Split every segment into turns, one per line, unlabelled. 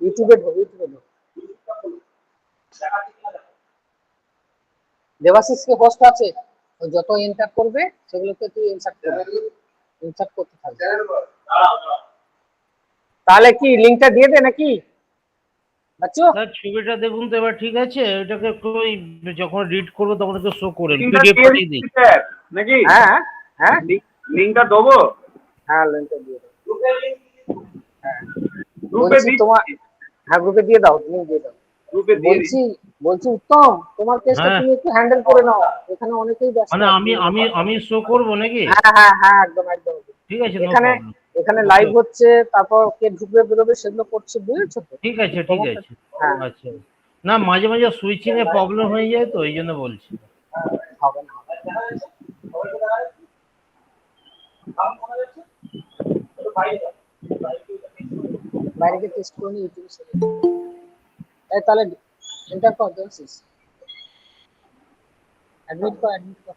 ইউটিউবে ঢোক, ইউটিউবে ঢোক। দেবাশিসকে পোস্ট আছে, ও যত এন্টার করবে সেগুলোকে তুই ইনসার্ট করবি, ইনসার্ট করতে থাকবি। তাহলে কি লিংকটা দিয়ে দে নাকি বাচ্চু?
স্যার ছবিটা দেখুন তো এবার ঠিক আছে, ওইটাকে কই যখন রিড করবো তখন তো শো করে
লিংকটা
পিডিএফ
দিয়ে
পাঠিয়ে দিই।
দিচ্ছি স্যার নাকি?
হ্যাঁ হ্যাঁ
লিংকটা দেবো?
হ্যাঁ লিংকটা দিয়ে দাও। হ্যাঁ
গ্রুপে
বলছি তোমার,
দিচ্ছি,
হ্যাঁ গ্রুপে দিয়ে দাও, লিংক দিয়ে দাও।
গ্রুপে দিয়ে
বলছি
দিচ্ছি।
বলছি উত্তম, তোমার কেসটা
হ্যাঁ
তুমি একটু হ্যান্ডেল করে নাও, এখানে অনেকেই ব্যস্ত
মানে
আছে।
আমি শো করবো নাকি?
হ্যাঁ হ্যাঁ হ্যাঁ একদম একদম।
ঠিক আছে, নো
এখানে
প্রবলেম।
এখানে লাইভ হচ্ছে, তারপর কে ঢুকবে বেরোবে সেগুলো করছে, বুঝেছো তো?
ঠিক আছে, ঠিক
তোমাকে
আছে।
হ্যাঁ
আচ্ছা, না মাঝে মাঝে সুইচিং এ প্রবলেম হয়ে যায় তো এই জন্য বলছি।
হবে না। বাইরে গিয়ে টেস্ট করে নিই ইউটিউবে সেরে। এই তাহলে এন্টার কর দেবশিস, অ্যাডমিট কর, অ্যাডমিট কর।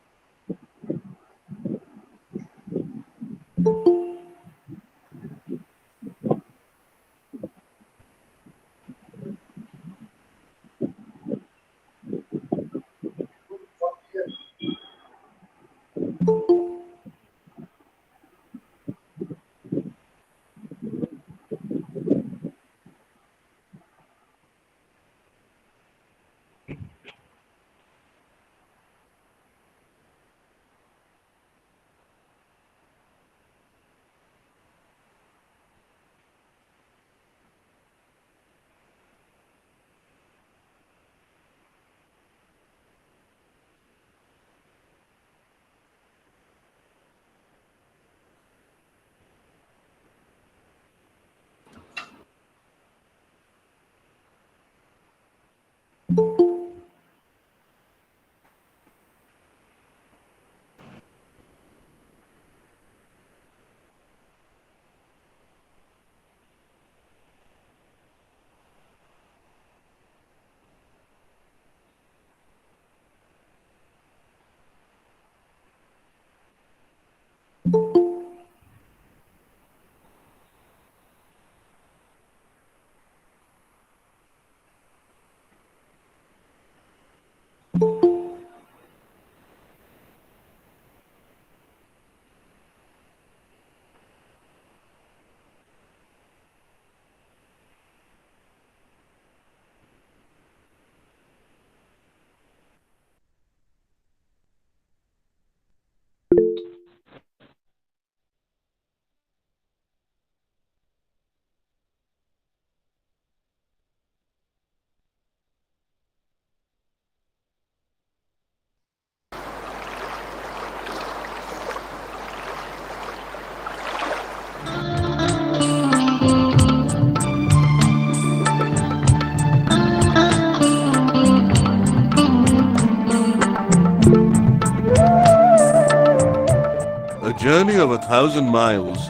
A journey of 1,000 miles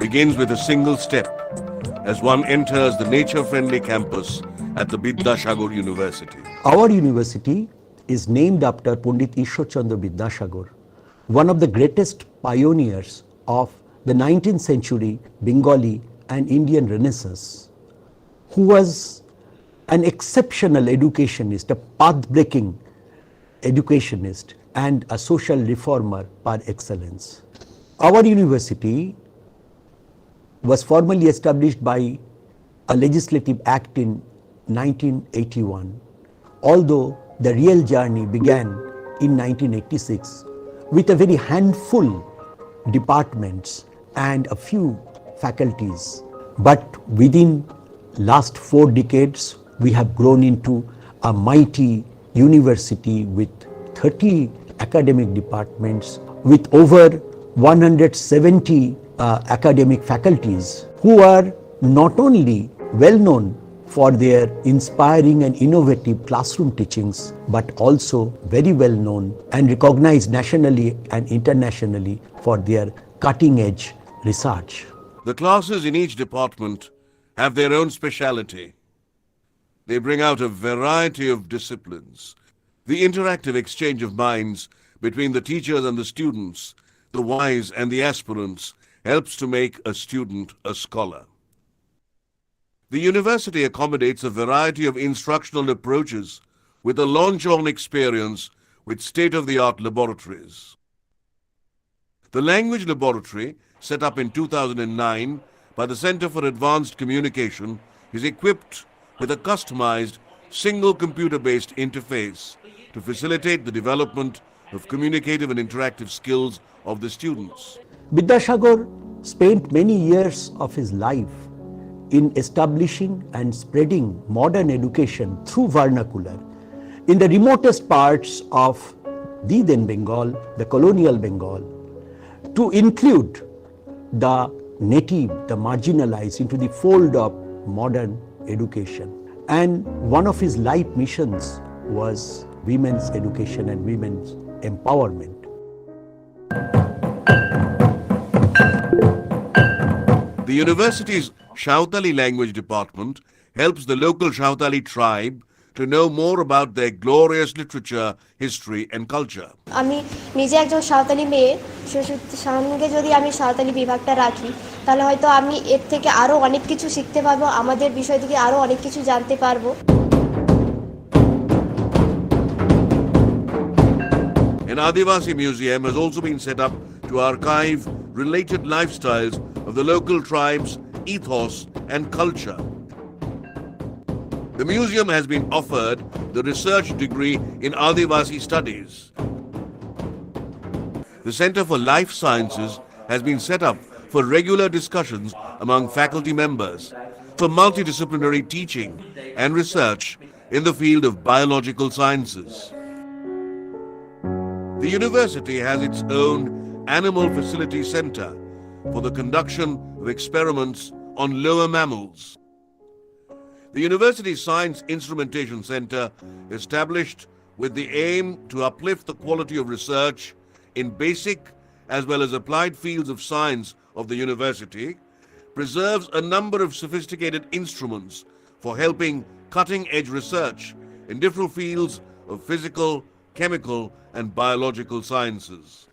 begins with a single step as one enters the nature-friendly campus at the Vidyasagar University.
Our university is named after Pandit Ishwar Chandra Vidyasagar, one of the greatest pioneers of the 19th century Bengali and Indian Renaissance, who was an exceptional educationist, a path-breaking educationist, and a social reformer par excellence. Our university was formally established by a legislative act in 1981, although the real journey began in 1986 with a very handful departments and a few faculties. But within last 4 decades, we have grown into a mighty university with 30 academic departments, with over 170 academic faculties who are not only well known for their inspiring and innovative classroom teachings, but also very well known and recognized nationally and internationally for their cutting edge research.
The classes in each department have their own speciality. They bring out a variety of disciplines. The interactive exchange of minds between the teachers and the students, the wise and the aspirants, helps to make a student a scholar. The university accommodates a variety of instructional approaches with a launch-on experience with state-of-the-art laboratories. The language laboratory, set up in 2009 by the Center for Advanced Communication, is equipped with a customized single computer-based interface to facilitate the development of communicative and interactive skills of the students.
Vidyasagar spent many years of his life in establishing and spreading modern education through vernacular in the remotest parts of the then Bengal, the colonial Bengal, to include the native, the marginalized into the fold of modern education. And one of his life missions was women's education and women's empowerment.
The university's Shautali language department helps the local Shautali tribe to know more about their glorious literature, history and culture.
আমি নিজে একজন সাঁওতালি মেয়ে, সঙ্গে যদি আমি সাঁওতালি বিভাগটা রাখি তাহলে হয়তো আমি এর থেকে আরো অনেক কিছু শিখতে পারবো, আমাদের বিষয় থেকে আরো অনেক কিছু জানতে পারবো।
An Adivasi museum has also been set up to archive related lifestyles of the local tribes, ethos and culture. The museum has been offered the research degree in Adivasi studies. The Center for Life Sciences has been set up for regular discussions among faculty members for multidisciplinary teaching and research in the field of biological sciences. The university has its own Animal Facility Center for the conduction of experiments on lower mammals. The University Science Instrumentation Center, established with the aim to uplift the quality of research in basic as well as applied fields of science of the university, preserves a number of sophisticated instruments for helping cutting-edge research in different fields of physical, chemical and biological sciences.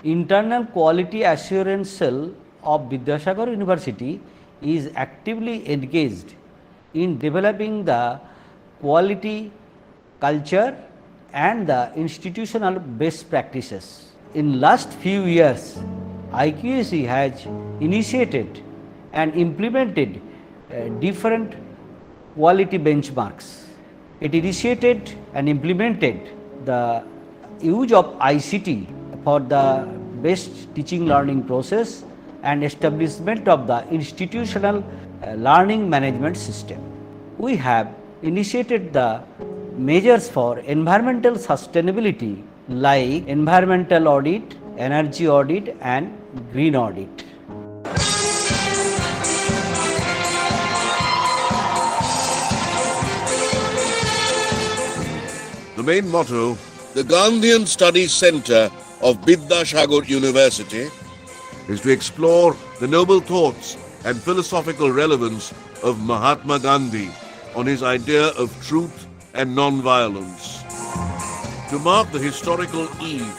Internal Quality Assurance Cell of Vidyasagar University is actively engaged in developing the quality culture and the institutional best practices. In last few years, IQAC has initiated and implemented different quality benchmarks. It initiated and implemented the use of ICT for the best teaching learning process and establishment of the institutional learning management system. We have initiated the measures for environmental sustainability like environmental audit, energy audit and green audit.
The main motto, the Gandhian Studies Center of Vidyasagar University, is to explore the noble thoughts and philosophical relevance of Mahatma Gandhi on his idea of truth and non-violence. To mark the historical eve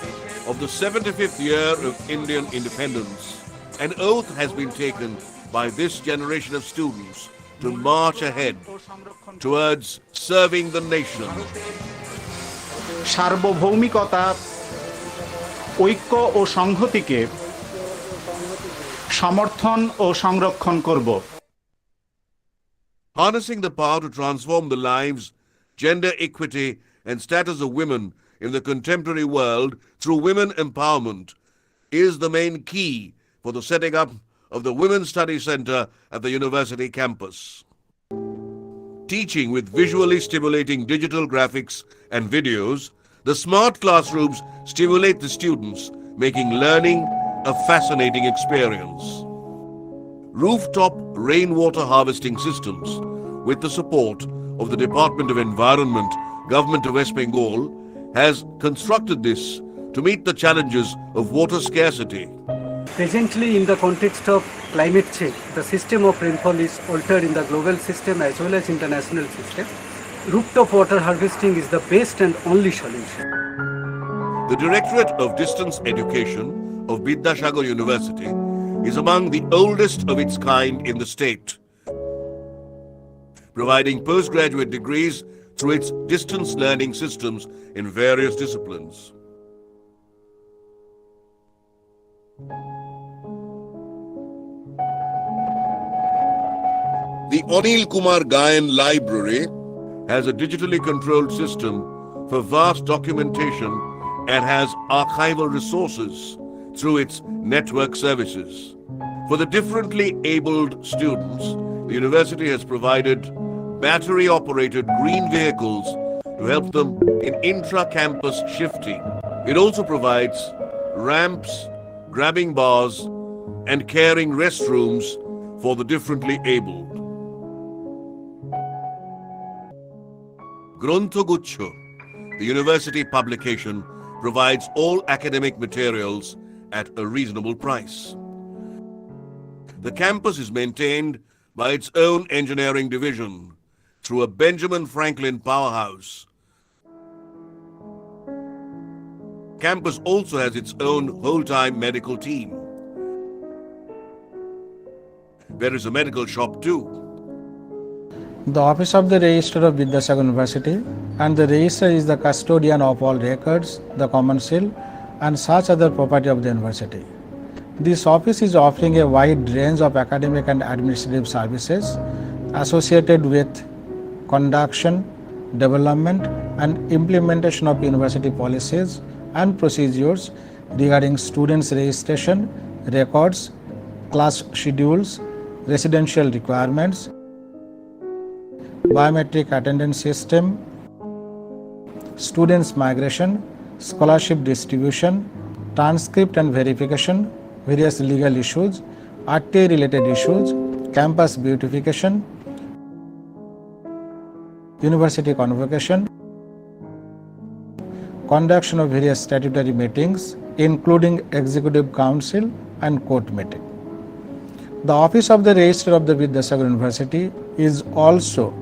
of the 75th year of Indian independence, an oath has been taken by this generation of students to march ahead towards serving the nation.
সার্বভৌমিকতা, ঐক্য ও সংহতিকে সমর্থন ও সংরক্ষণ করব।
Harnessing the power to transform the lives, gender equity and status of women in the contemporary world through women empowerment is the main key for the setting up of the Women's Study Center at the university campus. Teaching with visually stimulating digital graphics and videos, the smart classrooms stimulate the students, making learning a fascinating experience. Rooftop rainwater harvesting systems, with the support of the Department of Environment, Government of West Bengal, has constructed this to meet the challenges of water scarcity.
Presently, in the context of climate change, the system of rainfall is altered in the global system as well as international system. Rooftop water harvesting is the best and only solution.
The Directorate of Distance Education of Vidyasagar University is among the oldest of its kind in the state. providing postgraduate degrees through its distance learning systems in various disciplines. The Anil Kumar Gayan Library has a digitally controlled system for vast documentation and has archival resources through its network services. For the differently abled students, the university has provided battery-operated green vehicles to help them in intra-campus shifting. It also provides ramps, grabbing bars, and caring restrooms for the differently abled. Granthaguchha, the university publication, provides all academic materials at a reasonable price. The campus is maintained by its own engineering division through a Benjamin Franklin powerhouse. Campus also has its own whole-time medical team. There is a medical shop too.
The office of the Registrar of Vidyasagar University, and the Registrar is the custodian of all records, the common seal, and such other property of the university. This office is offering a wide range of academic and administrative services associated with conduction, development, and implementation of university policies and procedures regarding students' registration, records, class schedules, residential requirements, biometric attendance system, students' migration, scholarship distribution, transcript and verification, various legal issues, RTA related issues, campus beautification, university convocation, conduction of various statutory meetings, including executive council and court meeting. The office of the Registrar of the Vidyasagar University is also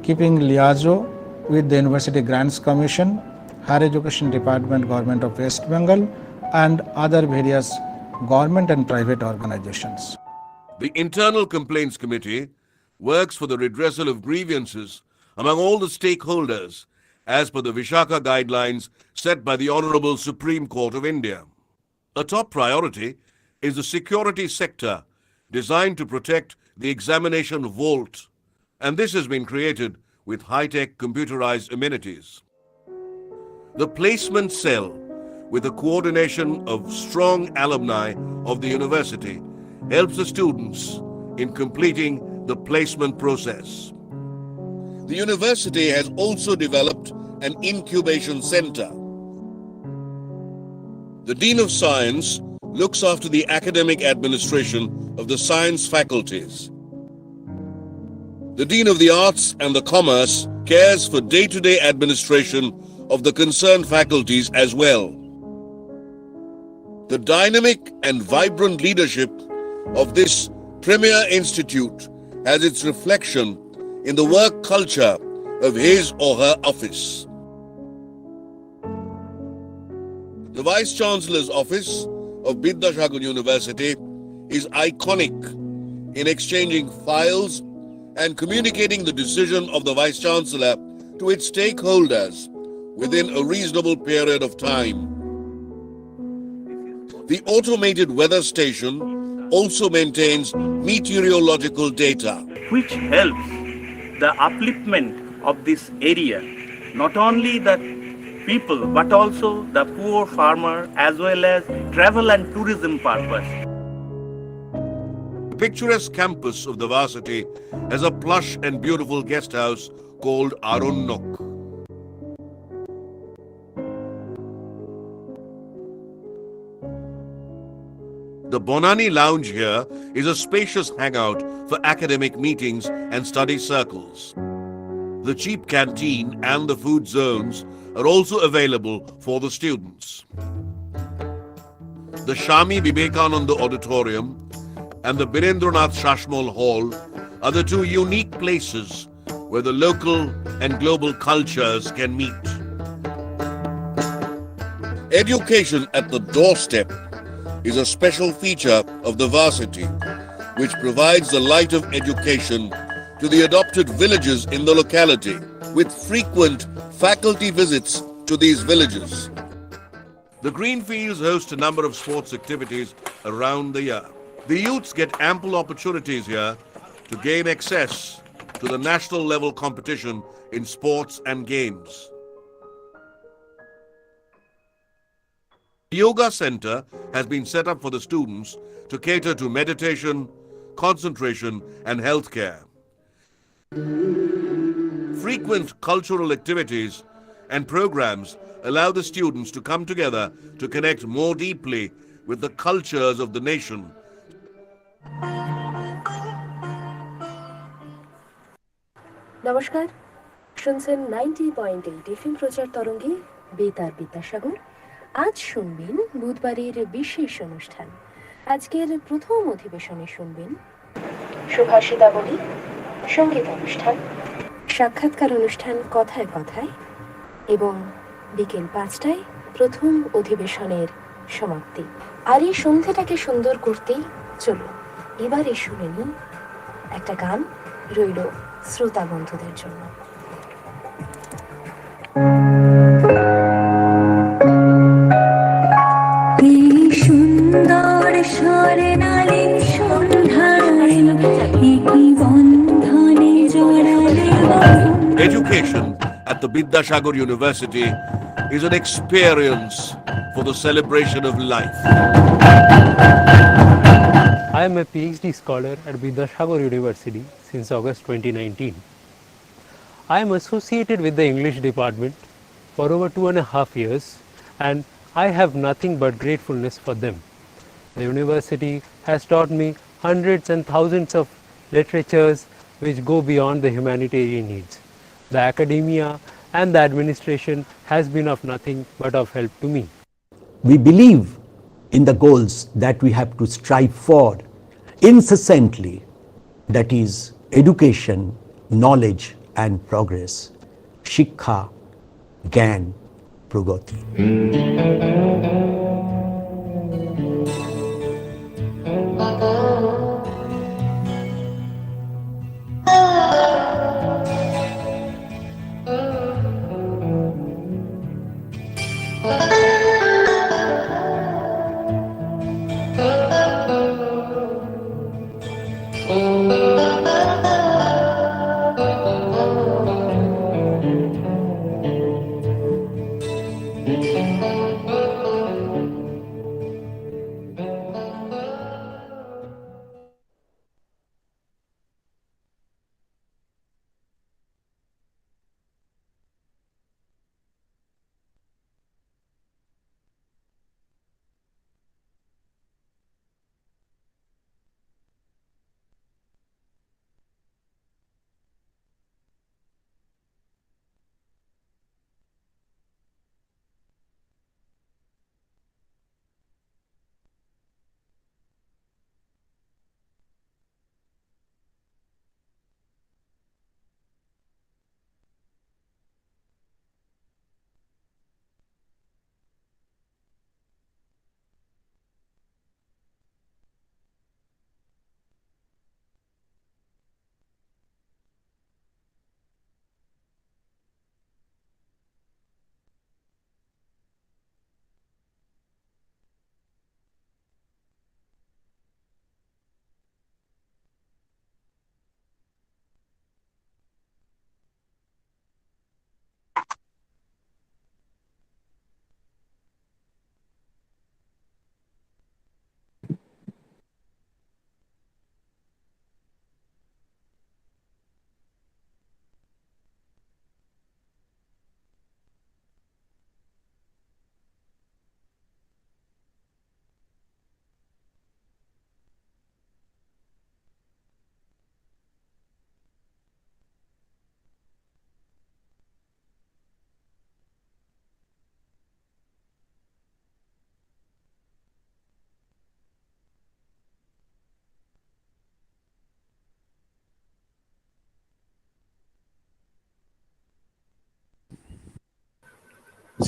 keeping liaison with the University Grants Commission, Higher Education Department, Government of West Bengal, and other various government and private organizations.
The Internal Complaints Committee works for the redressal of grievances among all the stakeholders as per the Vishaka guidelines set by the Honorable Supreme Court of India. A top priority is the security sector designed to protect the examination vault, and this has been created with high-tech computerized amenities. The placement cell, with the coordination of strong alumni of the university, helps the students in completing the placement process. The university has also developed an incubation center. The Dean of Science looks after the academic administration of the science faculties. The Dean of the Arts and the Commerce cares for day-to-day administration of the concerned faculties as well. The dynamic and vibrant leadership of this premier institute has its reflection in the work culture of his or her office. The Vice-Chancellor's office of Vidyasagar University is iconic in exchanging files and communicating the decision of the Vice-Chancellor to its stakeholders within a reasonable period of time. The automated weather station also maintains meteorological data,
which helps the upliftment of this area, not only the people but also the poor farmer as well as travel and tourism purpose.
The picturesque campus of the varsity has a plush and beautiful guest house called Aronnok. The Bonani Lounge here is a spacious hangout for academic meetings and study circles. The cheap canteen and the food zones are also available for the students. The Shami Vivekananda Auditorium and the Birendranath Shashmol Hall are the two unique places where the local and global cultures can meet. Education at the doorstep is a special feature of the varsity, which provides the light of education to the adopted villages in the locality, with frequent faculty visits to these villages. The green fields host a number of sports activities around the year. The youths get ample opportunities here to gain access to the national level competition in sports and games. The Yoga Center has been set up for the students to cater to meditation, concentration, and healthcare. Frequent cultural activities and programs allow the students to come together to connect more deeply with the cultures of the nation.
নমস্কার, শুনছেন 90.8 FM প্রচার তরঙ্গে বেতার বিদ্যাসাগর। আজ শুনবেন বুধবারের বিশেষ অনুষ্ঠান। আজকের প্রথম অধিবেশনে শুনবেন সুভাষিতাবলী, সঙ্গীত অনুষ্ঠান, সাক্ষাৎকার অনুষ্ঠান কথায় কথায় এবং বিকেল 5টায় প্রথম অধিবেশনের সমাপ্তি। আর এই সন্ধ্যাটাকে সুন্দর করতেই চলুন এবারে শুনে নিন একটা গান রইল শ্রোতা বন্ধুদের জন্য।
সুন্দর স্বর্ণালী সন্ধ্যায় কি বন্ধনে জড়ালে।
Education at the Vidyasagar University is an experience for the celebration of life.
I am a PhD scholar at Vidyasagar University since August 2019. I am associated with the English department for over 2.5 years, and I have nothing but gratefulness for them. The university has taught me hundreds and thousands of literatures which go beyond the humanitarian needs. The academia and the administration has been of nothing but of help to me.
We believe in the goals that we have to strive for incessantly, that is education, knowledge and progress. Shiksha, Gyan, Pragati.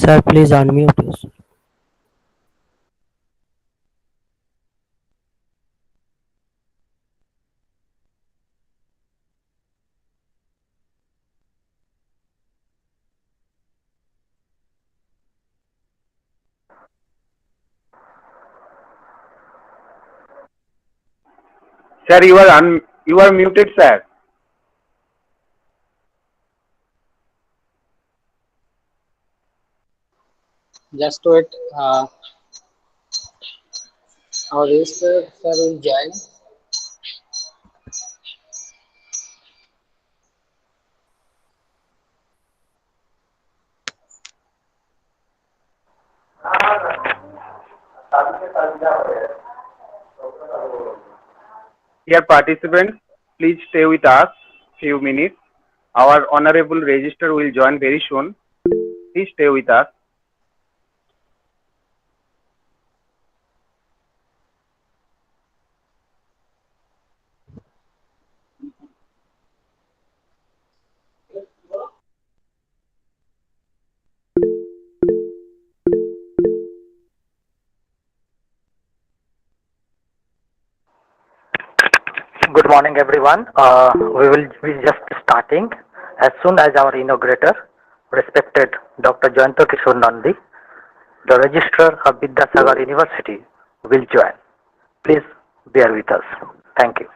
Sir, please unmute us.
Sir, you are muted, sir.
Just wait. Our register sir will join.
Dear participants, please stay with us few minutes. Our honorable register will join very soon. Please stay with us.
Good morning, everyone. We will be just starting as soon as our inaugurator, respected Dr. Jayanto Kishore Nandi, the Registrar of Vidyasagar University, will join. Please bear with us. Thank you.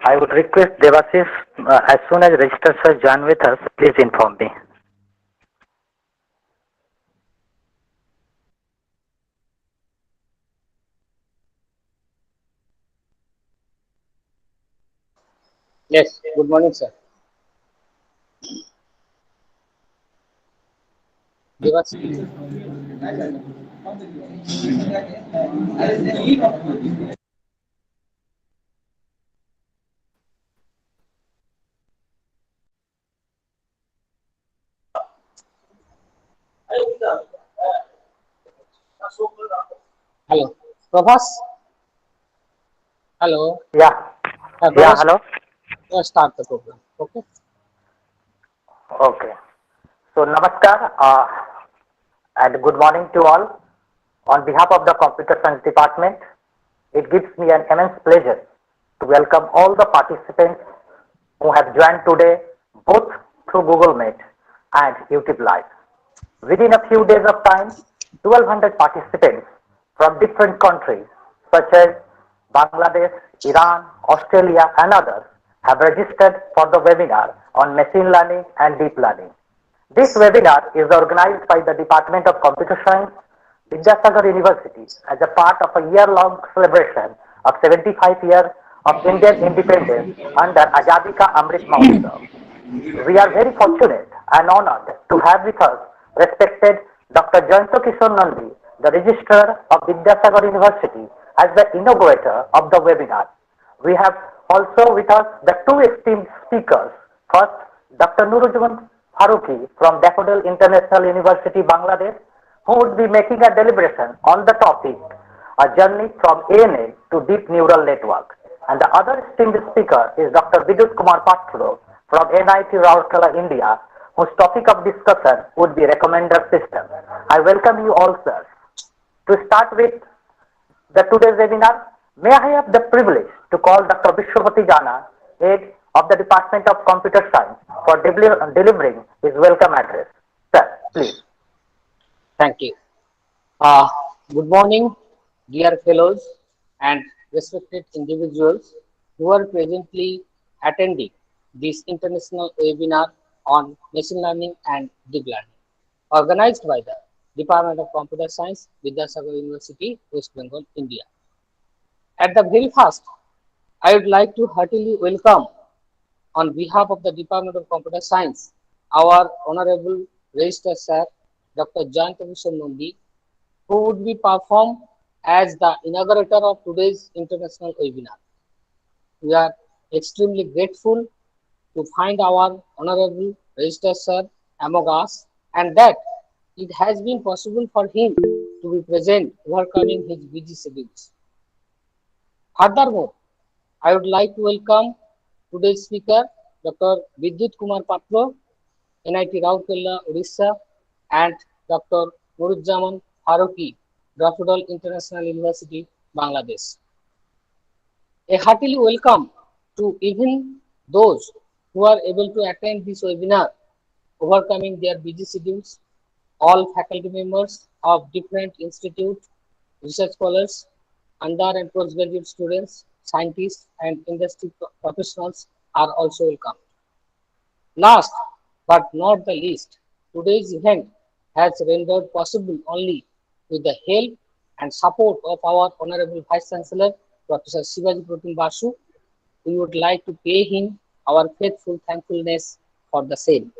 I would request Devasis, as soon as register sir join with us, please inform me.
Yes. Good morning, sir. Give us. Hello, Prabhas. Hello.
Yeah. Yeah,
Prabhas,
hello.
start the program. Okay.
Okay. So, Namaskar and good morning to all. On behalf of the Computer Science Department, it gives me an immense pleasure to welcome all the participants who have joined today both through Google Meet and YouTube Live. Within a few days of time, 1200 participants from different countries such as Bangladesh, Iran, Australia and others have registered for the webinar on machine learning and deep learning. This webinar is organized by the Department of Computer Science, Vidyasagar University, as a part of a year-long celebration of 75 years of Indian independence under Azadi Ka Amrit Mahotsav. We are very fortunate and honored to have with us respected Dr. Jayanto Kishore Nandi, the Registrar of Vidyasagar University, as the inaugurator of the webinar. We have also with us the two esteemed speakers. First, Dr. Nurujaman Faruqi from Daffodil International University, Bangladesh, who would be making a deliberation on the topic, a journey from ANA to deep neural network. And the other esteemed speaker is Dr. Vidut Kumar Patro from NIT Rourkela, India, whose topic of discussion would be recommender system. I welcome you all, sir. To start with the today's webinar, may I have the privilege to call Dr. Vishwapati Jana, Head of the Department of Computer Science, for delivering his welcome address. Sir, please.
Thank you. Good morning, dear fellows and respected individuals who are presently attending this international webinar on machine learning and deep learning, organized by the Department of Computer Science, Vidyasagar University, West Bengal, India. At the very first, I would like to heartily welcome, on behalf of the Department of Computer Science, our Honorable Registrar Sir, Dr. Jayanto Kishore Nandi, who would be performed as the inaugurator of today's international webinar. We are extremely grateful to find our Honorable Registrar Sir among us, and that it has been possible for him to be present overcoming his busy schedules. Furthermore, I would like to welcome today's speaker, Dr. Vidyut Kumar Patro, NIT Rourkela, Odisha, and Dr. Nuruzzaman Faruqi, Daffodil International University, Bangladesh. A heartily welcome to even those who are able to attend this webinar, overcoming their busy schedules, all faculty members of different institutes, research scholars, under and postgraduate students, scientists, and industry professionals are also welcome. Last but not the least, today's event has rendered possible only with the help and support of our Honorable Vice Chancellor, Professor Shivaji Protim Basu. We would like to pay him our faithful thankfulness for the same.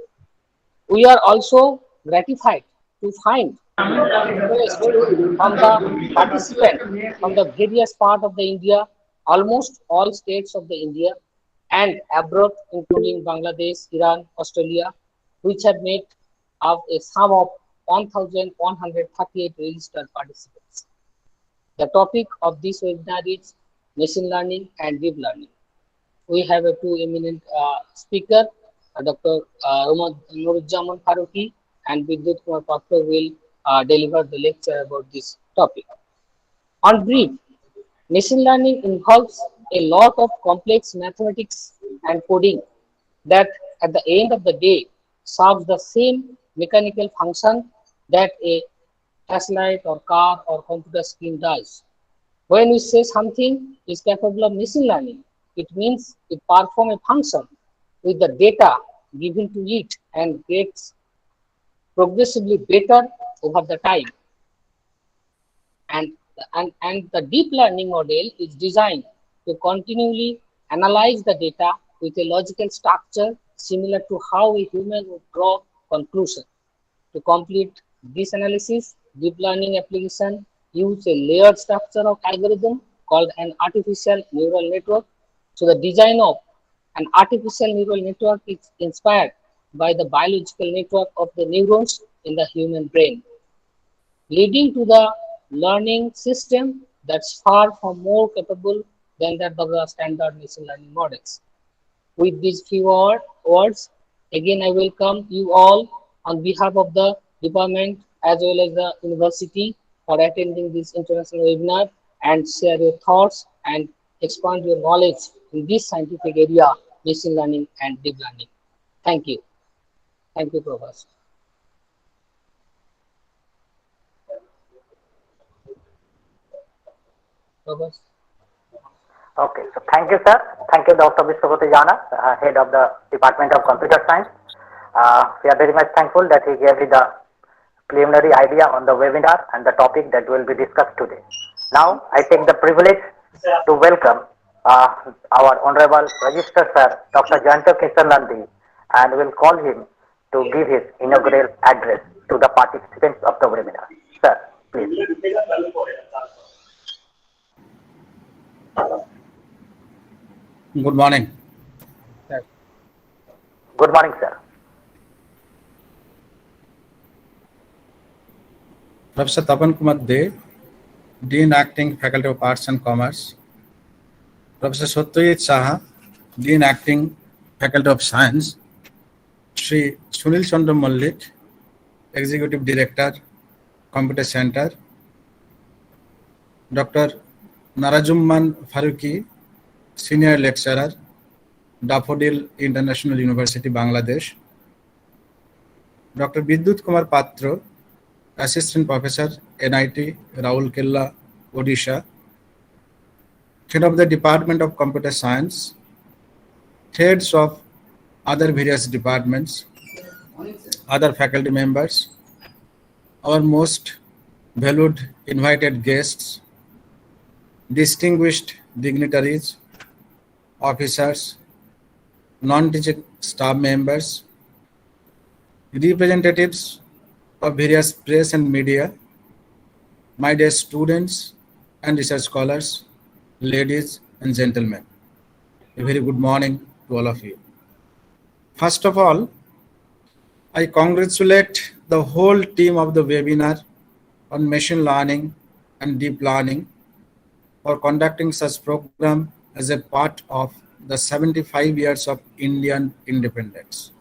We are also gratified to find interest from the participants from the various parts of the India, almost all states of the India and abroad, including Bangladesh, Iran, Australia, which have made up a sum of 1,138 registered participants. The topic of this webinar is machine learning and deep learning. We have a two eminent speaker, Dr. Nuruzzaman Faruqi and Vidyut Kumar Patro will deliver the lecture about this topic. On brief, machine learning involves a lot of complex mathematics and coding that at the end of the day solves the same mechanical function that a flashlight or car or computer screen does. When we say something is capable of machine learning, it means it performs a function with the data given to it and gets progressively better over the time. And the deep learning model is designed to continually analyze the data with a logical structure similar to how a human would draw conclusion. To complete this analysis, deep learning application use a layered structure of algorithm called an artificial neural network. So the design of an artificial neural network is inspired by the biological network of the neurons in the human brain, leading to the learning system that's far from more capable than that of the standard machine learning models. With these few words, again I welcome you all on behalf of the department as well as the university for attending this international webinar and share your thoughts and expand your knowledge in this scientific area, machine learning and deep learning. Thank you. Thank you, Professor. Professor.
Okay, so thank you, sir. Thank you, Dr. Vishwapati Jana, head of the Department of Computer Science. We are very much thankful that he gave me the preliminary idea on the webinar and the topic that will be discussed today. Now, I take the privilege to welcome our Honorable Register Sir, Dr. Jayanta Kishan Nandi, and will call him to give his inaugural address to the participants of the webinar. Sir, please.
Good morning.
Good morning, sir.
Professor Tapan Kumar De, Dean Acting Faculty of Arts and Commerce. Professor Satyajit Saha, Dean Acting Faculty of Science. Shri Sunil Chandra Mallik, Executive Director, Computer Center. Dr. Nuruzzaman Faruqi, Senior Lecturer, Daffodil International University, Bangladesh. Dr. Vidyut Kumar Patro, Assistant Professor, NIT Rourkela, Odisha. Head of the Department of Computer Science. Heads of other various departments, other faculty members, our most valued invited guests, distinguished dignitaries, officers, non-teaching staff members, representatives of various press and media, my dear students and research scholars, ladies and gentlemen, a very good morning to all of you. First of all, I congratulate the whole team of the webinar on machine learning and deep learning for conducting such program as a part of the 75 years of Indian independence.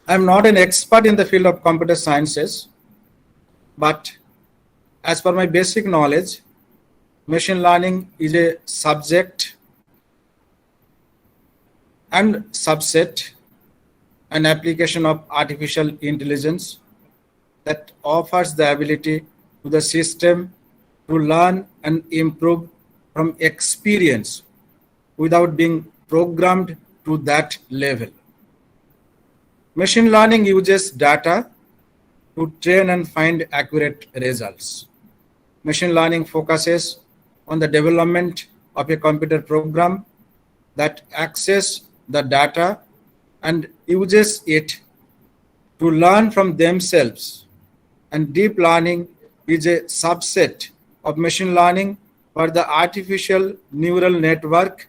I am not an expert in the field of computer sciences, but as per my basic knowledge, machine learning is a subject and subset, an application of artificial intelligence that offers the ability to the system to learn and improve from experience without being programmed to that level. Machine learning uses data to train and find accurate results. Machine learning focuses on the development of a computer program that accesses the data and uses it to learn from themselves. And deep learning is a subset of machine learning where the artificial neural network,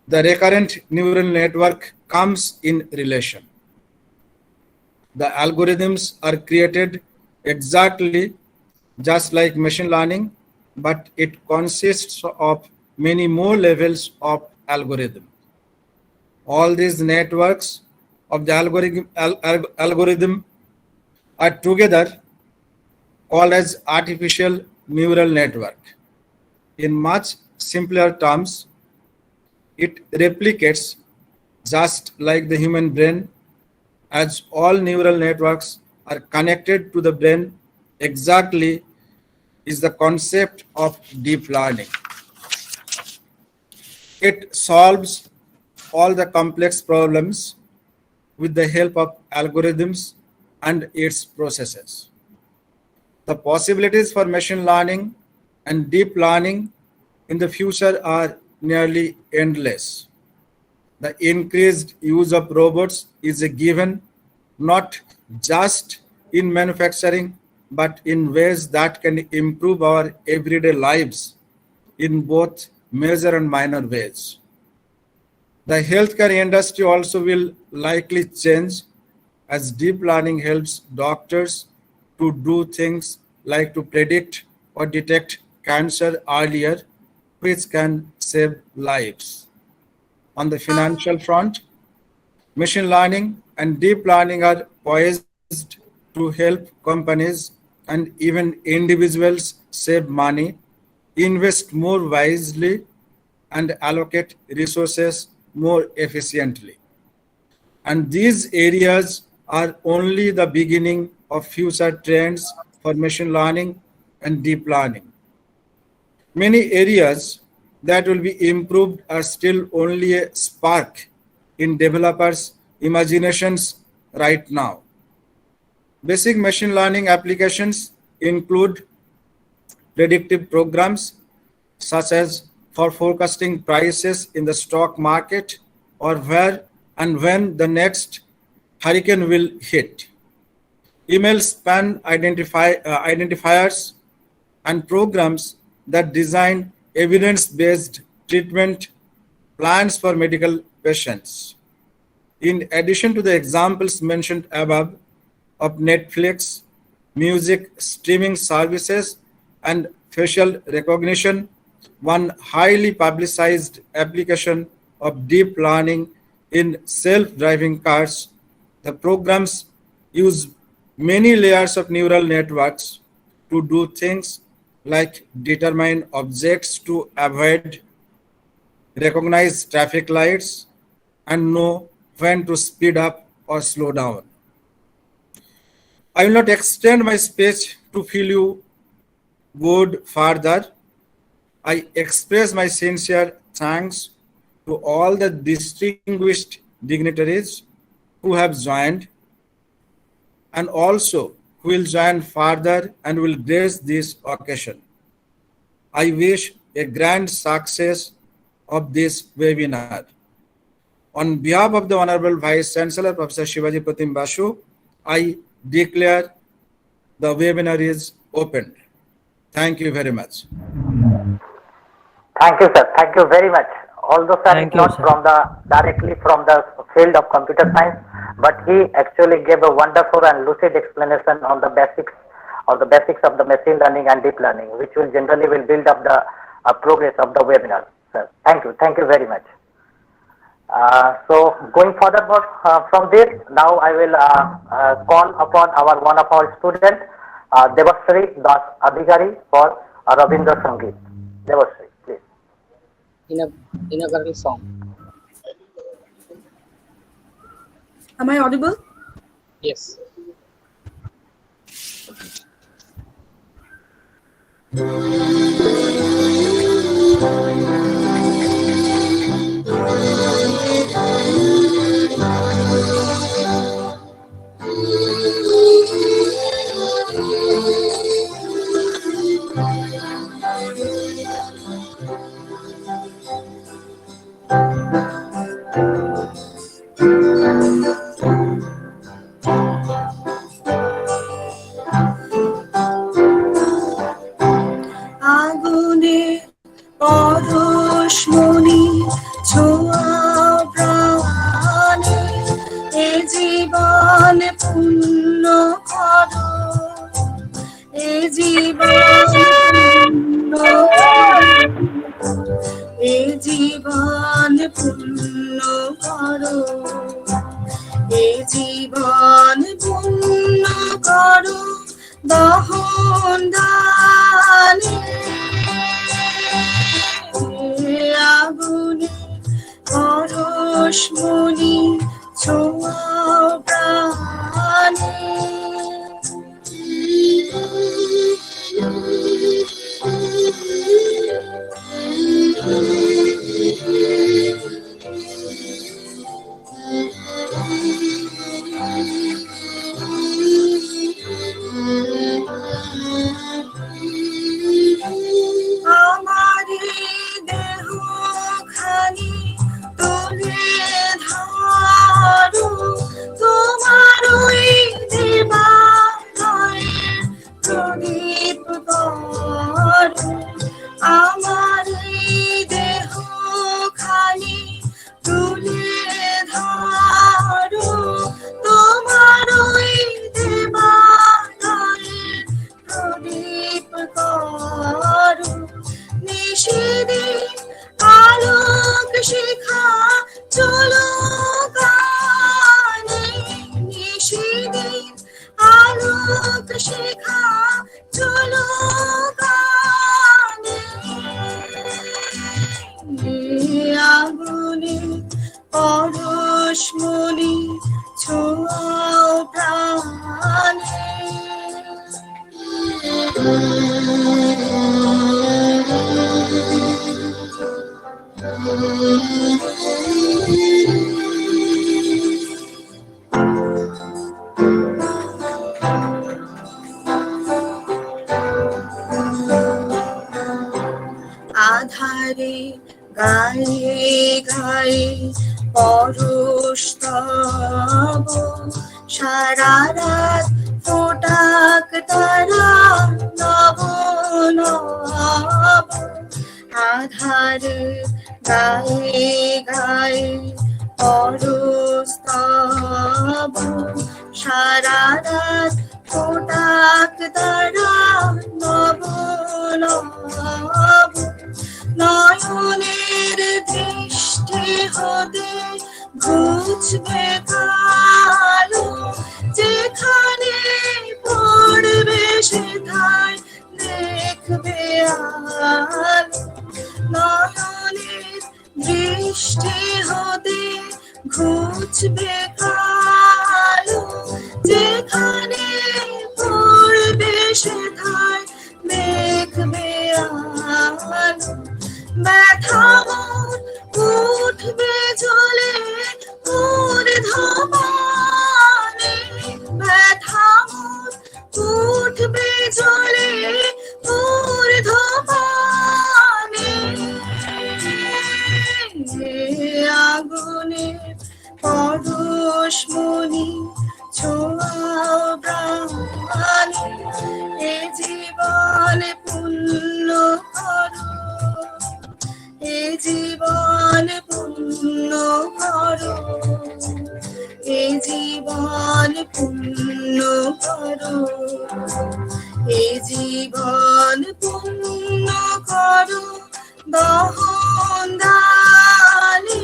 the recurrent neural network comes in relation. The algorithms are created exactly just like machine learning, but it consists of many more levels of algorithm. All these networks of the algorithm are together called as artificial neural network. In much simpler terms, it replicates just like the human brain, as all neural networks are connected to the brain exactly is the concept of deep learning. It solves all the complex problems with the help of algorithms and its processes. The possibilities for machine learning and deep learning in the future are nearly endless. The increased use of robots is a given, not just in manufacturing, but in ways that can improve our everyday lives in both major and minor ways. The healthcare industry also will likely change as deep learning helps doctors to do things like to predict or detect cancer earlier, which can save lives. On the financial front, machine learning and deep learning are poised to help companies and even individuals save money, invest more wisely, and allocate resources more efficiently. And these areas are only the beginning of future trends for machine learning and deep learning. Many areas that will be improved are still only a spark in developers' imaginations right now. Basic machine learning applications include predictive programs such as for forecasting prices in the stock market or where and when the next hurricane will hit. Email spam identifiers and programs that design evidence-based treatment plans for medical patients. In addition to the examples mentioned above of Netflix, music streaming services, and facial recognition, one highly publicized application of deep learning in self-driving cars, the programs use many layers of neural networks to do things like determine objects to avoid, recognize traffic lights, and know when to speed up or slow down. I will not extend my speech to feel you good further. I express my sincere thanks to all the distinguished dignitaries who have joined and also who will join further and will grace this occasion. I wish a grand success of this webinar. On behalf of the Honorable Vice Chancellor, Professor Shivaji Pratim Basu, I declare the webinar is opened. Thank you very much.
Thank you, sir. Thank you very much. although sir is
Thank you,
not
sir.
from the directly from the field of computer science, but he actually gave a wonderful and lucid explanation on the basics of the machine learning and deep learning, which will generally will build up the progress of the webinar. Sir, thank you very much. So going further from this, now I will call upon one of our students, Devashree Das Adhikari, for Rabindra Sangeet. Devashree, please.
Inaugural song.
Am I audible?
Yes.
আগুনে পরশমণি ছোঁয়া প্রাণে এ জীবন পূর্ণ করো, এ জীবন পূর্ণ করো, এ জীবন পূর্ণ করো, এ জীবন পূর্ণ করো দহন দানে আগুনে পরশমণি ছোঁয়া প্রাণে। আমারি দেহ খানি তুলে ধরো, তোমার ওই দেবালয়ে প্রদীপ করো। আমার এই দেহ খানি তুলে ধরো, তোমার ওই দেবালয়ে প্রদীপ করো। নিশিদিন আলোক শিখা চলো গানে, নিশিদিন আলোক শিখা চলো গানে। আগুনে পরশমণি ছোঁয়াও প্রাণে। আধারে গায়ে গায়ে পরশ তব, সারা রাত ফোটাক তারা নব নব। আধারে গায়ে গায়ে পরশ তব, সারা রাত ফোটাক তারা নব নব। নয়নের দৃষ্টি হতে ঘুচবে কালো, যেখানে পড়বে সেথায় দেখবে আলো। নয়নের দৃষ্টি হতে ঘুচবে কালো, যেখানে পড়বে সেথায় দেখবে আলো। ব্যথা মন উঠবে জ্বলে ঊর্ধ্বমানে, ব্যথা মন উঠবে জ্বলে ঊর্ধ্বমানে। আগুনে পরশ পূর্ণ করো, এ জীবন পূর্ণ করো দহন দানে,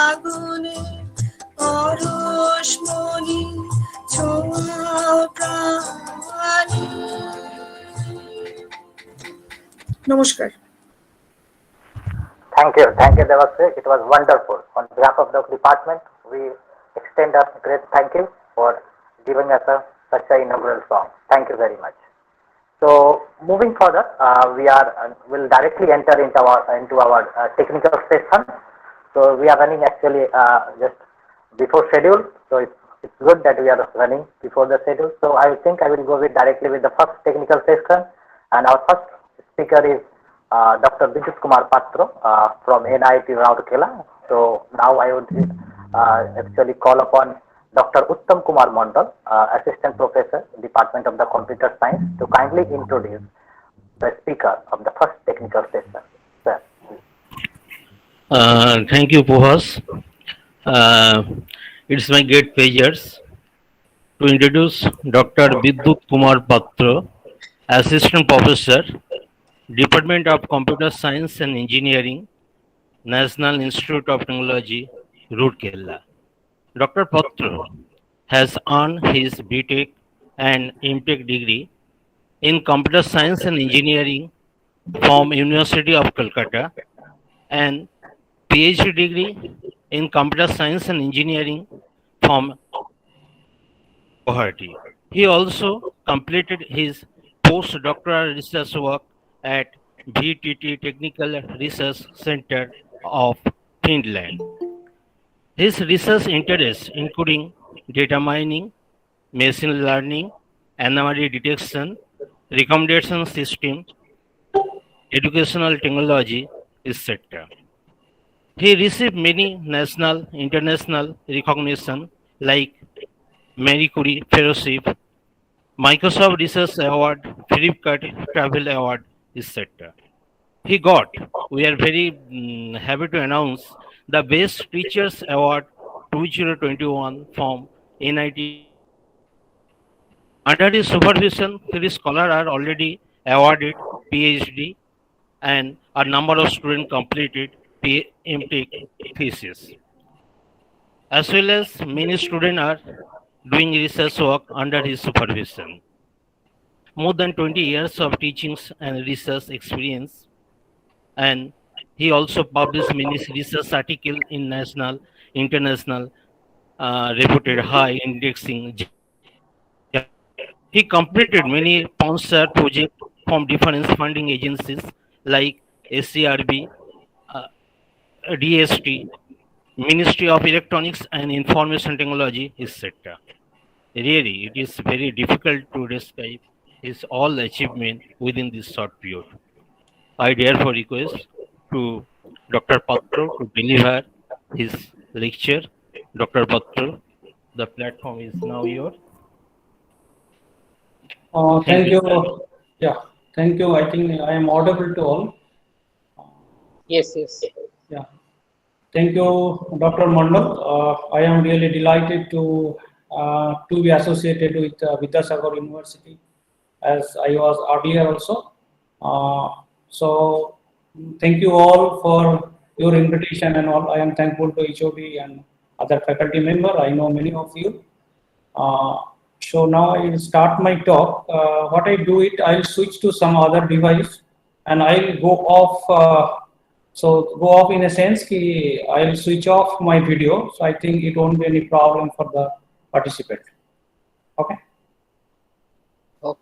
আগুনে পরশমণি ছোঁয়াও প্রাণে। নমস্কার।
Thank you, Devasri. It was wonderful. On behalf of the department, we extend a great thank you for giving us such an inaugural song. Thank you very much. So, moving further, we will directly enter into our technical session. So, we are running actually just before schedule. So, it's good that we are running before the schedule. So, I think I will go directly with the first technical session, and our first speaker is Dr. Vidyasagar Patra from NIT Rourkela. So now I would actually call upon Dr. Uttam Kumar Mondal, Assistant Professor, Department of the Computer Science, to kindly introduce the speaker of the first technical session. Sir.
Thank you, Pohas. It's my great pleasure to introduce Dr. Vidyut Kumar Patra, Assistant Professor, Department of Computer Science and Engineering, National Institute of Technology, Rourkela. Dr. Patra has earned his BTech and MTech degree in Computer Science and Engineering from University of Calcutta and PhD degree in Computer Science and Engineering from Guwahati. He also completed his postdoctoral research work at VTT Technical Research Center of Finland. His research interests including data mining, machine learning, anomaly detection, recommendation system, educational technology, etc. He received many national, international recognition like Marie Curie Fellowship, Microsoft Research Award, Flipkart Travel Award, etc. He got, we are very happy to announce, the Best Teachers Award 2021 from NIT. Under his supervision, three scholars are already awarded PhD and a number of students completed MTech thesis. As well as many students are doing research work under his supervision. More than 20 years of teachings and research experience, and he also published many research articles in national, international, reputed high indexing journals. He completed many sponsored projects from different funding agencies like SCRB, uh, DST, Ministry of Electronics and Information Technology, etc. Really, it is very difficult to describe his all achievement within this short period. I therefore request to Dr. Patra to deliver his lecture. Dr. Patra, the platform is now yours.
Thank you. Yeah, thank you. I think I am audible to all.
Yes, yes.
Yeah. Thank you, Dr. Mondal. I am really delighted to be associated with Vidyasagar University, as I was earlier also. So, thank you all for your invitation and all. I am thankful to HOD and other faculty member. I know many of you. So now I will start my talk. What I do it, I'll switch to some other device and I'll go off. So go off in a sense कि I'll switch off my video. So I think it won't be any problem for the participant. Okay.
Okay.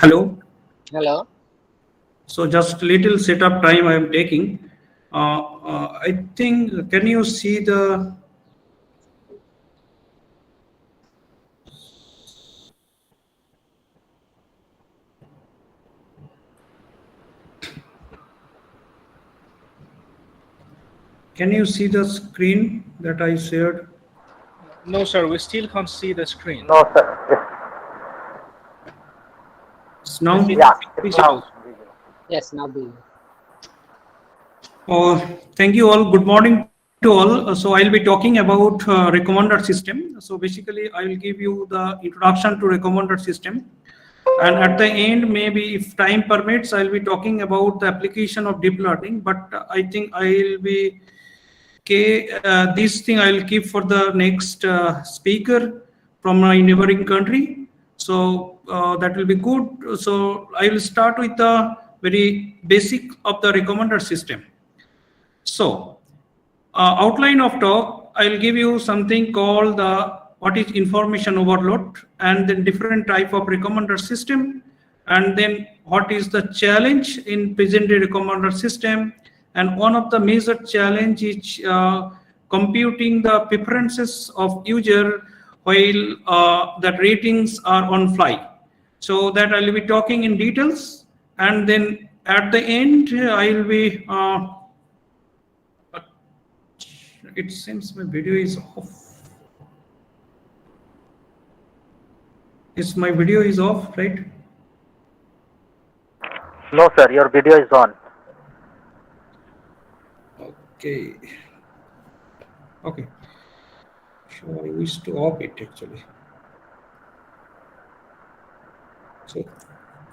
Hello.
Hello.
So just little setup time I am taking. I think, can you see the? Can you see the screen that I shared?
No, sir, we still can't see the screen.
No, sir.
It's now
Yeah, it's
visible.
now.
Yes, now be.
Thank you all. Good morning to all. So I'll be talking about recommender system. So basically, I will give you the introduction to recommender system. And at the end, maybe if time permits, I'll be talking about the application of deep learning. But I think I'll be this thing I'll keep for the next speaker from my neighboring country. So that will be good. So I will start with the very basic of the recommender system. So outline of talk, I'll give you something called the what is information overload, and then different type of recommender system, and then what is the challenge in present day recommender system. And one of the major challenge is computing the preferences of user while the ratings are on fly. So that I'll be talking in details, and then at the end I will be it seems my video is off. Is my video is off, right?
No, sir, your video is on.
Okay. Okay. So I wish to off it actually. So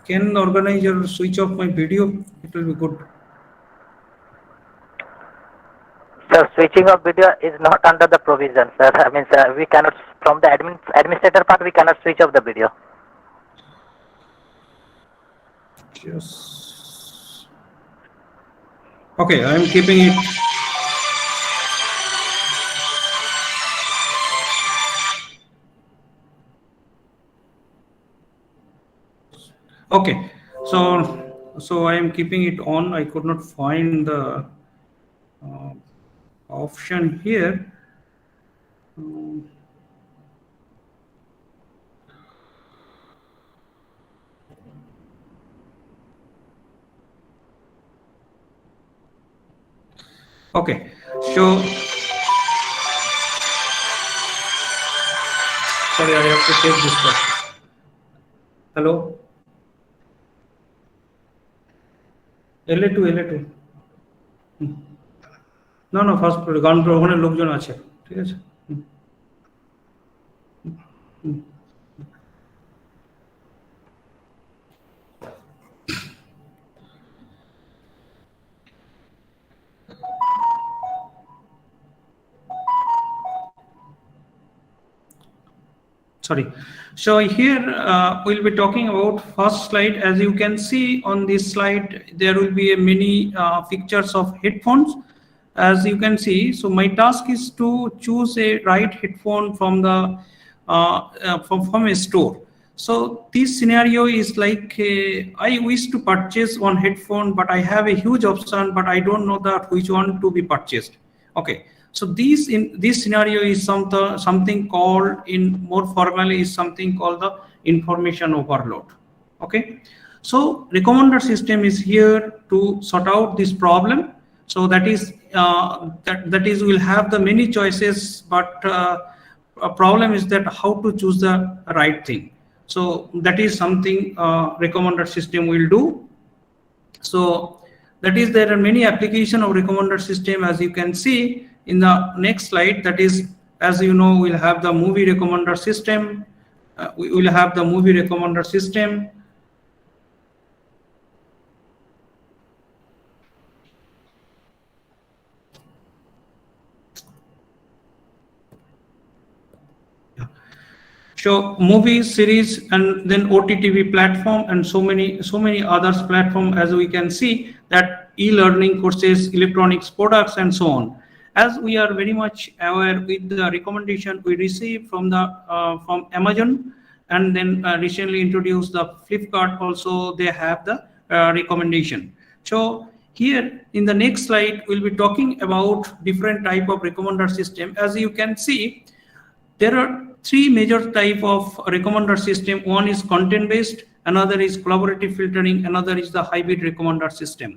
can the organizer switch off my video? It will be good.
Sir, switching of video is not under the provision, sir. I mean, sir, we cannot, from the administrator part, we cannot switch off the video.
Yes. Okay, I am keeping it. Okay, so I am keeping it on. I could not find the option here. Okay, so sorry, I have to take this one. Hello. LA2 না first ফ্লোরে ground floor ওখানে লোকজন আছে ঠিক আছে sorry. So here we'll be talking about first slide. As you can see on this slide, there will be a many pictures of headphones. As you can see, so my task is to choose a right headphone from the from a store. So this scenario is like I wish to purchase one headphone, but I have a huge option, but I don't know that which one to be purchased. Okay. So this scenario is something called, in more formally, is something called the information overload. Okay, so recommender system is here to sort out this problem. So that is we'll have the many choices, but a problem is that how to choose the right thing. So that is something recommender system will do. So that is, there are many applications of recommender system, as you can see in the next slide. That is, as you know, we'll have the movie recommender system. We will have the movie recommender system. So movie series, and then OTT platform, and so many others platform, as we can see, that e-learning courses, electronics products, and so on. As we are very much aware with the recommendation we received from the from Amazon, and then recently introduced the Flipkart also, they have the recommendation. So here in the next slide, we'll be talking about different type of recommender system. As you can see, there are three major type of recommender system. One is content based, another is collaborative filtering, another is the hybrid recommender system.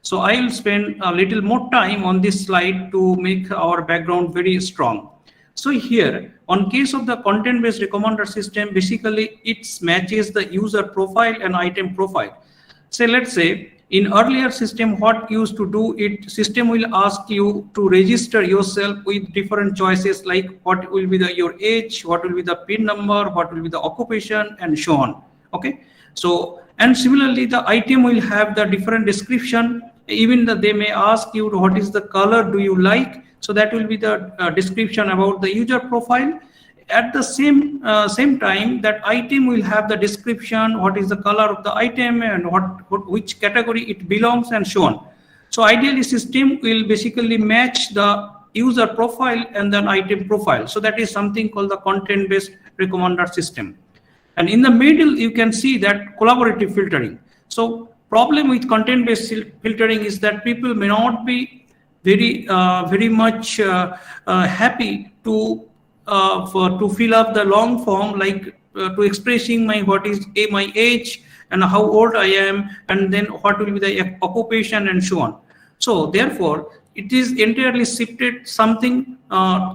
So I will spend a little more time on this slide to make our background very strong. So here, on case of the content-based recommender system, basically it matches the user profile and item profile. So let's say in earlier system, what used to do, it system will ask you to register yourself with different choices like what will be your age, what will be the PIN number, what will be the occupation, and so on. Okay, so and similarly the item will have the different description. Even they may ask you what is the color do you like, so that will be the description about the user profile. At the same time, that item will have the description, what is the color of the item and which category it belongs, and so on. So ideally system will basically match the user profile and then item profile. So that is something called the content based recommender system. And in the middle you can see that collaborative filtering. So problem with content based filtering is that people may not be very much happy to fill up the long form, like to expressing what is my age and how old I am, and then what will be the occupation and so on. So therefore it is entirely shifted something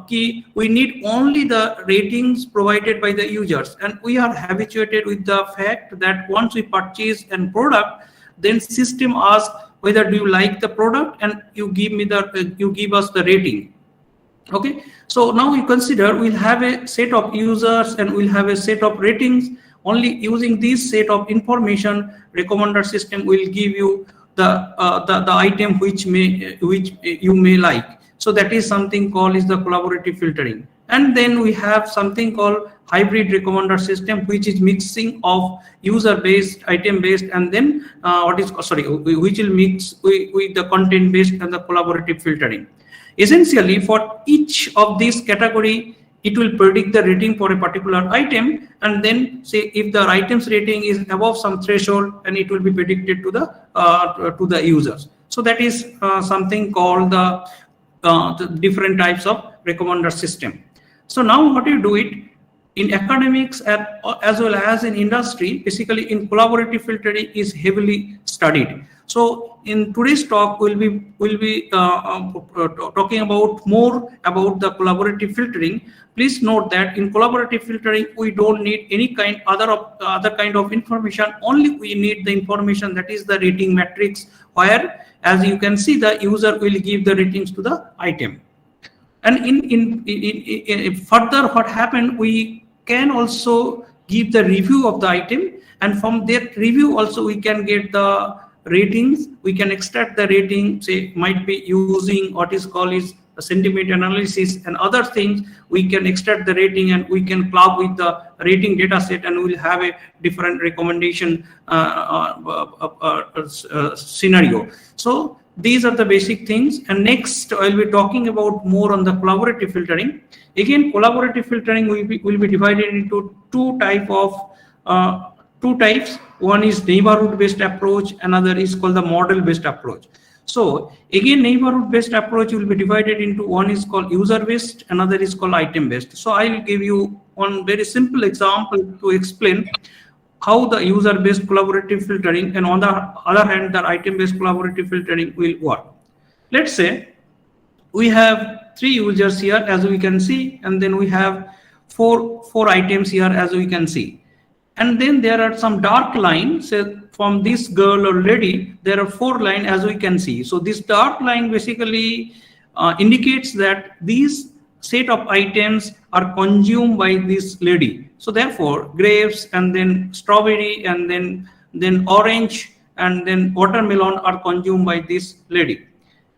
key. We need only the ratings provided by the users, and we are habituated with the fact that once we purchase a product, then system asks whether do you like the product, and you give us the rating. Okay, so now you consider we'll have a set of users and we'll have a set of ratings. Only using this set of information, recommender system will give you the item which you may like. So that is something called is the collaborative filtering. And then we have something called hybrid recommender system, which is mixing of user based, item based, and then which will mix with the content based and the collaborative filtering. Essentially, for each of these category, it will predict the rating for a particular item, and then say if the item's rating is above some threshold, and it will be predicted to the users. So that is something called the different types of recommender system. So now what you do it in academics as well as in industry, basically in collaborative filtering is heavily studied. So in today's talk, we'll be talking about more about the collaborative filtering. Please note that in collaborative filtering, we don't need any other kind of information. Only we need the information that is the rating matrix, where, as you can see, the user will give the ratings to the item. And in further, what happened, we can also give the review of the item, and from that review also we can get the ratings. We can extract the rating, say might be using what is called is a sentiment analysis and other things. We can extract the rating and we can club with the rating data set, and we'll have a different recommendation scenario. So these are the basic things. And next I'll be talking about more on the collaborative filtering. Again, collaborative filtering will be divided into two types. One is neighborhood based approach, another is called the model based approach. So again, neighborhood based approach will be divided into, one is called user based, another is called item based. So I will give you one very simple example to explain how the user based collaborative filtering and on the other hand the item based collaborative filtering will work. Let's say we have 3 users here, as we can see, and then we have four items here, as we can see. And then there are some dark lines. So from this girl or lady, there are 4 lines, as we can see. So this dark line basically indicates that these set of items are consumed by this lady. So therefore, grapes and then strawberry and then orange and then watermelon are consumed by this lady.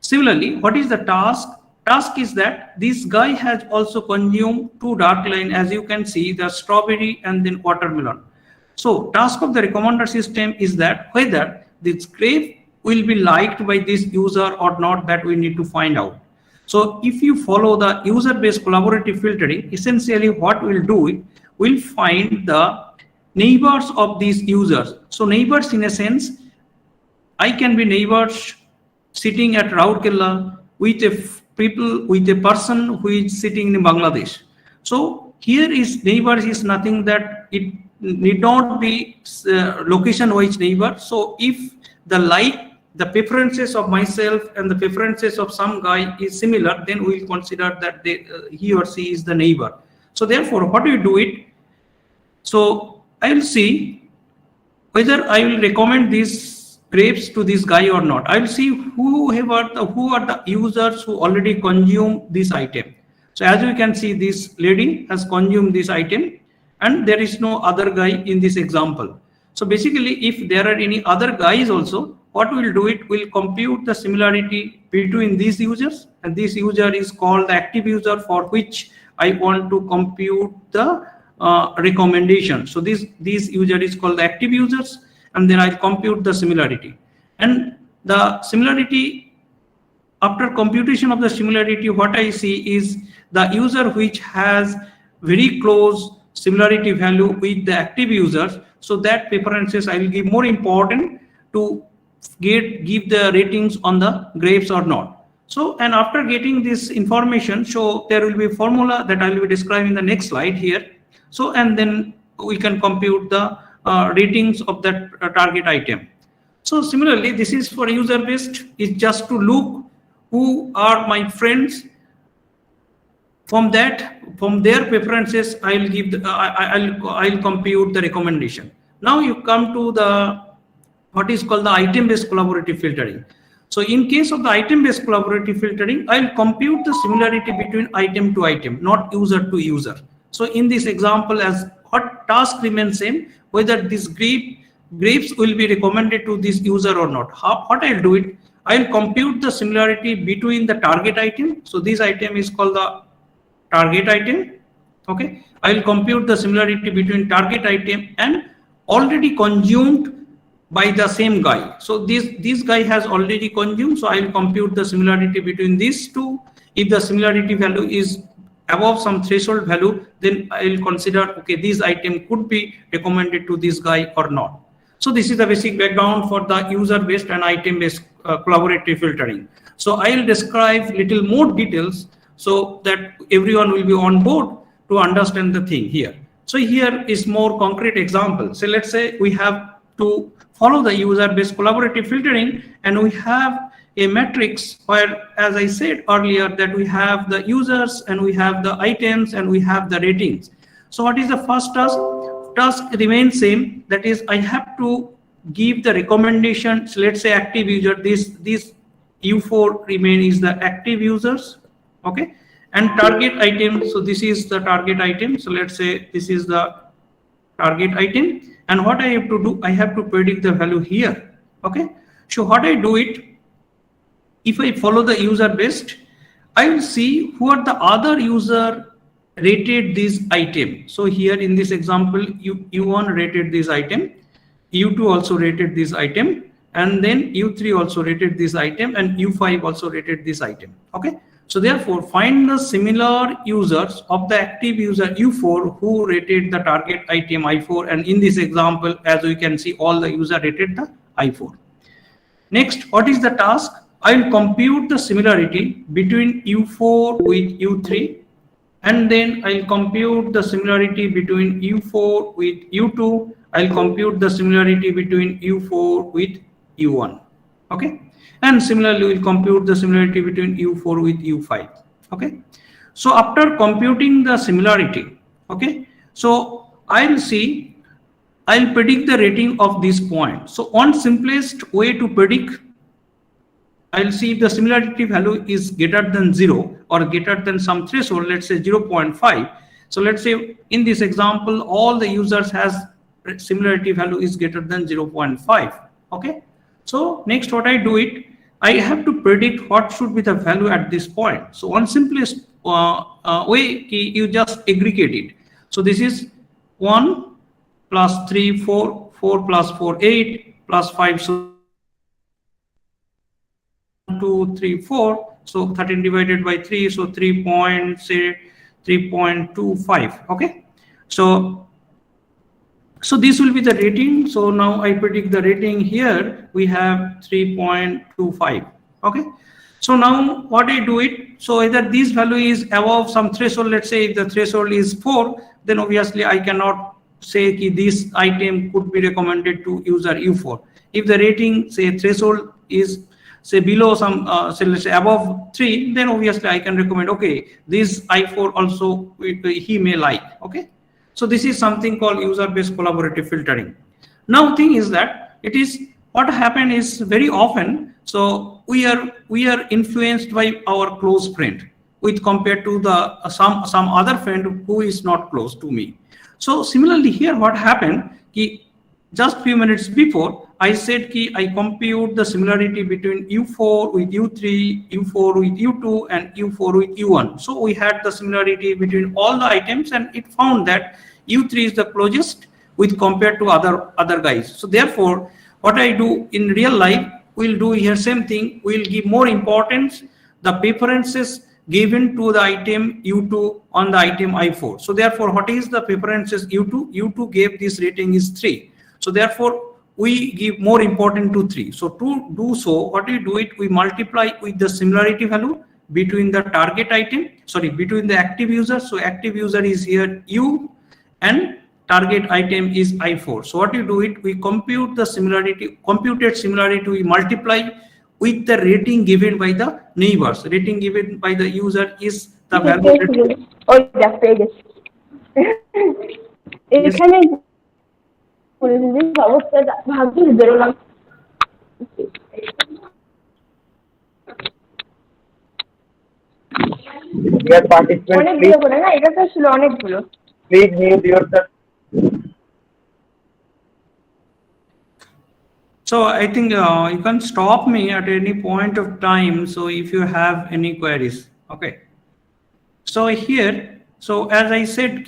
Similarly, what is the task? Task is that this guy has also consumed 2 dark lines, as you can see, the strawberry and then watermelon. So task of the recommender system is that whether this grape will be liked by this user or not, that we need to find out. So if you follow the user-based collaborative filtering, essentially what we'll do, we'll find the neighbors of these users. So neighbors, in a sense, I can be neighbors sitting at Raurkela with a person who is sitting in Bangladesh. So here is neighbors is nothing that it need not be location-wise neighbor. So if the like the preferences of myself and the preferences of some guy is similar, then we'll consider that he or she is the neighbor. So therefore, what do you do it? So I will see whether I will recommend these grapes to this guy or not. I will see who are the users who already consume this item. So as you can see, this lady has consumed this item and there is no other guy in this example. So basically, if there are any other guys also, what we'll do it, we'll compute the similarity between these users, and this user is called the active user for which I want to compute the recommendation. So this user is called the active users, and then I'll compute the similarity. And the similarity, after computation of the similarity, what I see is the user which has very close similarity value with the active users. So that preferences I will give more important to give the ratings on the grapes or not. So, and after getting this information, so there will be a formula that I will be describing in the next slide here. So, and then we can compute the ratings of that target item. So similarly, this is for user based, is just to look who are my friends. From their preferences, I'll give the, I'll compute the recommendation. Now you come to the what is called the item-based collaborative filtering. So in case of the item-based collaborative filtering, I'll compute the similarity between item to item, not user to user. So in this example, as what task remains same, whether this grapes will be recommended to this user or not. What I'll do it, I'll compute the similarity between the target item. So this item is called the target item. Okay, I'll compute the similarity between target item and already consumed by the same guy. So this guy has already consumed, so I'll compute the similarity between these two. If the similarity value is above some threshold value, then I'll consider, okay, this item could be recommended to this guy or not. So this is the basic background for the user-based and item-based collaborative filtering. So I'll describe little more details so that everyone will be on board to understand the thing here. So here is more concrete example. So let's say we have to follow the user-based collaborative filtering, and we have a matrix where, as I said earlier, that we have the users and we have the items and we have the ratings. So what is the first task? Task remains same. That is, I have to give the recommendation. So let's say active user. This U4 remain is the active users. Okay, and target item. So this is the target item. So let's say this is the target item. And what I have to do, I have to predict the value here. Okay, so what I do it, if I follow the user based, I will see who are the other user rated this item. So here in this example, U1 rated this item, U2 also rated this item, and then U3 also rated this item, and U5 also rated this item. Okay, so therefore find the similar users of the active user U4 who rated the target item I4, and in this example, as we can see, all the user rated the I4. Next, what is the task? I will compute the similarity between U4 with U3, and then I'll compute the similarity between U4 with U2. I'll compute the similarity between U4 with U1. Okay, and similarly we'll compute the similarity between U4 with U5. Okay, so after computing the similarity, okay, so I'll predict the rating of this point. So one simplest way to predict, I'll see if the similarity value is greater than 0 or greater than some threshold, let's say 0.5. So let's say in this example, all the users has similarity value is greater than 0.5. Okay, so next what I do it, I have to predict what should be the value at this point. So one simplest way, you just aggregate it. So this is 1 plus 3, 4, 4 plus 4, 8 plus 5, so 2, 3, 4. So 13 divided by 3, so 3.25. Okay, so this will be the rating. So now I predict the rating here. We have 3.25. Okay, so now what I do it, so either this value is above some threshold. Let's say if the threshold is 4, then obviously I cannot say that this item could be recommended to user U4. If the rating, say, threshold is say below some, say let's say above 3, then obviously I can recommend, okay, this I4 also he may like, okay. So this is something called user-based collaborative filtering. Now thing is that it is what happened is very often, so we are influenced by our close friend with compared to the some other friend who is not close to me. So similarly here what happened, just few minutes before I said I compute the similarity between U4 with U3, U4 with U2 and U4 with U1. So we had the similarity between all the items and it found that U3 is the closest with compared to other guys. So therefore what I do in real life, we'll do here same thing, we'll give more importance the preferences given to the item U2 on the item I4. So therefore what is the preferences U2? U2 gave this rating is 3. So therefore we give more important to 3. So to do so, what we do it, we multiply with the similarity value between the target item, between the active user. So active user is here U and target item is I4. So what you do it, we compute the similarity, computed similarity, we multiply with the rating given by the neighbors. Rating given by the user is the value.
Dear participants, please mute yourself.
So I think you can stop me at any point of time. So if you have any queries, okay. So here, so as I said,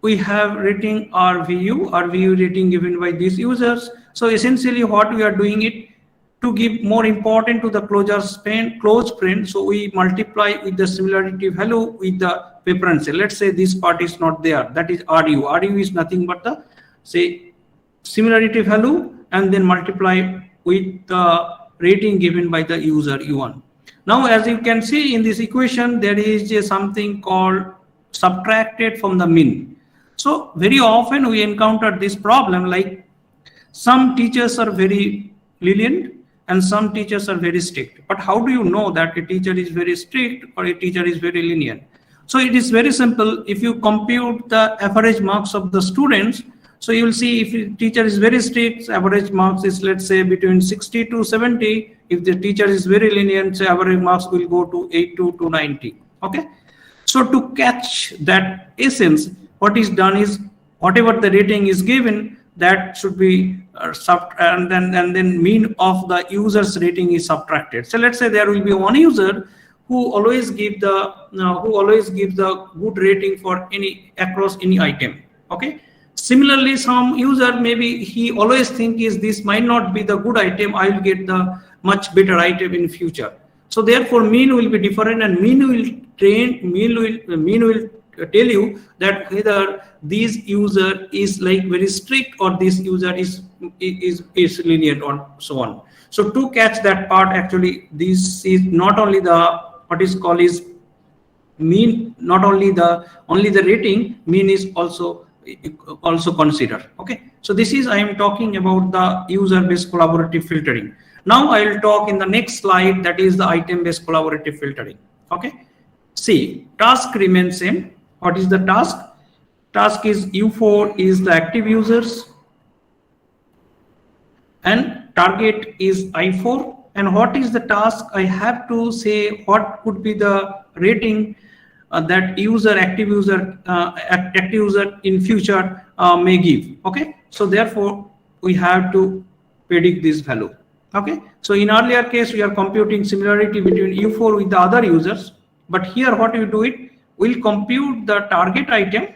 we have rating RVU rating given by these users. So essentially what we are doing it to give more important to the close friend. So we multiply with the similarity value with the preference. Let's say this part is not there, that is RU. RU is nothing but the say similarity value and then multiply with the rating given by the user U1. Now as you can see in this equation, there is something called subtracted from the mean. So very often we encounter this problem, like some teachers are very lenient and some teachers are very strict. But how do you know that a teacher is very strict or a teacher is very lenient? So it is very simple. If you compute the average marks of the students, so you will see if the teacher is very strict, average marks is, let's say, between 60 to 70. If the teacher is very lenient, say average marks will go to 80 to 90. Okay. So to catch that essence, what is done is whatever the rating is given, that should be and then mean of the user's rating is subtracted. So let's say there will be one user who always give the good rating for across any item. Okay. Similarly, some user maybe he always think is this might not be the good item, I will get the much better item in future. So therefore mean will be different, and mean will tell you that whether this user is like very strict or this user is lenient or so on. So to catch that part, actually this is not only the what is called is mean, not only the rating, mean is also considered. Okay, so this is I am talking about the user-based collaborative filtering. Now I will talk in the next slide, that is the item-based collaborative filtering. Okay, see, task remains same. What is the task? Task is U4 is the active users and target is I4. And what is the task? I have to say what could be the rating that active user in future may give. Okay, so therefore we have to predict this value. Okay, so in earlier case we are computing similarity between U4 with the other users, but here what you do it, we'll compute the target item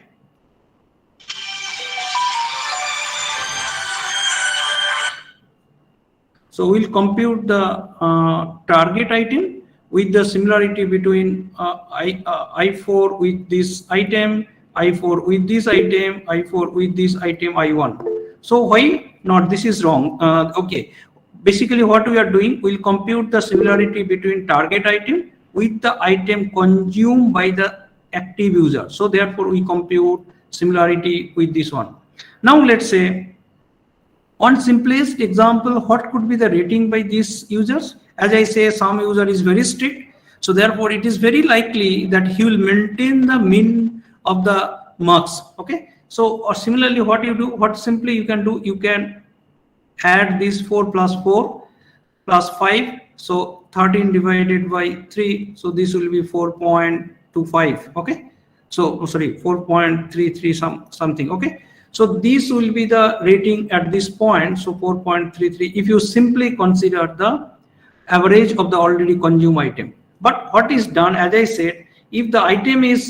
So we'll compute the target item with the similarity between I4 with this item, I4 with this item, I4 with this item I1. So why not? This is wrong. Okay. Basically what we are doing, we'll compute the similarity between target item with the item consumed by the active user. So therefore we compute similarity with this one. Now let's say On simplest example, what could be the rating by these users? As I say, some user is very strict, so therefore it is very likely that he will maintain the mean of the marks. Okay, so or similarly, what you do, what simply you can do, you can add this 4 plus 4 plus 5, so 13 divided by 3, so this will be 4.25. okay, so sorry, 4.33 something. Okay, so this will be the rating at this point, so 4.33 if you simply consider the average of the already consumed item. But what is done, as I said, if the item is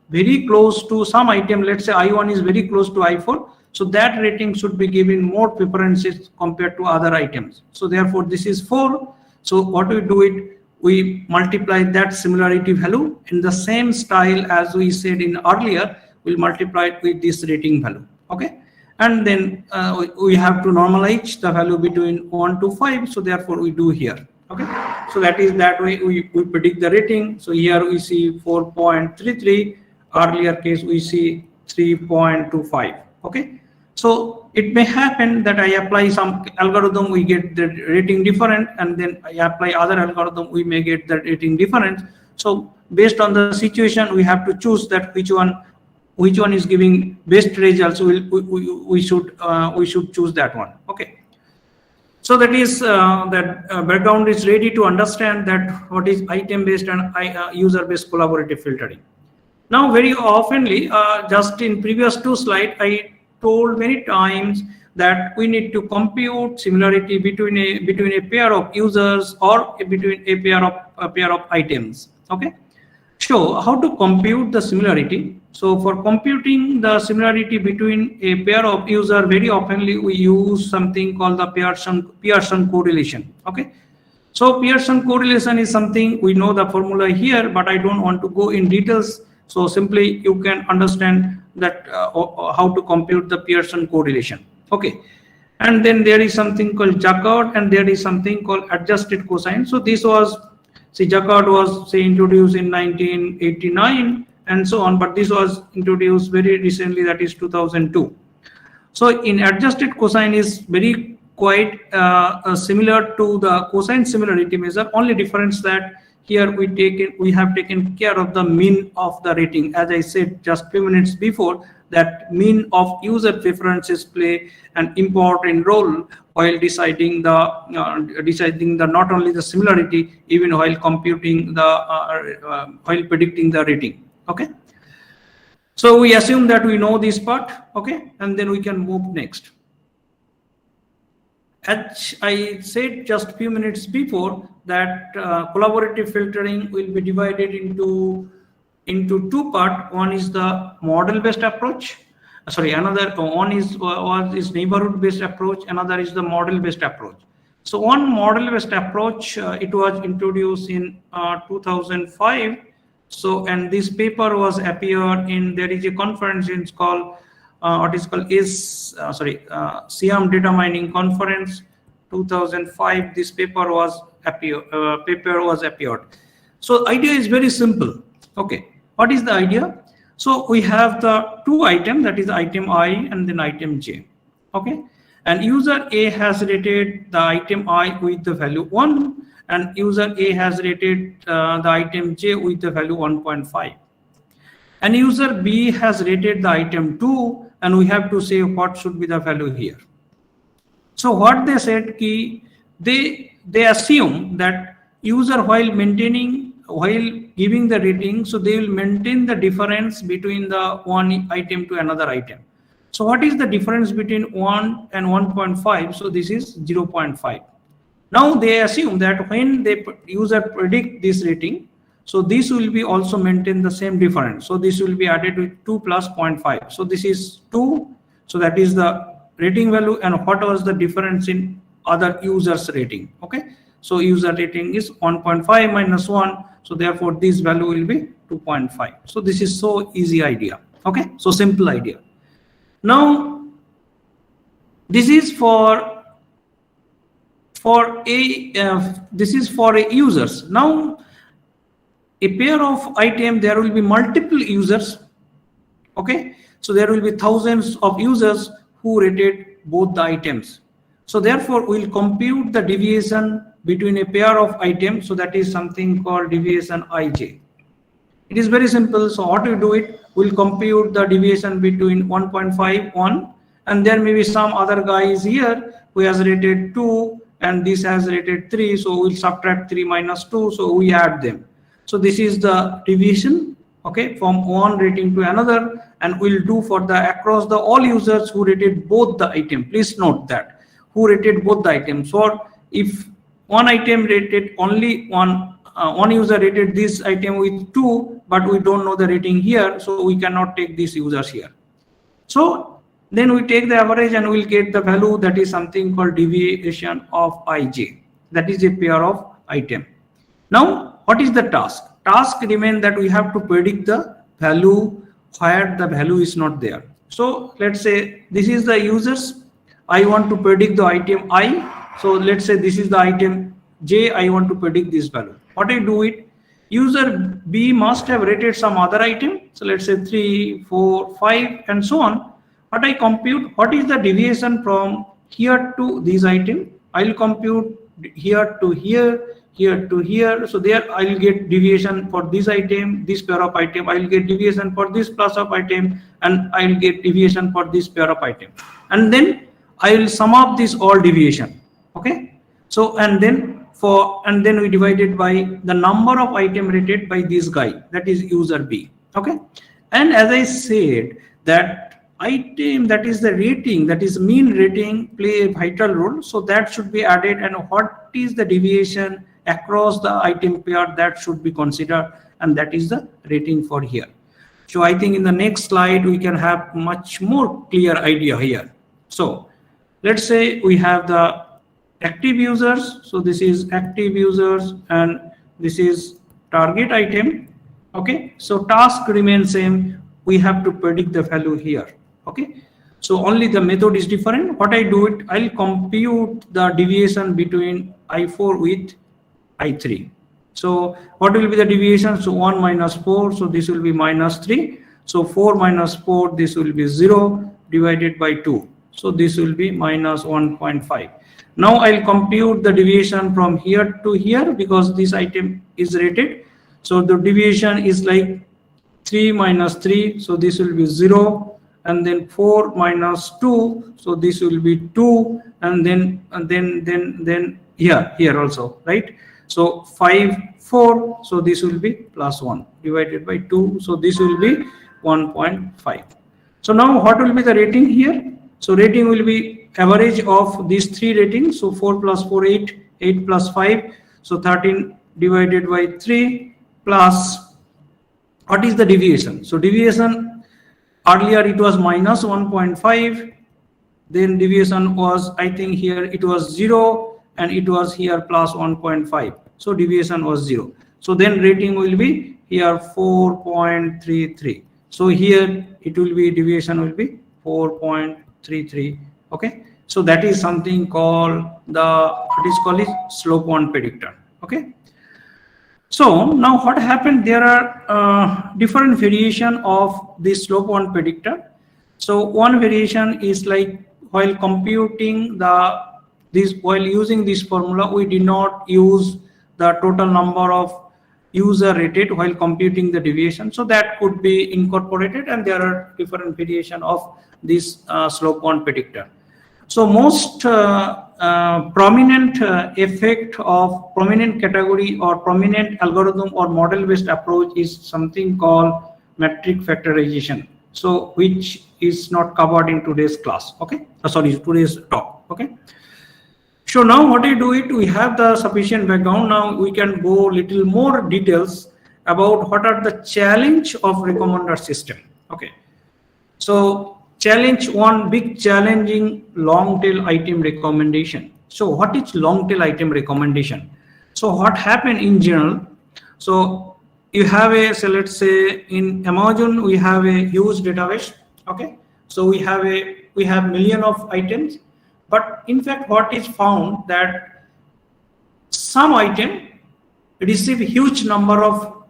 very close to some item, let's say I1 is very close to I4, so that rating should be given more preferences compared to other items. So therefore this is 4. So what we do it, we multiply that similarity value in the same style as we said in earlier, we'll multiply it with this rating value. Okay, and then we have to normalize the value between 1 to 5, so therefore we do here. Okay, so that is that way we predict the rating. So here we see 4.33, earlier case we see 3.25. okay, so it may happen that I apply some algorithm, we get the rating different, and then I apply other algorithm, we may get the rating different. So based on the situation, we have to choose that which one is giving best results. We should choose that one. Okay, so that is background is ready to understand that what is item based and user based collaborative filtering. Now very oftenly, just in previous 2 slides, I told many times that we need to compute similarity between a pair of users or between a pair of items. Okay, so how to compute the similarity? So for computing the similarity between a pair of user, very oftenly we use something called the Pearson correlation. Okay, so Pearson correlation is something, we know the formula here, but I don't want to go in details. So simply you can understand that how to compute the Pearson correlation. Okay, and then there is something called Jaccard, and there is something called adjusted cosine. So this was, see, Jaccard was introduced in 1989 and so on, but this was introduced very recently, that is 2002. So in adjusted cosine is very quite similar to the cosine similarity measure, only difference that here we have taken care of the mean of the rating. As I said just few minutes before, that mean of user preferences play an important role while deciding the not only the similarity, even while computing the while predicting the rating. Okay, so we assume that we know this part. Okay, and then we can move next. As I said just a few minutes before, that collaborative filtering will be divided into 2 parts. One is the model based approach. Another one is neighborhood based approach. Another is the model based approach. So one model based approach, it was introduced in 2005. So, and this paper was appeared in, there is a conference, it's called what is called SIAM Data Mining Conference 2005. This paper was appeared. So idea is very simple. Okay, what is the idea? So we have the 2 items, that is item I and then item J. Okay, and user A has rated the item I with the value 1, and user A has rated the item J with the value 1.5. And user B has rated the item 2, and we have to say what should be the value here. So what they said, they assume that user while giving the rating, so they will maintain the difference between the one item to another item. So what is the difference between 1 and 1.5? So this is 0.5. Now they assume that when the user predict this rating, so this will be also maintain the same difference. So this will be added with 2 plus 0.5. So this is 2. So that is the rating value, and what was the difference in other users rating. Okay, so user rating is 1.5 minus 1. So therefore this value will be 2.5. So this is so easy idea. Okay, so simple idea. Now this is for a users. Now a pair of item, there will be multiple users. Okay, so there will be thousands of users who rated both the items. So therefore, we'll compute the deviation between a pair of items. So that is something called deviation ij. It is very simple. So what we do it, we'll compute the deviation between 1.5, 1, and there may be some other guy is here who has rated 2 and this has rated 3. So we'll subtract 3 minus 2. So we add them. So this is the deviation, okay, from one rating to another, and we'll do for the across the all users who rated both the item. Please note that who rated both the items. So if one item rated only one user rated this item with 2, but we don't know the rating here, so we cannot take these users here. So then we take the average and we'll get the value, that is something called deviation of ij. That is a pair of item. Now, what is the task? Task remains that we have to predict the value where the value is not there. So let's say this is the users. I want to predict the item I. So let's say this is the item j. I want to predict this value. What I do it? User B must have rated some other item. So let's say 3, 4, 5, and so on. What I compute, what is the deviation from here to this item? I will compute here to here, here to here. So there I will get deviation for this item, this pair of item. I will get deviation for this class of item, and I will get deviation for this pair of item. And then I will sum up this all deviation. Okay. So and then we divide it by the number of item rated by this guy, that is user B. Okay. And as I said, that item, that is the rating, that is mean rating, play a vital role. So that should be added, and what is the deviation across the item pair, that should be considered, and that is the rating for here. So I think in the next slide we can have much more clear idea here. So let's say we have the active users. So this is active users and this is target item. Okay, so task remains same. We have to predict the value here. Okay, so only the method is different. What I do it, I'll compute the deviation between I4 with I3. So what will be the deviation? So 1 minus 4, so this will be minus 3. So 4 minus 4, this will be 0 divided by 2. So this will be minus 1.5. Now I'll compute the deviation from here to here because this item is rated. So the deviation is like 3 minus 3. So this will be 0. And then 4 minus 2. So this will be 2. And then here also, right? So 5, 4. So this will be plus 1 divided by 2. So this will be 1.5. So now what will be the rating here? So rating will be average of these three ratings. So 4 plus 4, 8, 8 plus 5. So 13 divided by 3 plus, what is the deviation? So deviation, earlier it was minus 1.5. Then deviation was, I think here it was 0 and it was here plus 1.5. So deviation was 0. So then rating will be here 4.33. So here it will be, deviation will be 4.33. Okay, so that is something called the, what is called is slope one predictor. Okay, so now what happened, there are different variation of this slope one predictor. So one variation is like while computing while using this formula, we did not use the total number of user rated while computing the deviation. So that could be incorporated, and there are different variation of this slope one predictor. So most prominent effect of prominent category or prominent algorithm or model based approach is something called metric factorization. So which is not covered in today's class. Okay, sorry, today's talk. Okay. So now what I do it, we have the sufficient background. Now we can go little more details about what are the challenge of recommender system. Okay. So challenge one, big challenging long tail item recommendation. So what is long tail item recommendation? So what happened in general? So you have a, so let's say in Amazon we have a huge database. Okay. So we have million of items. But in fact, what is found that some item receive huge number of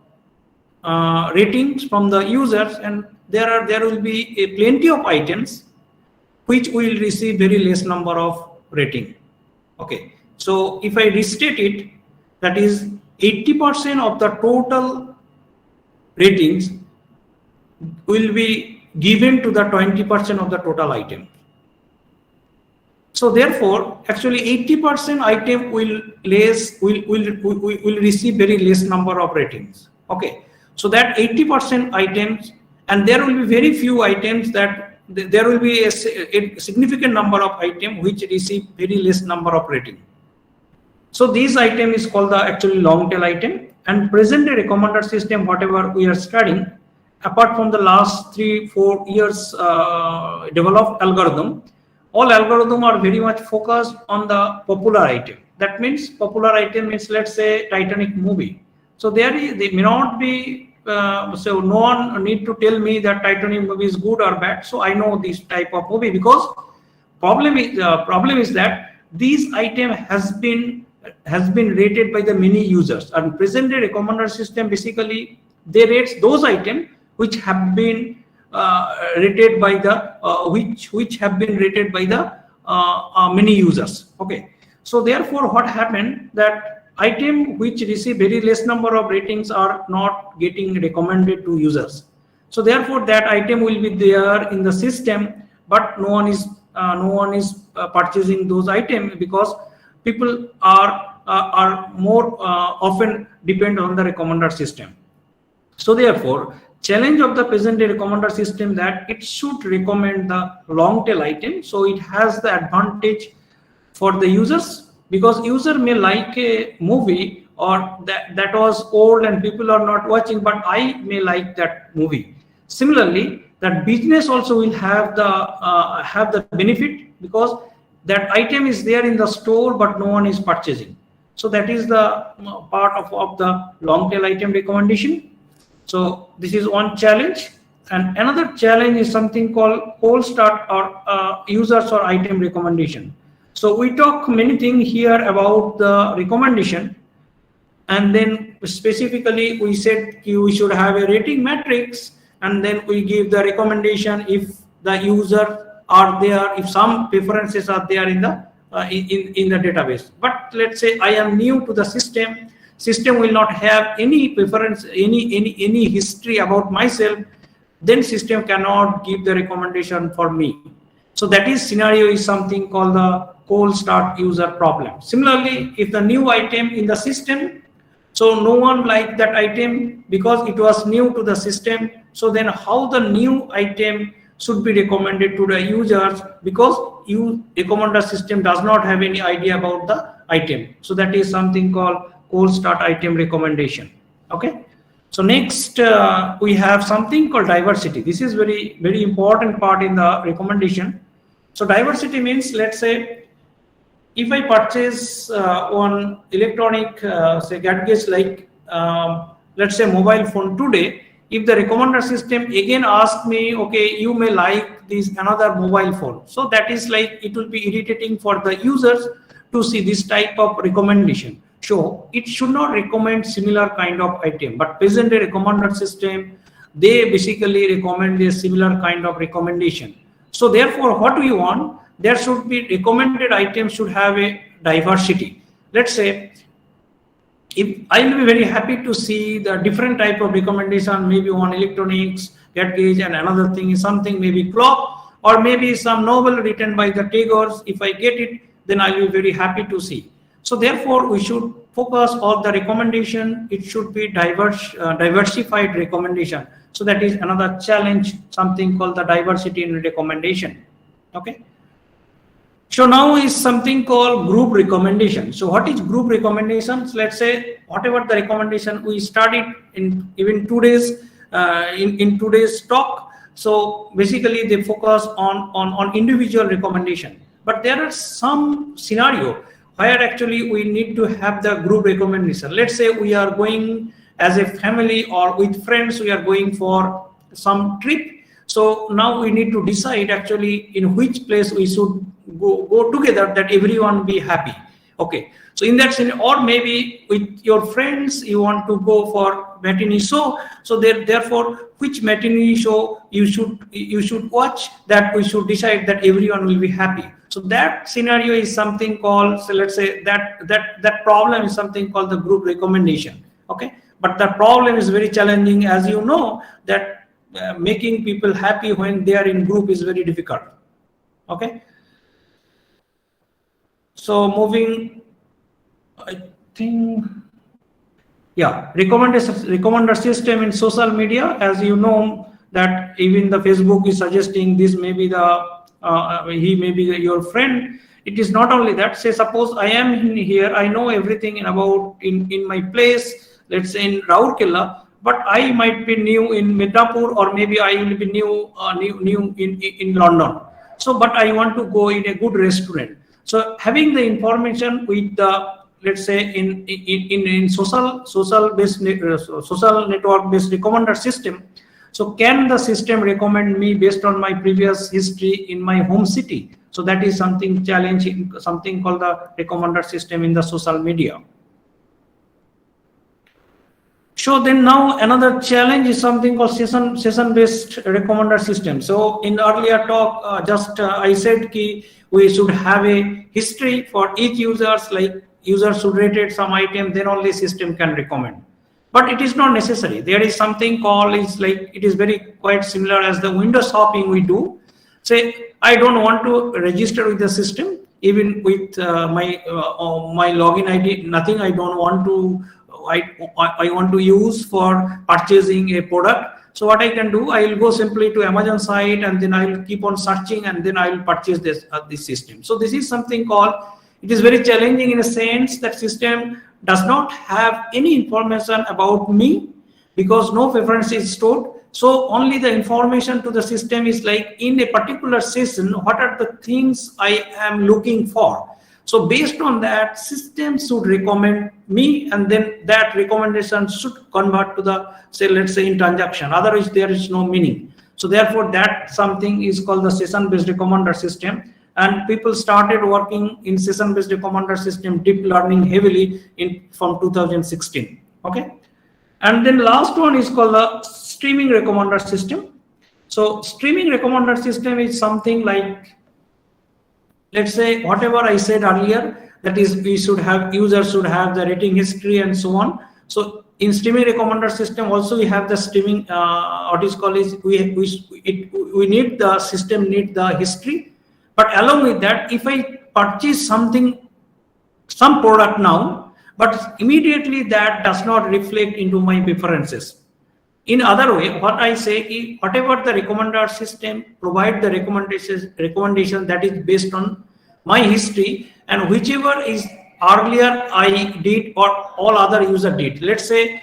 ratings from the users, and there will be a plenty of items which will receive very less number of rating. Okay, so if I restate it, that is 80% of the total ratings will be given to the 20% of the total item. So therefore, actually 80% item will receive very less number of ratings. Okay, so that 80% items, and there will be very few items that there will be a significant number of items which receive very less number of rating. So this item is called the actually long tail item, and present day recommender system, whatever we are studying, apart from the last 3-4 years developed algorithm, all algorithms are very much focused on the popular item. That means popular item means, let's say, Titanic movie. So they may not be, so no one need to tell me that Titanic movie is good or bad. So I know this type of movie, because problem is that these item has been rated by the many users, and present day recommender system basically they rates those items which have been rated by the which have been rated by the many users. Okay, so therefore what happened, that item which receive very less number of ratings are not getting recommended to users. So therefore that item will be there in the system, but no one is purchasing those items, because people are more often depend on the recommender system. So therefore, challenge of the present day recommender system that it should recommend the long tail item. So it has the advantage for the users, because user may like a movie or that was old and people are not watching, but I may like that movie. Similarly, that business also will have the benefit, because that item is there in the store but no one is purchasing. So that is the part of the long tail item recommendation. So this is one challenge, and another challenge is something called cold start or users or item recommendation. So we talk many things here about the recommendation, and then specifically we said we should have a rating matrix, and then we give the recommendation if the user are there, if some preferences are there in the database. But let's say I am new to the system will not have any preference, any history about myself, then system cannot give the recommendation for me. So that is scenario is something called the cold start user problem. Similarly, if the new item in the system, so no one liked that item because it was new to the system, so then how the new item should be recommended to the users, because recommender system does not have any idea about the item. So that is something called cold start item recommendation. Okay, so next we have something called diversity. This is very important part in the recommendation. So diversity means, let's say if I purchase one electronic say gadgets like let's say mobile phone today, if the recommender system again asks me, okay, you may like this another mobile phone, so that is like it will be irritating for the users to see this type of recommendation. So it should not recommend similar kind of item, but present day recommender system, they basically recommend a similar kind of recommendation. So therefore what we want, there should be recommended items should have a diversity. Let's say if I will be very happy to see the different type of recommendation, maybe one electronics, gadgets, and another thing is something maybe clock, or maybe some novel written by the Tagore. If I get it, then I will be very happy to see. So therefore, we should focus on the recommendation. It should be diversified recommendation. So that is another challenge, something called the diversity in recommendation. Okay. So now is something called group recommendation. So what is group recommendations? Let's say whatever the recommendation we studied in even today's in today's talk. So basically they focus on individual recommendation. But there are some scenario where actually we need to have the group recommendation. Let's say we are going as a family or with friends, we are going for some trip. So now we need to decide actually in which place we should go together that everyone be happy. Okay, so in that scenario, or maybe with your friends you want to go for matinee show, so therefore which matinee show you should watch, that we should decide that everyone will be happy. So that scenario is something called, so let's say that problem is something called the group recommendation. Okay, but the problem is very challenging, as you know, that making people happy when they are in group is very difficult. Okay, so moving, I think, yeah, recommender system in social media, as you know, that even the Facebook is suggesting this may be the he may be your friend. It is not only that. Say suppose I am in here, I know everything about in my place, let's say in Raurkela, but I might be new in Midnapur, or maybe I will be new new in London. So but I want to go in a good restaurant. So having the information with the, let's say in social network based recommender system, so can the system recommend me based on my previous history in my home city? So that is something challenging, something called the recommender system in the social media. So then now another challenge is something called session based recommender system. So in earlier talk, I said ki we should have a history for each users, like user should rate some item, then only system can recommend. But it is not necessary. There is something called, is like, it is very quite similar as the window shopping we do. Say I don't want to register with the system, even with my login ID, nothing I don't want to, I want to use for purchasing a product. So what I can do, I will go simply to Amazon site, and then I will keep on searching, and then I will purchase this system. So this is something called, it is very challenging in a sense that system does not have any information about me, because no preference is stored. So only the information to the system is like in a particular session, what are the things I am looking for. So based on that, system should recommend me, and then that recommendation should convert to the, say, let's say in transaction. Otherwise, there is no meaning. So therefore, that something is called the session-based recommender system. And people started working in session-based recommender system, deep learning heavily from 2016. Okay, and then last one is called the streaming recommender system. So streaming recommender system is something like, let's say whatever I said earlier, that is we should have, users should have the rating history and so on. So in streaming recommender system also we have the streaming, what is called is we need the system need the history. But along with that, if I purchase some product now, but immediately that does not reflect into my preferences. In other way, what I say is whatever the recommender system provide the recommendation that is based on my history, and whichever is earlier I did or all other user did. Let's say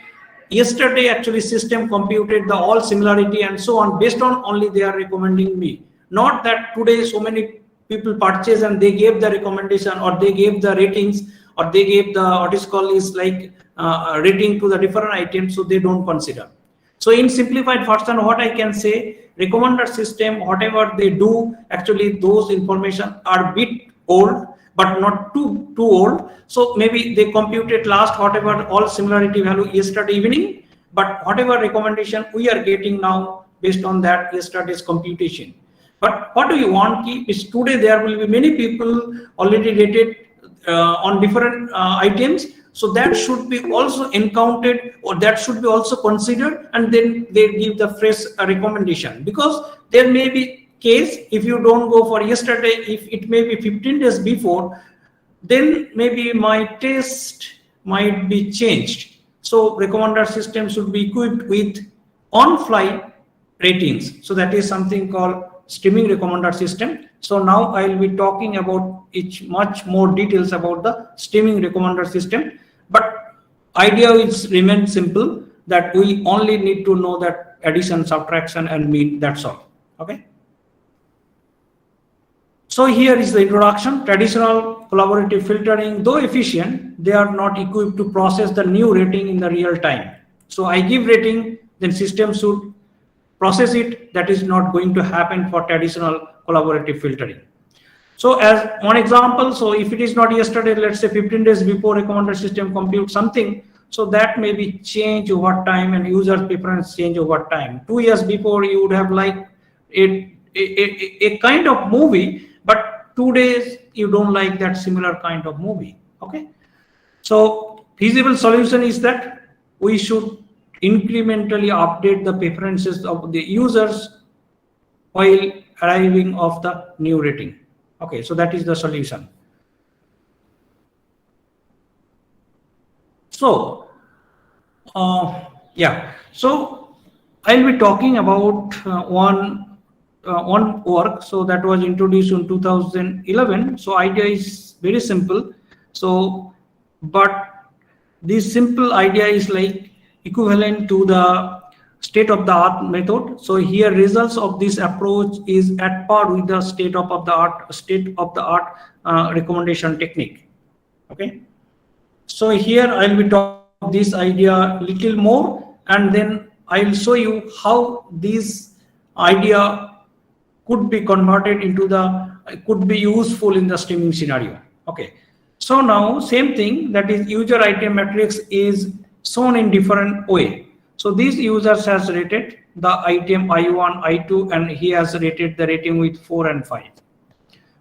yesterday actually system computed the all similarity and so on, based on only they are recommending me. Not that today so many people purchase and they gave the recommendation, or they gave the ratings, or they gave the what is called is like rating to the different items, so they don't consider. So in simplified version, what I can say, recommender system, whatever they do, actually those information are bit old, but not too old. So maybe they computed last whatever all similarity value yesterday evening, but whatever recommendation we are getting now based on that yesterday's computation. But what do you want is today there will be many people already rated on different items. So that should be also encountered, or that should be also considered, and then they give the fresh recommendation. Because there may be case, if you don't go for yesterday, if it may be 15 days before, then maybe my taste might be changed. So recommender system should be equipped with on-fly ratings. So that is something called streaming recommender system. So now I will be talking about much more details about the streaming recommender system. But idea is remain simple, that we only need to know that addition, subtraction, and mean. That's all. Okay. So here is the introduction. Traditional collaborative filtering, though efficient, they are not equipped to process the new rating in the real time. So I give rating, then system should process it. That is not going to happen for traditional collaborative filtering. So as one example, so if it is not yesterday, let's say 15 days before recommender system compute something, so that may be change over time, and user preference change over time. 2 years before you would have like a kind of movie, but 2 days you don't like that similar kind of movie. Okay, so feasible solution is that we should incrementally update the preferences of the users while arriving of the new rating. Okay, so that is the solution. So yeah, so I'll be talking about one work. So that was introduced in 2011. So idea is very simple. So but this simple idea is like equivalent to the state of the art method. So here results of this approach is at par with the state of the art recommendation technique. Okay, so here I'll be talking about this idea little more, and then I'll show you how this idea could be converted into could be useful in the streaming scenario. Okay, so now same thing, that is user item matrix is shown in different way. So these users has rated the item I1, I2, and he has rated the rating with 4 and 5.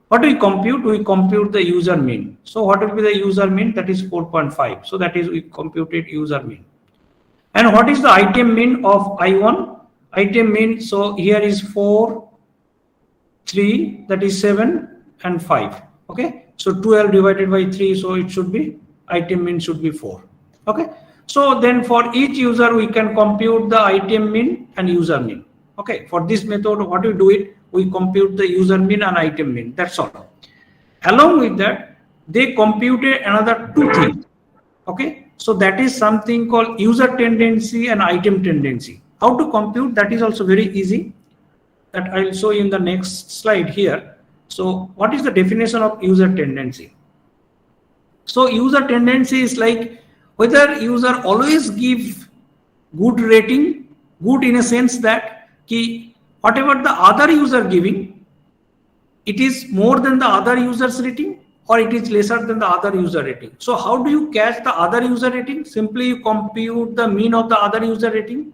What do we compute? We compute the user mean. So what will be the user mean? That is 4.5. So that is we computed user mean. And what is the item mean of I1? Item mean, so here is 4, 3, that is 7 and 5. Okay, so 12 divided by 3, so it should be, item mean should be 4. Okay, so then for each user we can compute the item mean and user mean. Okay, for this method what we do it, we compute the user mean and item mean, that's all. Along with that they computed another two things. Okay, so that is something called user tendency and item tendency. How to compute that is also very easy, that I'll show you in the next slide here. So what is the definition of user tendency? So user tendency is like whether user always give good rating, good in a sense that whatever the other user giving, it is more than the other user's rating or it is lesser than the other user rating. So how do you catch the other user rating? Simply you compute the mean of the other user rating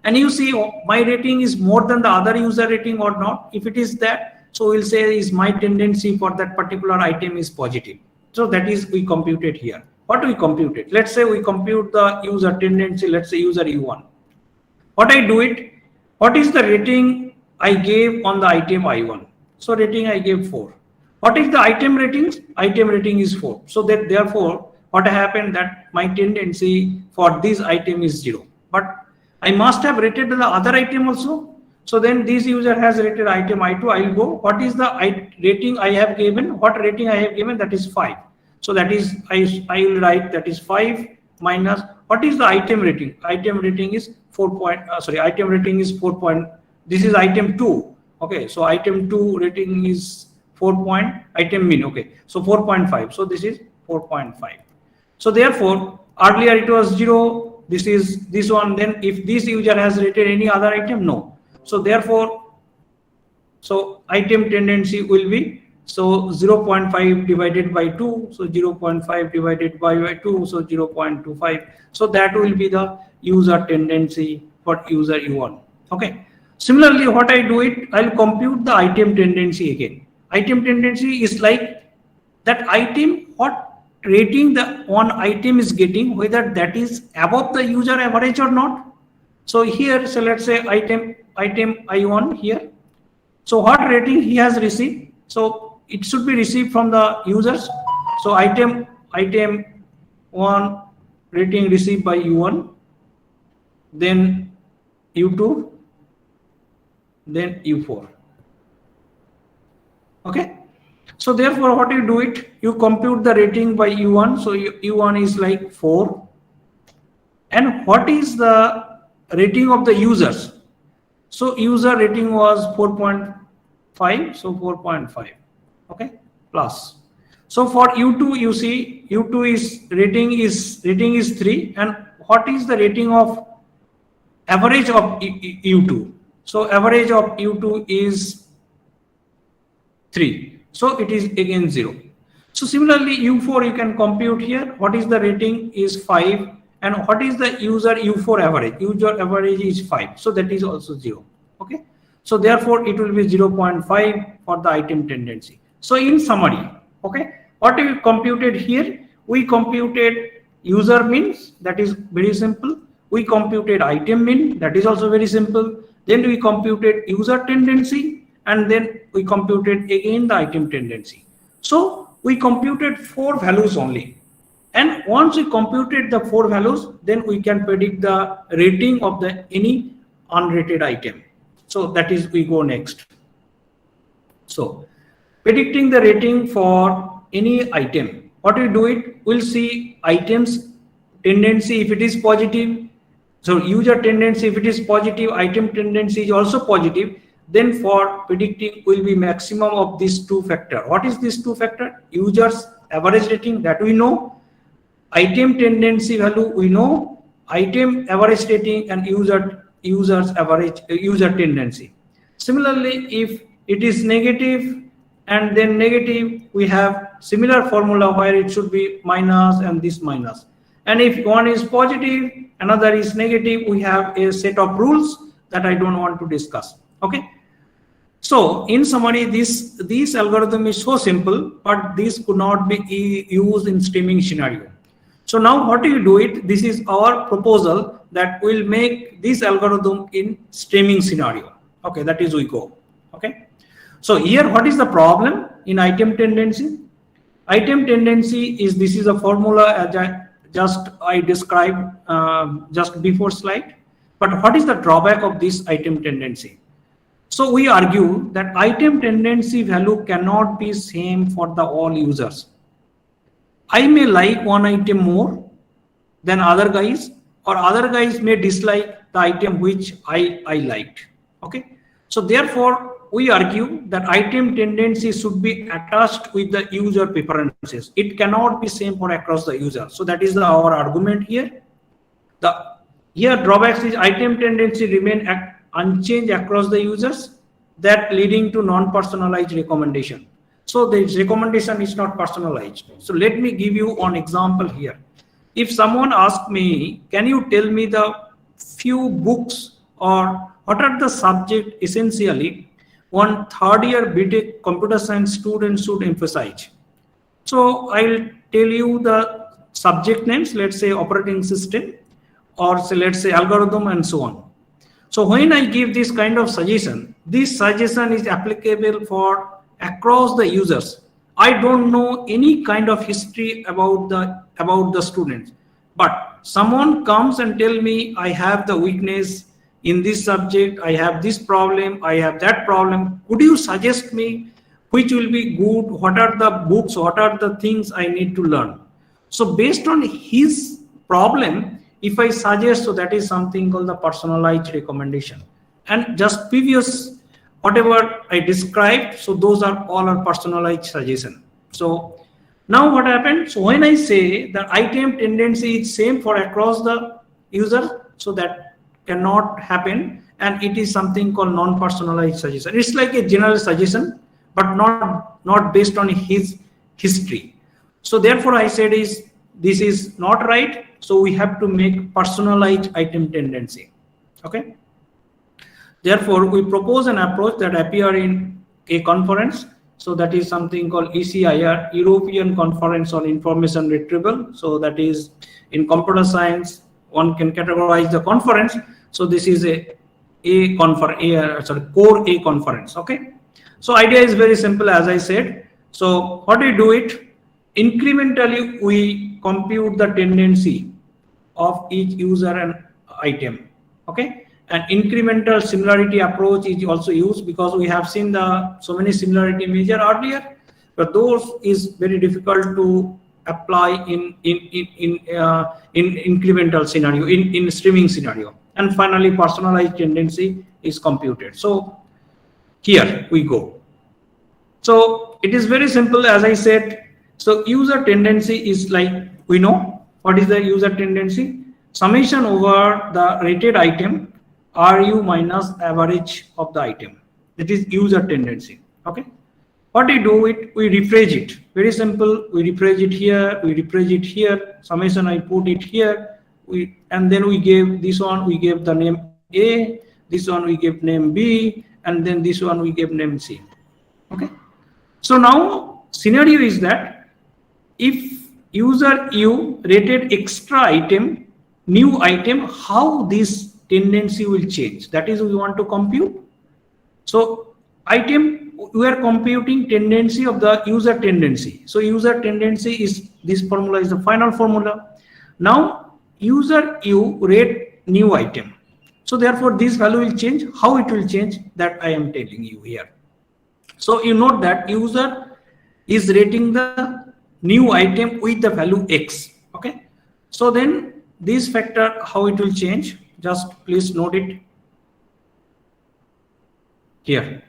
and you see, oh, my rating is more than the other user rating or not. If it is that, so we'll say is my tendency for that particular item is positive. So that is we computed here. What do we compute it? Let's say we compute the user tendency, let's say user U1. What I do it, what is the rating I gave on the item I1? So rating I gave 4. What is the item ratings? Item rating is 4. So that therefore what happened that my tendency for this item is 0. But I must have rated the other item also. So then this user has rated item I2, I will go, what is the rating I have given? What rating I have given? That is 5. So that is, I will write that is 5 minus, what is the item rating? Item rating is 4. Item rating is 4. This is item 2. Okay, so item 2 rating is 4. Item mean, okay, so 4.5. So this is 4.5. So therefore earlier it was 0. This is this one. Then if this user has rated any other item, no. So therefore, so item tendency will be, so 0.5 divided by 2, so 0.5 divided by 2, so 0.25. So that will be the user tendency for user U1. Okay. Similarly, what I do it, I'll compute the item tendency again. Item tendency is like that item, what rating the one item is getting, whether that is above the user average or not. So here, so let's say item I1 here. So what rating he has received? So it should be received from the users. So item 1 rating received by U1, then U2, then U4. Okay. So therefore what you do it, you compute the rating by U1. So U1 is like 4. And what is the rating of the users? So user rating was 4.5. So 4.5. Okay, plus. So for U2, you see U2 is rating is 3. And what is the rating of average of U2? So average of U2 is 3. So it is again 0. So similarly U4 you can compute here. What is the rating is 5. And what is the user U4 average? User average is 5. So that is also 0. Okay. So therefore it will be 0.5 for the item tendency. So in summary, okay, what we computed here, we computed user means, that is very simple. We computed item mean, that is also very simple. Then we computed user tendency, and then we computed again the item tendency. So we computed 4 values only. And once we computed the 4 values, then we can predict the rating of the any unrated item. So that is, we go next. So predicting the rating for any item, what we do it, we'll see items tendency if it is positive. So user tendency, if it is positive, item tendency is also positive. Then for predicting will be maximum of these 2 factor. What is this 2 factor? Users average rating, that we know. Item tendency value we know. Item average rating and users average user tendency. Similarly, if it is negative and then negative, we have similar formula where it should be minus and this minus. And if one is positive, another is negative, we have a set of rules that I don't want to discuss. Okay. So in summary, this algorithm is so simple, but this could not be used in streaming scenario. So now what do you do it? This is our proposal that will make this algorithm in streaming scenario. Okay, that is we go. Okay. So here, what is the problem in item tendency? Item tendency is, this is a formula as I described just before slide. But what is the drawback of this item tendency? So we argue that item tendency value cannot be same for the all users. I may like one item more than other guys, or other guys may dislike the item which I liked. Okay. So therefore, we argue that item tendency should be attached with the user preferences. It cannot be same for across the user. So that is our argument here. Here drawbacks is item tendency remain unchanged across the users, that leading to non-personalized recommendation. So the recommendation is not personalized. So let me give you an example here. If someone asks me, can you tell me the few books or what are the subject essentially one third year BTech computer science student should emphasize? So I'll tell you the subject names, let's say operating system, or say, let's say algorithm and so on. So when I give this kind of suggestion, this suggestion is applicable for across the users. I don't know any kind of history about the students, but someone comes and tell me I have the weakness in this subject, I have this problem, I have that problem. Could you suggest me which will be good? What are the books? What are the things I need to learn? So based on his problem, if I suggest, so that is something called the personalized recommendation. And just previous whatever I described, so those are all our personalized suggestion. So now what happened? So when I say that item tendency is same for across the user, so that cannot happen, and it is something called non-personalized suggestion. It's like a general suggestion, but not based on his history. So therefore I said this is not right. So we have to make personalized item tendency. Okay. Therefore, we propose an approach that appear in a conference. So that is something called ECIR, European Conference on Information Retrieval. So that is in computer science, one can categorize the conference. So this is core A conference. Okay. So idea is very simple, as I said. So what we do it, incrementally we compute the tendency of each user and item. Okay. And incremental similarity approach is also used because we have seen so many similarity measure earlier, but those is very difficult to apply in incremental scenario, in streaming scenario. And finally, personalized tendency is computed. So here we go. So it is very simple, as I said. So user tendency is like, we know what is the user tendency, summation over the rated item RU minus average of the item. That is user tendency. Okay. What we do it, we rephrase it. Very simple. We rephrase it here. We rephrase it here. Summation I put it here. And then we gave this one. We gave the name A. This one we gave name B. And then this one we gave name C. Okay. So now scenario is that if user U rated extra item, new item, how this tendency will change? That is, we want to compute. So item, we are computing tendency of the user tendency. So user tendency is, this formula is the final formula. Now user U rate new item. So therefore this value will change. How it will change, that I am telling you here. So you note that user is rating the new item with the value X. Okay. So then this factor, how it will change, just please note it here.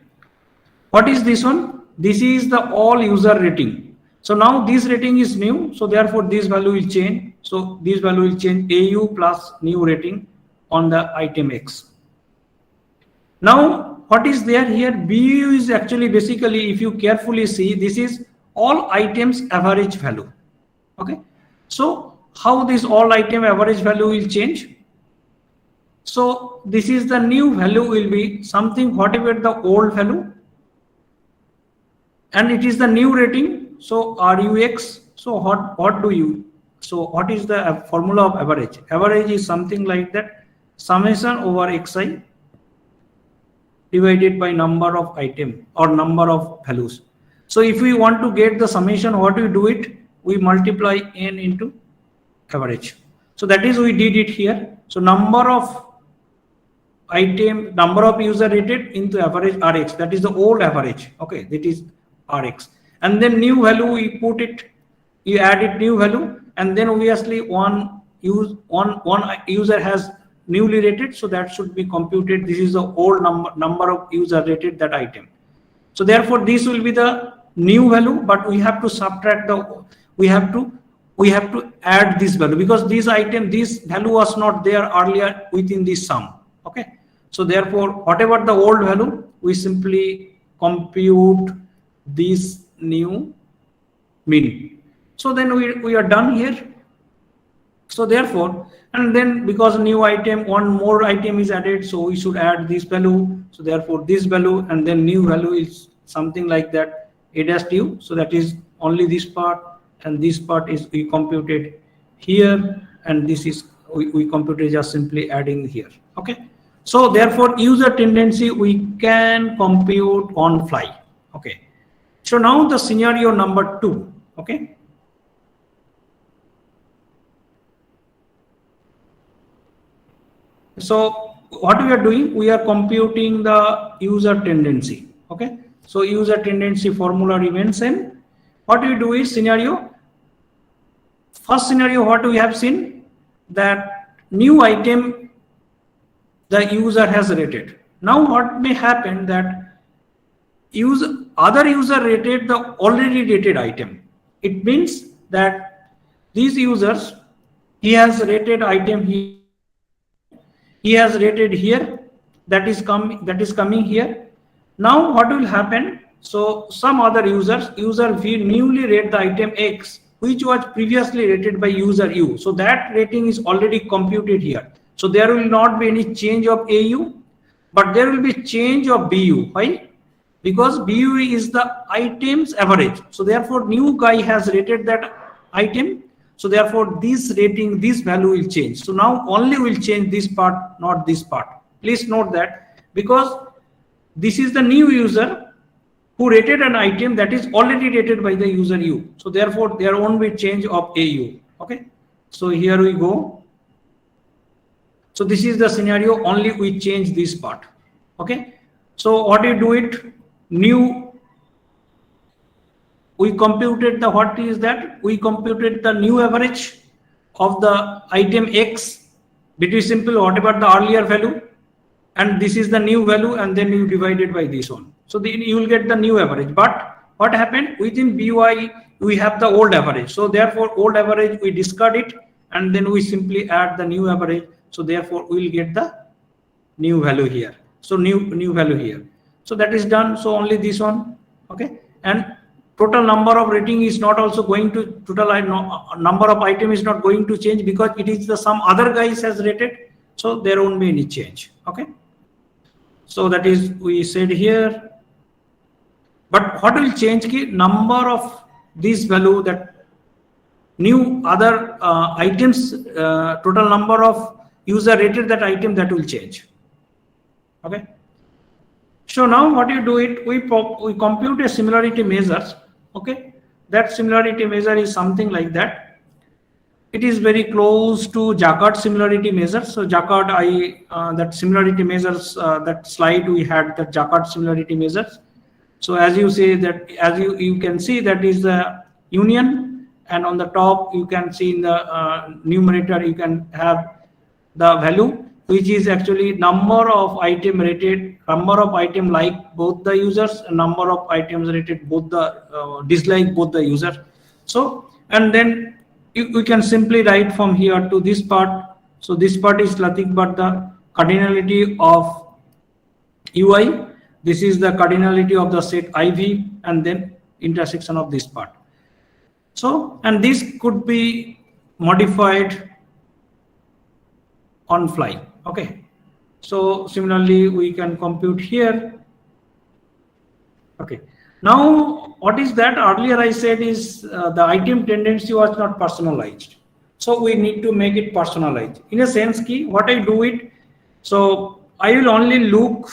What is this one? This is the all user rating. So now this rating is new. So therefore this value will change. So this value will change, AU plus new rating on the item X. Now what is there here? BU is actually basically, if you carefully see, this is all items average value. Okay. So how this all item average value will change? So this is the new value will be something whatever the old value, and it is the new rating. So RUX. So what do you? So what is the formula of average? Average is something like that, summation over xi divided by number of item or number of values. So if we want to get the summation, what we do it? We multiply n into average. So that is, we did it here. So number of item, number of user rated into average Rx, that is the old average. Okay, that is Rx. And then new value, we put it, you add it new value, and then obviously one user has newly rated, so that should be computed. This is the old number of user rated that item. So therefore this will be the new value, but we have to subtract the, we have to add this value, because this item, this value was not there earlier within this sum. Okay. So therefore whatever the old value, we simply compute this new mean. So then we are done here. So therefore, and then because new item, one more item is added, so we should add this value. So therefore this value, and then new value is something like that, a dash u. So that is only this part, and this part is we computed here, and this is we computed just simply adding here. Okay. So therefore user tendency we can compute on fly. Okay. So now the scenario number 2. Okay. So what we are doing, we are computing the user tendency. Okay. So user tendency formula remains same. What we do is scenario. First scenario, what we have seen, that new item the user has rated. Now what may happen, that other user rated the already rated item. It means that these users, he has rated item here, he has rated here, that is coming here. Now what will happen? So some other user will newly rate the item X, which was previously rated by user U. So that rating is already computed here. So there will not be any change of AU, but there will be change of BU. Why? Because BU is the item's average. So therefore new guy has rated that item. So therefore this rating, this value will change. So now only will change this part, not this part. Please note that, because this is the new user who rated an item that is already rated by the user U. So therefore there won't be change of AU. Okay. So here we go. So this is the scenario, only we change this part. Okay. So what you do it, new, we computed the, what is that? We computed the new average of the item X, between simple whatever the earlier value, and this is the new value, and then you divide it by this one. So then you will get the new average. But what happened, within BY we have the old average. So therefore old average we discard it, and then we simply add the new average. So therefore we will get the new value here. So new value here. So that is done. So only this one. Okay. And total number of rating is not also going to, total number of item is not going to change, because it is the some other guys has rated. So there won't be any change. Okay. So that is, we said here. But what will change ki number of this value, that new other items, total number of user rated that item, that will change. Okay. So now what you do it, we compute a similarity measures. Okay. That similarity measure is something like that. It is very close to Jacquard similarity measure. So Jacquard, that similarity measures, that slide we had, that Jacquard similarity measures. So as you say that, as you can see, that is the union, and on the top you can see in the numerator you can have the value, which is actually number of item rated, number of item like both the users, and number of items rated both the dislike both the user. So, and then we can simply write from here to this part. So this part is nothing but the cardinality of UI. This is the cardinality of the set IV, and then intersection of this part. So, and this could be modified on fly. Okay. So similarly, we can compute here. Okay. Now, what is that? Earlier I said is the item tendency was not personalized. So we need to make it personalized. In a sense, key, what I do it, so I will only look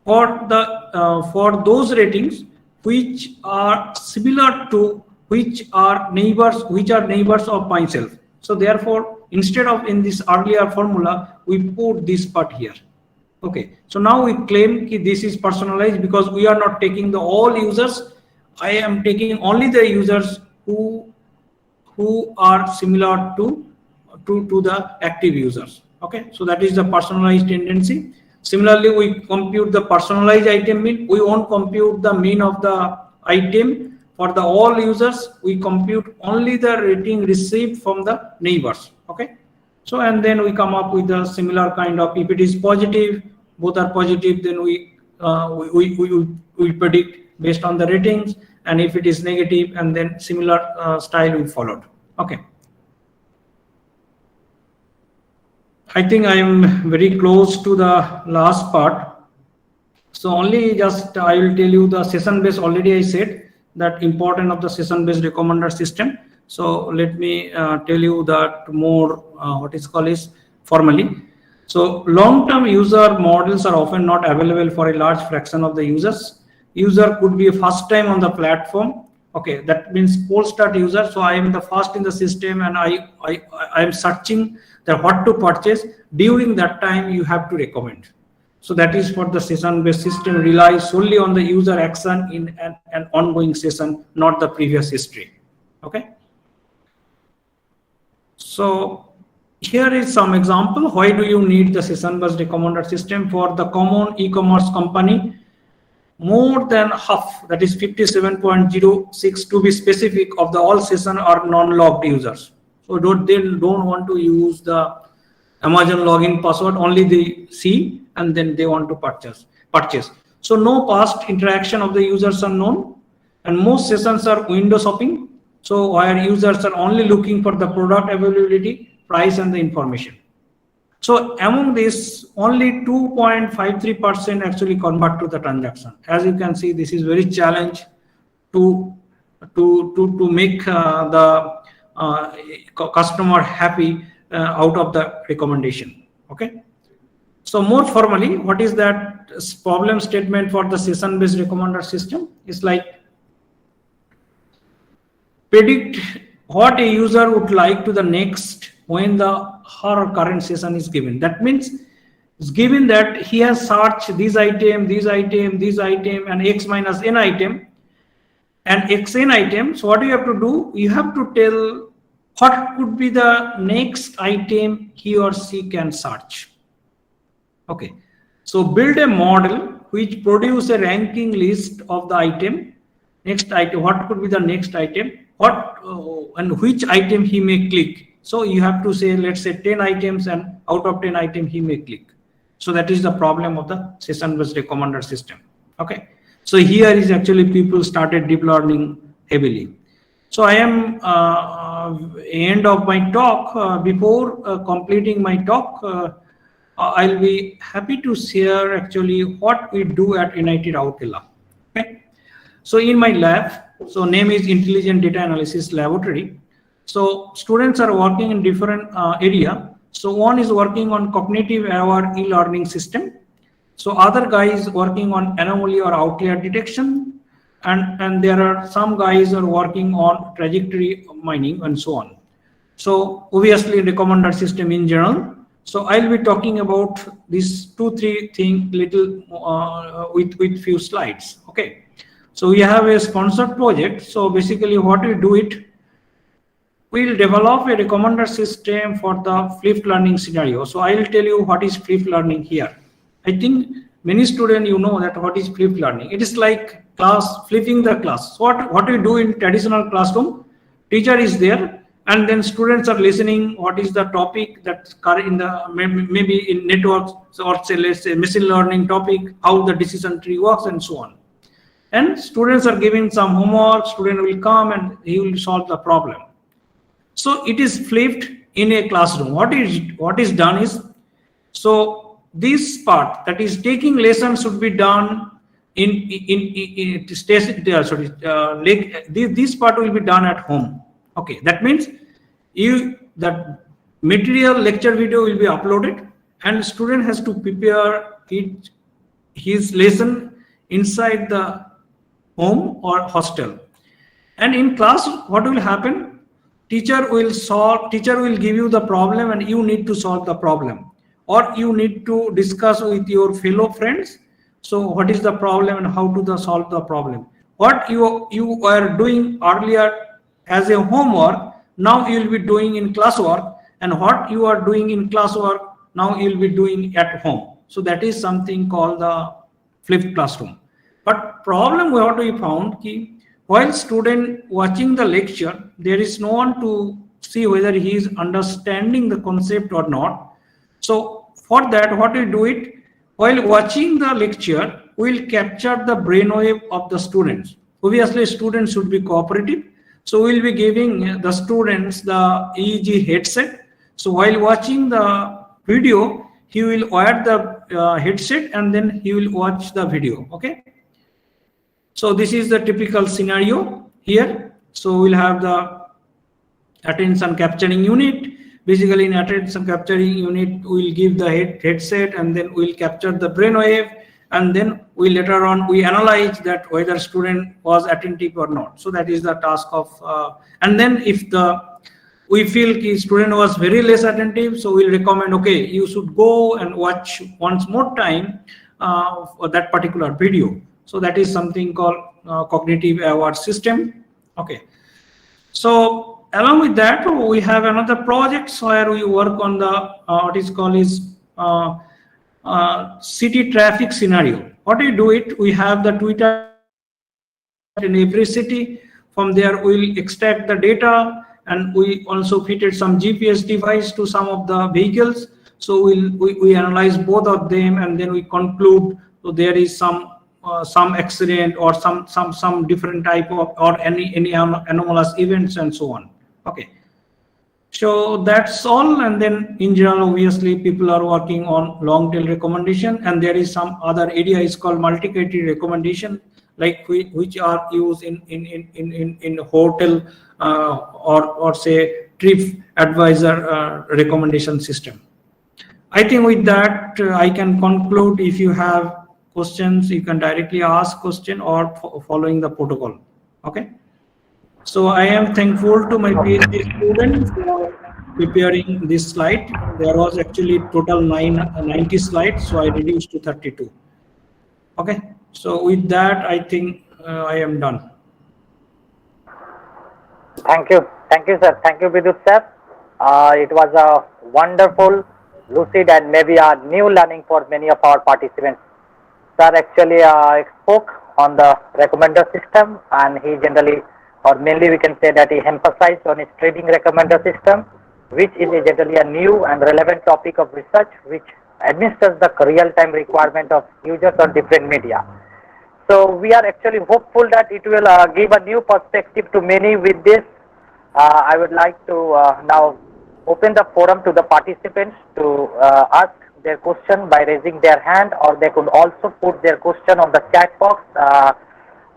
for the for those ratings which are similar to which are neighbors of myself. So therefore, instead of in this earlier formula, we put this part here. Okay. So now we claim that this is personalized because we are not taking the all users. I am taking only the users who are similar to the active users. Okay. So that is the personalized tendency. Similarly, we compute the personalized item mean. We won't compute the mean of the item for the all users. We compute only the rating received from the neighbors. Okay. So, and then we come up with a similar kind of, if it is positive, both are positive, then we predict based on the ratings, and if it is negative, and then similar style we followed. Okay. I think I am very close to the last part. So only just I will tell you the session based. Already I said that important of the session based recommender system. So let me tell you that more what is called is formally. So long-term user models are often not available for a large fraction of the users. User could be a first time on the platform. Okay, that means cold start user. So I am the first in the system, and I am searching that what to purchase. During that time, you have to recommend. So that is what the session-based system relies solely on the user action in an ongoing session, not the previous history. Okay. So here is some example. Why do you need the session-based recommender system? For the common e-commerce company, more than half, that is 57.06 to be specific, of the all session are non-logged users. So they don't want to use the Amazon login password, only they see and then they want to purchase. So no past interaction of the users are known, and most sessions are window shopping. So where users are only looking for the product availability, price, and the information. So among this, only 2.53% actually convert to the transaction. As you can see, this is very challenge to make the customer happy out of the recommendation. Okay. So more formally, what is that problem statement for the session-based recommender system? Is like predict what a user would like to the next when her current session is given. That means it's given that he has searched this item, and X minus N item, and XN item. So what do you have to do? You have to tell what could be the next item he or she can search. Okay. So build a model which produce a ranking list of the item. Next item, what could be the next item? What and which item he may click. So you have to say, let's say 10 items, and out of 10 items he may click. So that is the problem of the session-based recommender system. Okay. So here is actually people started deep learning heavily. So I am end of my talk. Before completing my talk, I'll be happy to share actually what we do at NIT Rourkela. Okay. So in my lab, so name is Intelligent Data Analysis Laboratory. So students are working in different area. So one is working on cognitive aware e-learning system. So other guy is working on anomaly or outlier detection, and there are some guys are working on trajectory mining and so on. So obviously recommender system in general. So I'll be talking about these 2-3 things little with few slides. Okay. So we have a sponsored project. So basically what we do it, we'll develop a recommender system for the flipped learning scenario. So I'll tell you what is flipped learning here. I think many students, you know that what is flipped learning. It is like class, flipping the class. So what we do in traditional classroom, teacher is there and then students are listening what is the topic that's in the maybe in networks or say let's say machine learning topic, how the decision tree works and so on. And students are giving some homework, student will come and he will solve the problem. So it is flipped in a classroom. What is done is, so this part that is taking lessons should be done this part will be done at home. Okay, that means that material lecture video will be uploaded and student has to prepare his lesson inside the home or hostel. And in class, what will happen? Teacher will give you the problem and you need to solve the problem, or you need to discuss with your fellow friends. So what is the problem and how to solve the problem? What you were doing earlier as a homework, now you will be doing in classwork, and what you are doing in classwork, now you will be doing at home. So that is something called the flipped classroom. But problem what we found, while student watching the lecture, there is no one to see whether he is understanding the concept or not. So for that, what we do it, while watching the lecture, we will capture the brainwave of the students. Obviously, students should be cooperative. So we will be giving the students the EEG headset. So while watching the video, he will wear the headset and then he will watch the video. Okay. So this is the typical scenario here. So we'll have the attention capturing unit. Basically in attention capturing unit, we'll give the headset and then we'll capture the brainwave, and then we analyze that whether student was attentive or not. So that is the task of, and then if we feel the student was very less attentive, so we'll recommend, okay, you should go and watch once more time for that particular video. So that is something called cognitive aware system. Okay. So along with that, we have another project where we work on the what is called is city traffic scenario. What we do it, we have the Twitter in every city. From there, we'll extract the data, and we also fitted some GPS device to some of the vehicles. So we analyze both of them, and then we conclude. So there is some accident or some different type of or any anomalous events and so on. Okay, so that's all. And then in general, obviously people are working on long tail recommendation, and there is some other area is called multi-criteria recommendation, like which are used in hotel or say trip advisor recommendation system. I think with that I can conclude. If you have questions, you can directly ask question or following the protocol. Okay. So I am thankful to my PhD students for preparing this slide. There was actually total 90 slides, so I reduced to 32. Okay. So with that, I think I am done.
Thank you, sir. Thank you, Vidyut sir. It was a wonderful, lucid, and maybe a new learning for many of our participants. Sir actually spoke on the recommender system, and he generally, or mainly we can say that he emphasized on his trading recommender system, which is generally a new and relevant topic of research which administers the real-time requirement of users on different media. So we are actually hopeful that it will give a new perspective to many with this. I would like to now open the forum to the participants to ask their question by raising their hand, or they could also put their question on the chat box.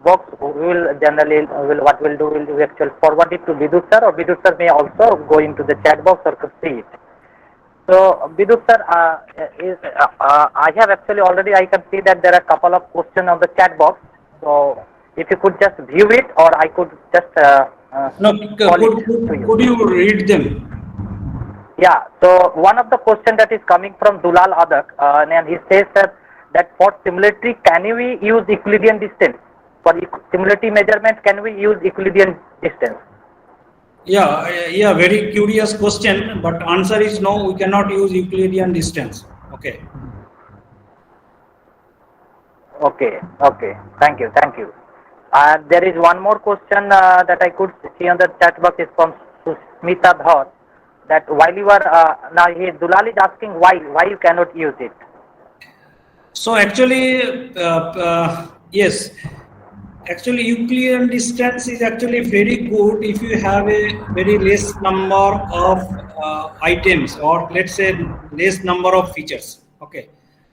box, we will generally what we'll do will actually forward it to Vidut sir, or Vidut sir may also go into the chat box or could see it. So Vidut sir, I have actually already, I can see that there are a couple of questions on the chat box. So if you could just view it, or I could just
No,
call it to you.
could you read them?
Yeah, so one of the question that is coming from Dulal Adak, and he says that for similarity, can we use Euclidean distance? For similarity measurement, can we use Euclidean distance?
Yeah, very curious question, but answer is no, we cannot use Euclidean distance. Okay.
Okay. Thank you. There is one more question that I could see on the chat box is from Susmita Dhar, that while you are Dulal is asking why you cannot use it.
So actually, yes, actually Euclidean distance is actually very good if you have a very less number of items, or let's say less number of features. Okay,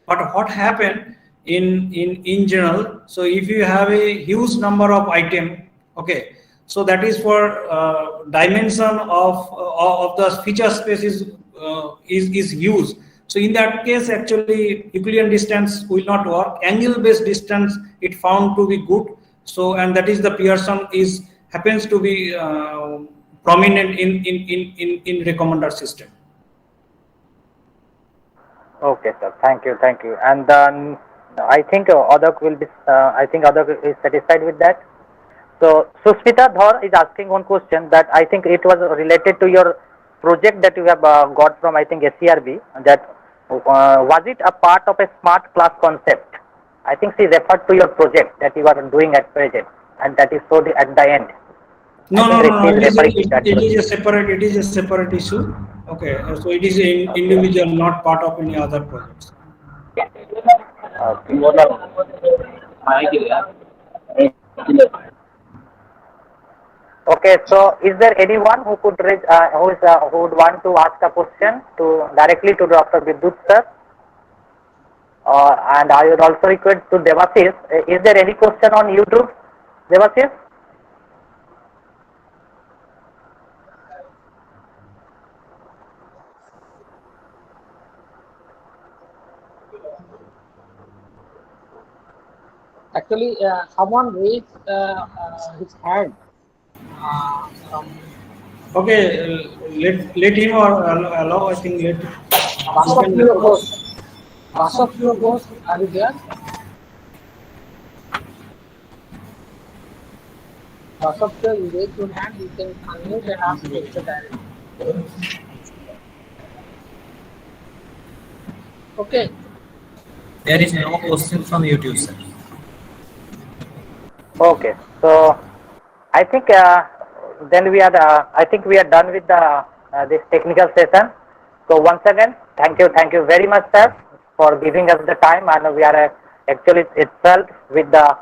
but what happened in general, so if you have a huge number of item, okay, so that is for dimension of the feature space is huge. So in that case, actually Euclidean distance will not work. Angle based distance it found to be good. So, and that is the Pearson happens to be prominent in recommender system.
Okay, sir. Thank you. And I think Adak will be. I think Adak is satisfied with that. So Susmita Dhar is asking one question that I think it was related to your project that you have got from, I think, SCRB. That was it a part of a smart class concept? I think she referred to your project that you are doing at present, and that is showed at the end.
No. It is a separate issue. Okay, so it is an individual, not part of any other projects.
Okay, so is there anyone who could raise, who would want to ask a question directly to Dr. Vidut sir? And I would also request to Devasis. Is there any question on YouTube, Devasis?
Actually, someone raised his hand.
Okay, let him or allow. I think let.
Vasaf, are you there? Vasaf, you raise your hand. You can unmute and ask question directly. Okay.
There is no question from YouTube, sir.
Okay, so I think then we are. I think we are done with the this technical session. So once again, thank you very much, sir, for giving us the time. And we are actually itself with the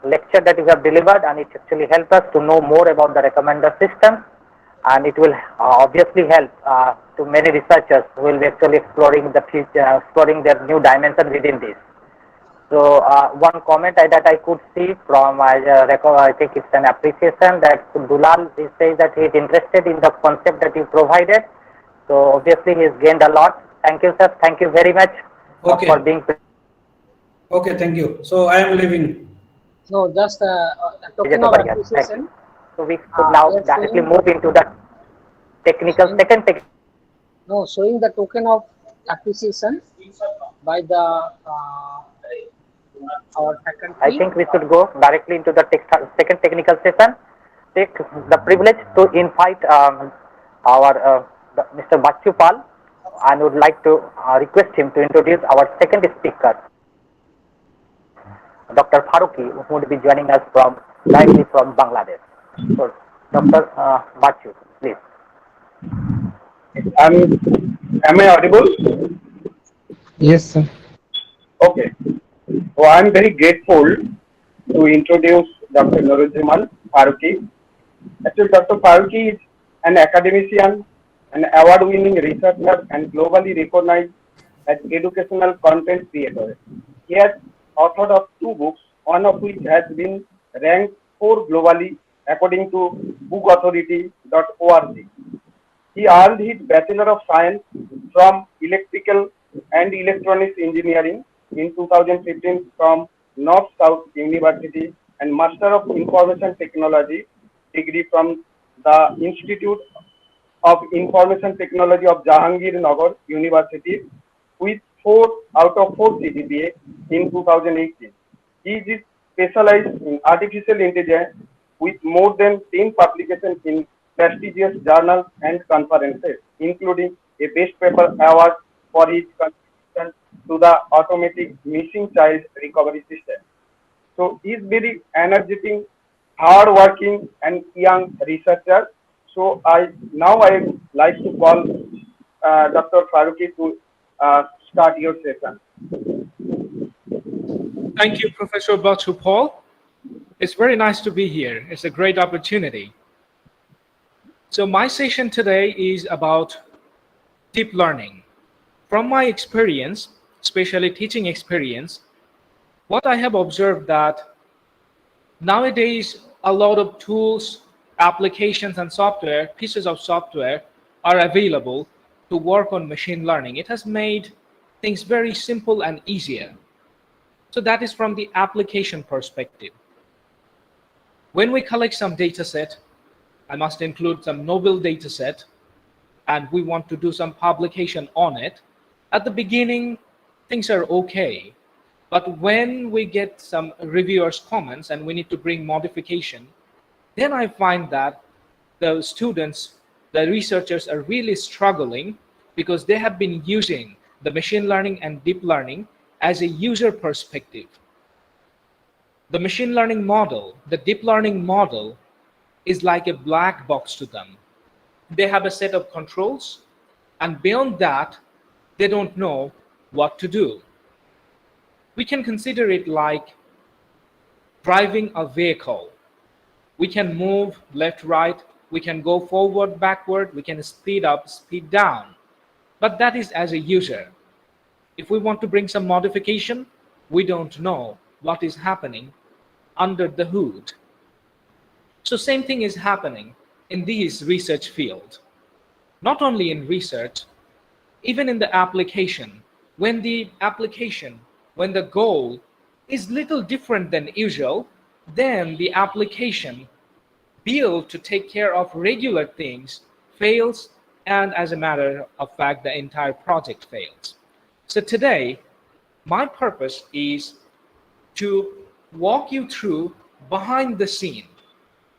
lecture that you have delivered, and it actually helps us to know more about the recommender system, and it will obviously help to many researchers who will be actually exploring the future, exploring their new dimension within this. So one comment that I could see from I think it's an appreciation that Dulal says that he is interested in the concept that you provided. So obviously he has gained a lot. Thank you, sir. Thank you very much for being.
Okay, thank you. So I am leaving.
No, just a token of appreciation.
So we could now directly move into the technical second.
No, showing the token of appreciation by the our faculty.
I think we should go directly into the second technical session. Take the privilege to invite our Mr. Bachu Pal, and would like to request him to introduce our second speaker, Dr. Faruqi, who would be joining us directly from Bangladesh. So, Dr. Bachu, please.
Am I audible?
Yes, sir.
Okay. So I am very grateful to introduce Dr. Nurujjaman Faruqi. Actually, Dr. Faruqi is an academician, an award-winning researcher, and globally recognized as educational content creator. He has authored of 2 books one of which has been ranked 4 globally according to bookauthority.org. He earned his Bachelor of Science from Electrical and Electronics Engineering in 2015 from North South University and Master of Information Technology degree from the Institute of Information Technology of Jahangirnagar University with 4 out of 4 CGPA in 2018. He is specialized in artificial intelligence with more than 10 publications in prestigious journals and conferences, including a Best Paper Award for his contribution to the automatic missing child recovery system. So he's very energetic, hard-working, and young researcher. So I like to call Dr. Faruqi to start your session.
Thank you, Professor Batu Paul. It's very nice to be here. It's a great opportunity. So my session today is about deep learning. From my experience, especially teaching experience, what I have observed that nowadays a lot of tools, applications, and software, pieces of software are available to work on machine learning. It has made things very simple and easier. So that is from the application perspective. When we collect some data set, I must include some novel data set, and we want to do some publication on it. At the beginning, things are okay. But when we get some reviewers' comments and we need to bring modification, then I find that the students, the researchers are really struggling because they have been using the machine learning and deep learning as a user perspective. The machine learning model, the deep learning model is like a black box to them. They have a set of controls, and beyond that, they don't know what to do. We can consider it like driving a vehicle. We can move left, right, we can go forward, backward, we can speed up, speed down. But that is as a user. If we want to bring some modification, we don't know what is happening under the hood. So same thing is happening in this research field. Not only in research, even in the application. When the goal is little different than usual, then the application built to take care of regular things fails, and as a matter of fact, the entire project fails. So today, my purpose is to walk you through behind the scene,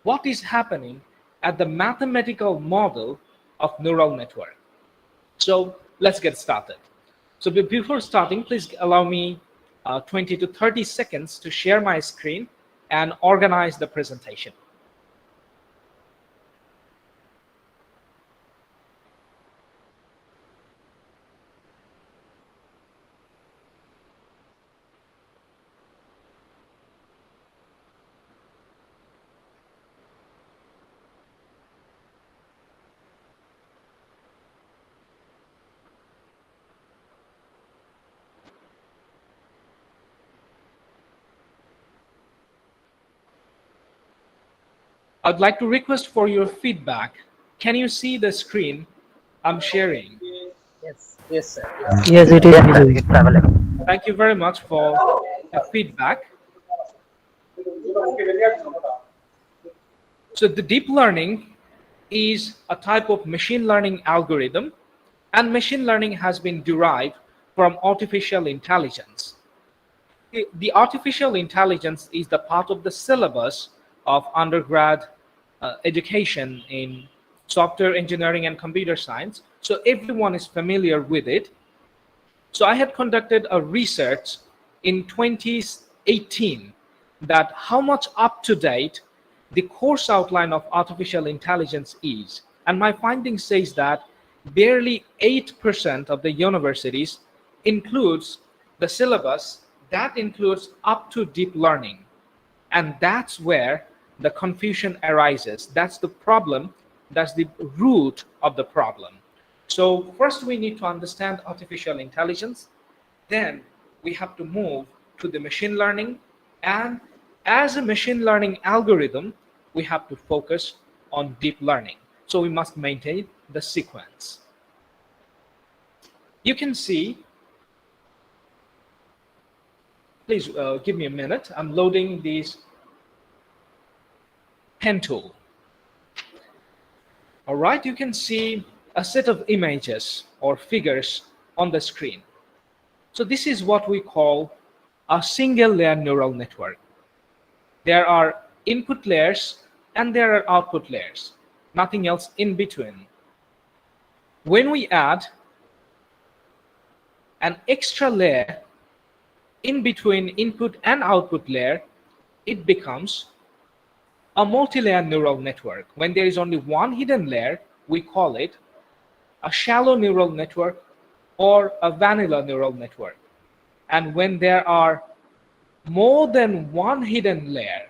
what is happening at the mathematical model of neural network. So let's get started. So before starting, please allow me 20 to 30 seconds to share my screen and organize the presentation. I'd like to request for your feedback. Can you see the screen I'm sharing?
Yes, sir.
Yes, it is
Yes, sir,
visible.
it's available.
Thank you very much for the feedback. So the deep learning is a type of machine learning algorithm, and machine learning has been derived from artificial intelligence. The artificial intelligence is the part of the syllabus of undergrad education in software engineering and computer science. So everyone is familiar with it. So I had conducted a research in 2018 that how much up to date the course outline of artificial intelligence is. And my finding says that barely 8% of the universities includes the syllabus that includes up to deep learning. And that's where the confusion arises. That's the problem. That's the root of the problem. So first we need to understand artificial intelligence. Then we have to move to the machine learning. And as a machine learning algorithm, we have to focus on deep learning. So we must maintain the sequence. You can see, please give me a minute. I'm loading this pen tool. All right, you can see a set of images or figures on the screen. So this is what we call a single layer neural network. There are input layers and there are output layers, nothing else in between. When we add an extra layer in between input and output layer, it becomes a multi-layer neural network. When there is only one hidden layer, we call it a shallow neural network or a vanilla neural network. And when there are more than one hidden layer,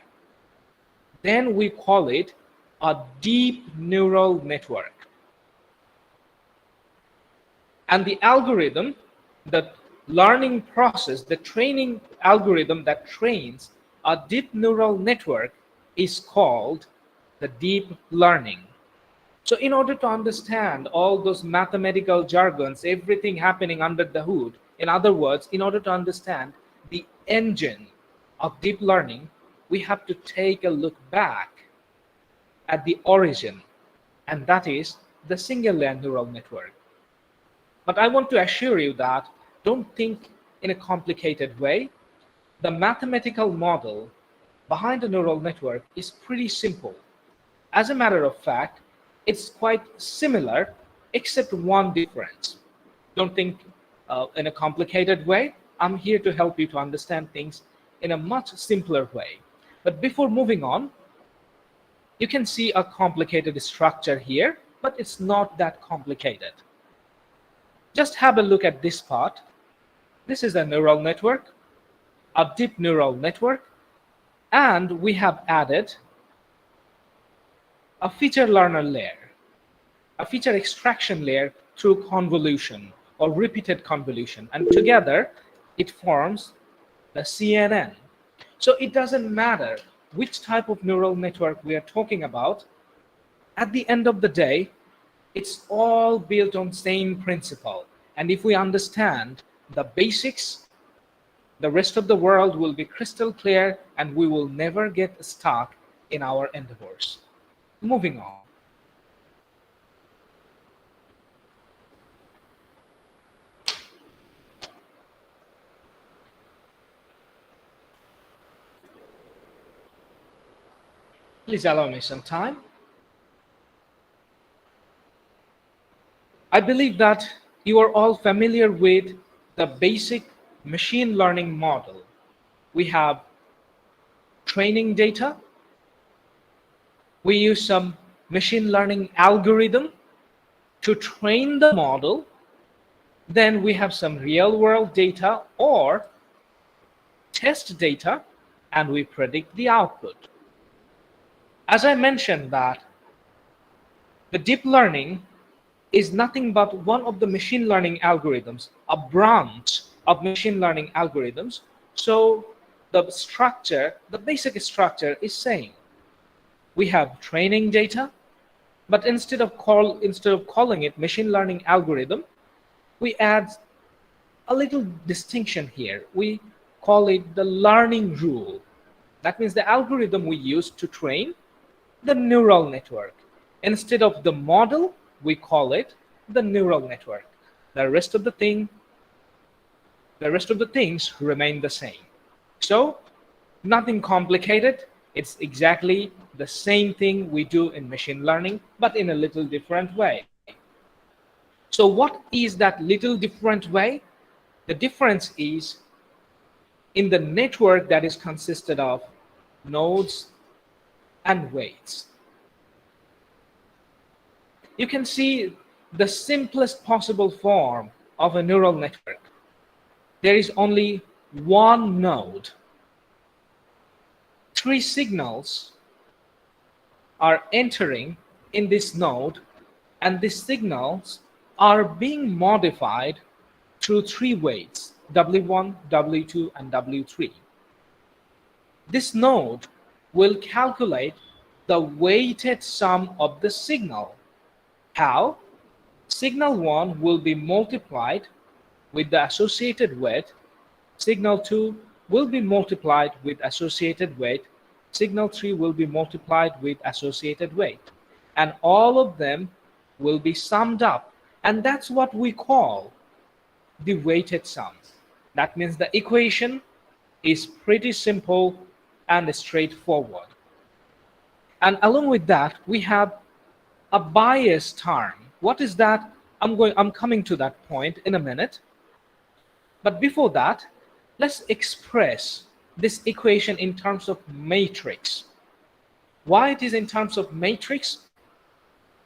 then we call it a deep neural network. And the algorithm, the learning process, the training algorithm that trains a deep neural network is called the deep learning. So in order to understand all those mathematical jargons, everything happening under the hood, in other words, in order to understand the engine of deep learning, we have to take a look back at the origin, and that is the single layer neural network. But I want to assure you that don't think in a complicated way. The mathematical model behind a neural network is pretty simple. As a matter of fact, it's quite similar, except one difference. Don't think in a complicated way. I'm here to help you to understand things in a much simpler way. But before moving on, you can see a complicated structure here, but it's not that complicated. Just have a look at this part. This is a neural network, a deep neural network, and we have added a feature learner layer, a feature extraction layer through convolution or repeated convolution, and together it forms the CNN. So it doesn't matter which type of neural network we are talking about. At the end of the day, it's all built on same principle. And if we understand the basics, the rest of the world will be crystal clear and we will never get stuck in our endeavors. Moving on. Please allow me some time. I believe that you are all familiar with the basic machine learning model. We have training data. We use some machine learning algorithm to train the model. Then we have some real world data or test data, and we predict the output. As I mentioned that the deep learning is nothing but one of the machine learning algorithms, a branch of machine learning algorithms. So the structure, the basic structure is same. We have training data, but instead of calling it machine learning algorithm, we add a little distinction here. We call it the learning rule. That means the algorithm we use to train the neural network. Instead of the model, we call it the neural network. The rest of the things remain the same. So nothing complicated. It's exactly the same thing we do in machine learning, but in a little different way. So what is that little different way? The difference is in the network that is consisted of nodes and weights. You can see the simplest possible form of a neural network. There is only one node. 3 signals are entering in this node, and these signals are being modified through 3 weights, W1, W2, and W3. This node will calculate the weighted sum of the signal. How? Signal 1 will be multiplied with the associated weight, signal 2 will be multiplied with associated weight, signal 3 will be multiplied with associated weight, and all of them will be summed up, and that's what we call the weighted sum. That means the equation is pretty simple and straightforward. And along with that, we have a bias term. What is that? I'm coming to that point in a minute. But before that, let's express this equation in terms of matrix. Why it is in terms of matrix?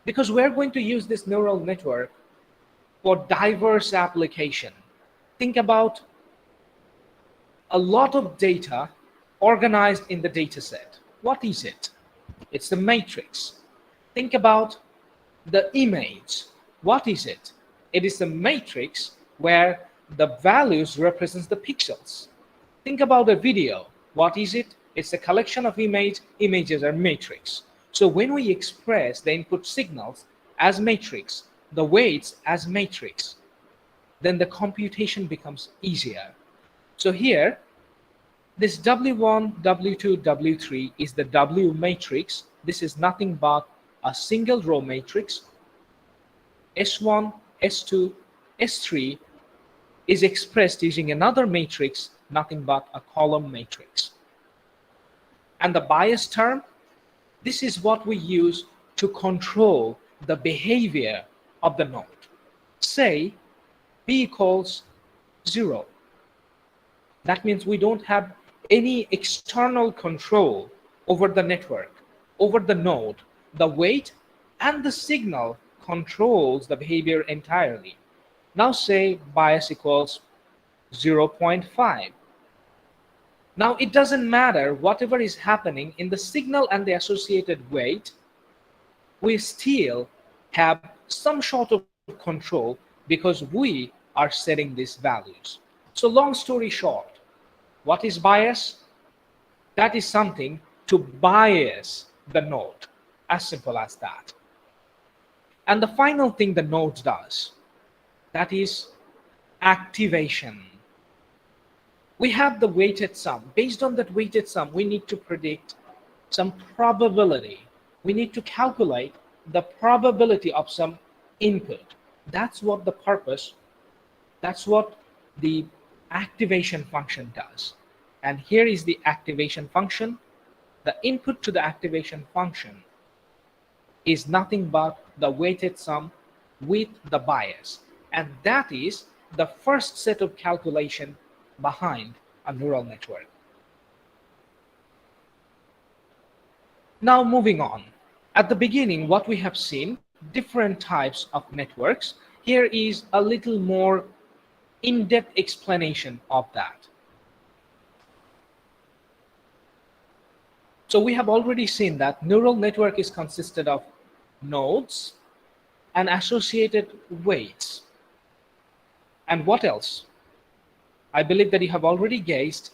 Because we're going to use this neural network for diverse application. Think about a lot of data organized in the data set. What is it? It's the matrix. Think about the image. What is it? It is a matrix where the values represents the pixels. Think about a video. What is it? It's a collection of images are matrix. So when we express the input signals as matrix, the weights as matrix, then the computation becomes easier. So here, this W1, W2, W3 is the W matrix. This is nothing but a single row matrix. S1, S2, S3 is expressed using another matrix, nothing but a column matrix. And the bias term, this is what we use to control the behavior of the node. Say B equals 0. That means we don't have any external control over the network, over the node. The weight and the signal controls the behavior entirely. Now say bias equals 0.5. Now it doesn't matter whatever is happening in the signal and the associated weight, we still have some sort of control because we are setting these values. So long story short, what is bias? That is something to bias the node, as simple as that. And the final thing the node does, that is activation. We have the weighted sum. Based on that weighted sum, we need to predict some probability. We need to calculate the probability of some input. That's what the purpose, that's what the activation function does. And here is the activation function. The input to the activation function is nothing but the weighted sum with the bias. And that is the first set of calculation behind a neural network. Now moving on. At the beginning, what we have seen, different types of networks. Here is a little more in-depth explanation of that. So we have already seen that neural network is consisted of nodes and associated weights. And what else? I believe that you have already guessed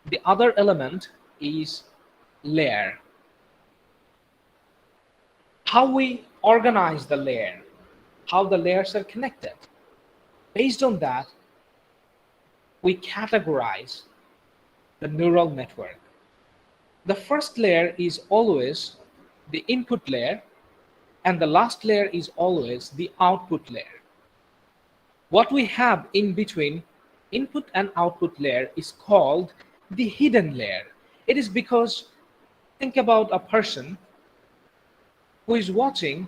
the other element is layer. How we organize the layer, how the layers are connected. Based on that, we categorize the neural network. The first layer is always the input layer, and the last layer is always the output layer. What we have in between input and output layer is called the hidden layer. It is because, think about a person who is watching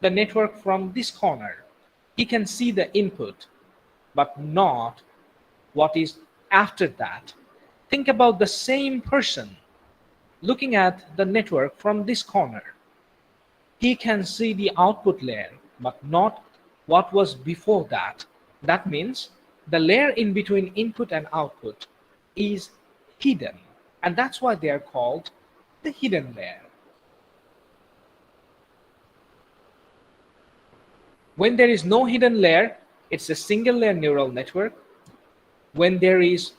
the network from this corner. He can see the input, but not what is after that. Think about the same person looking at the network from this corner. He can see the output layer, but not what was before that. That means the layer in between input and output is hidden, and that's why they are called the hidden layer. When there is no hidden layer, it's a single layer neural network. When there is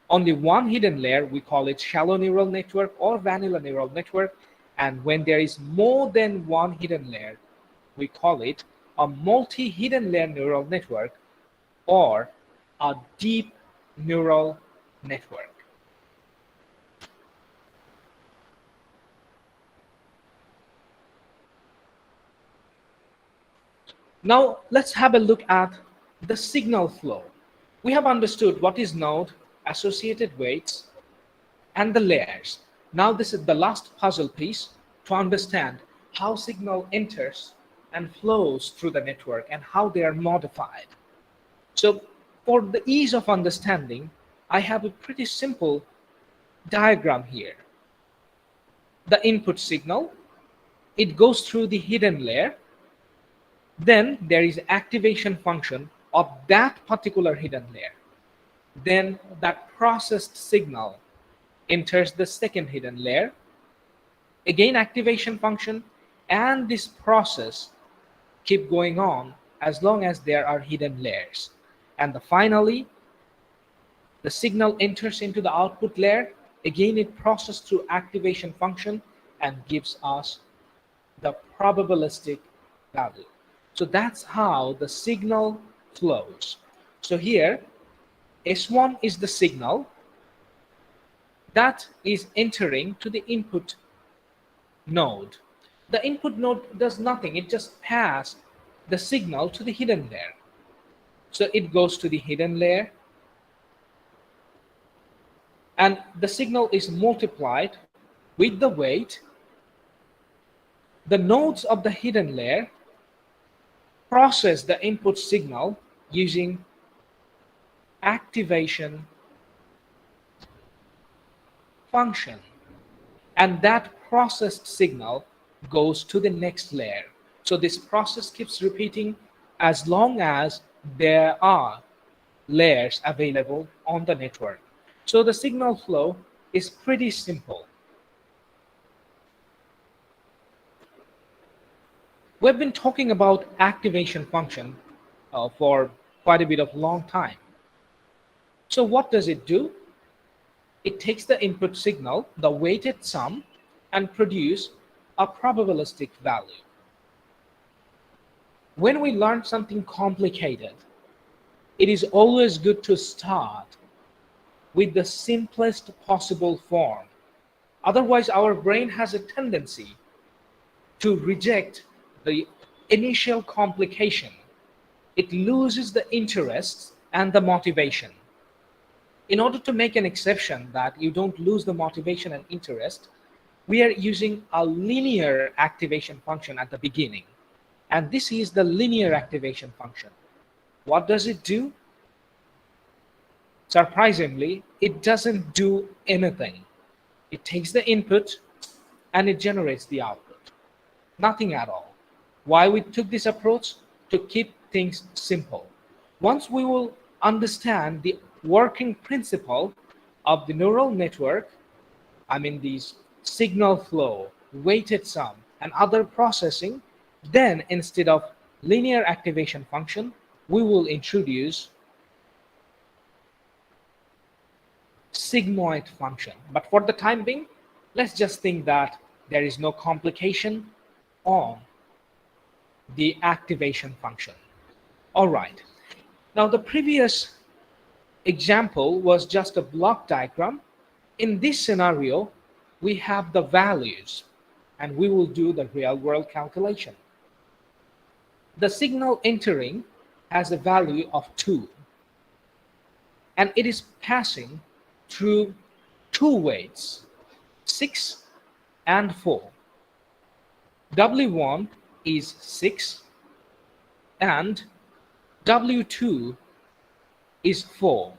only one hidden layer, we call it shallow neural network or vanilla neural network. And when there is more than one hidden layer, we call it a multi-hidden layer neural network or a deep neural network. Now let's have a look at the signal flow. We have understood what is node, associated weights, and the layers. Now this is the last puzzle piece to understand how signal enters and flows through the network and how they are modified. So for the ease of understanding, I have a pretty simple diagram here. The input signal, it goes through the hidden layer. Then there is activation function of that particular hidden layer. Then that processed signal enters the second hidden layer. Again, activation function, and this process keep going on as long as there are hidden layers. And finally, the signal enters into the output layer. Again, it processes through activation function and gives us the probabilistic value. So that's how the signal flows. So here, S1 is the signal that is entering to the input node. The input node does nothing. It just passes the signal to the hidden layer. So it goes to the hidden layer, and the signal is multiplied with the weight. The nodes of the hidden layer process the input signal using activation function, and that processed signal goes to the next layer. So this process keeps repeating as long as there are layers available on the network. So the signal flow is pretty simple. We've been talking about activation function for quite a bit of long time. So what does it do? It takes the input signal, the weighted sum, and produce a probabilistic value. When we learn something complicated, it is always good to start with the simplest possible form. Otherwise, our brain has a tendency to reject the initial complication. It loses the interest and the motivation. In order to make an exception that you don't lose the motivation and interest, we are using a linear activation function at the beginning. And this is the linear activation function. What does it do? Surprisingly, it doesn't do anything. It takes the input and it generates the output. Nothing at all. Why we took this approach? To keep things simple. Once we will understand the working principle of the neural network, I mean these signal flow, weighted sum, and other processing, then instead of linear activation function, we will introduce sigmoid function. But for the time being, let's just think that there is no complication on the activation function. All right. Now the previous example was just a block diagram. In this scenario, we have the values and we will do the real world calculation. The signal entering has a value of 2 and it is passing through two weights, 6 and 4. W1 is 6 and W2 is 4.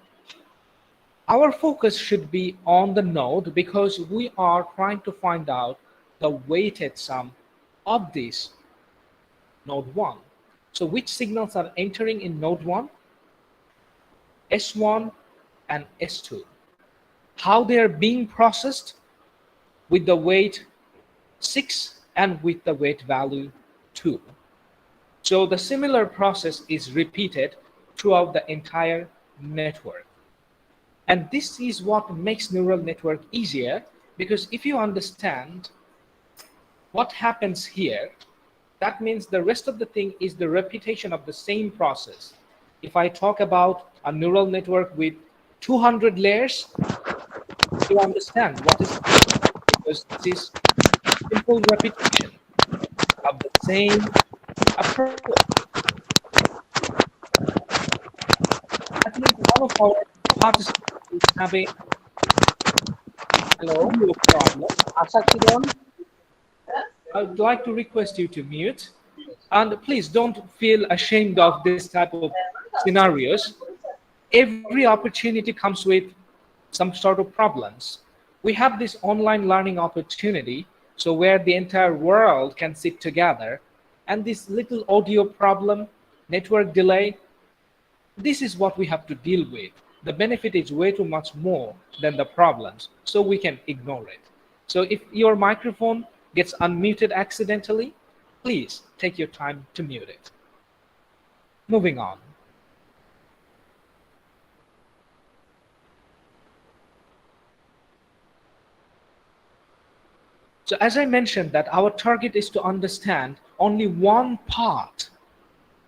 Our focus should be on the node because we are trying to find out the weighted sum of this node 1. So which signals are entering in node 1? S1 and S2. How they are being processed? With the weight 6 and with the weight value 2. So the similar process is repeated throughout the entire network. And this is what makes neural network easier, because if you understand what happens here, that means the rest of the thing is the repetition of the same process. If I talk about a neural network with 200 layers, you understand what is happening, because this is simple repetition of the same approach. I think one of our participants is having
Hello,
audio problem.
Asakidon.
I'd like to request you to mute. And please don't feel ashamed of this type of scenarios. Every opportunity comes with some sort of problems. We have this online learning opportunity, so where the entire world can sit together, and this little audio problem, network delay, this is what we have to deal with. The benefit is way too much more than the problems, so we can ignore it. So if your microphone gets unmuted accidentally, please take your time to mute it. Moving on. So as I mentioned, that our target is to understand only one part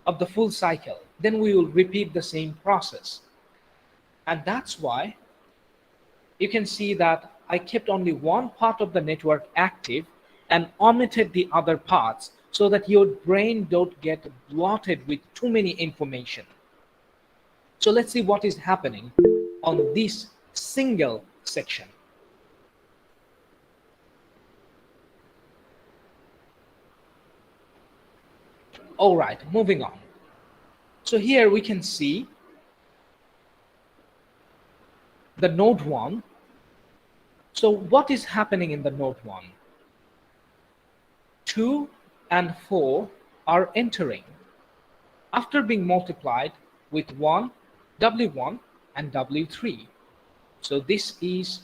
of the full cycle. Then we will repeat the same process. And that's why you can see that I kept only one part of the network active and omitted the other parts, so that your brain don't get bloated with too many information. So let's see what is happening on this single section. All right, moving on. So here we can see the node 1. So what is happening in the node 1? 2 and 4 are entering after being multiplied with 1, W1 and W3. So this is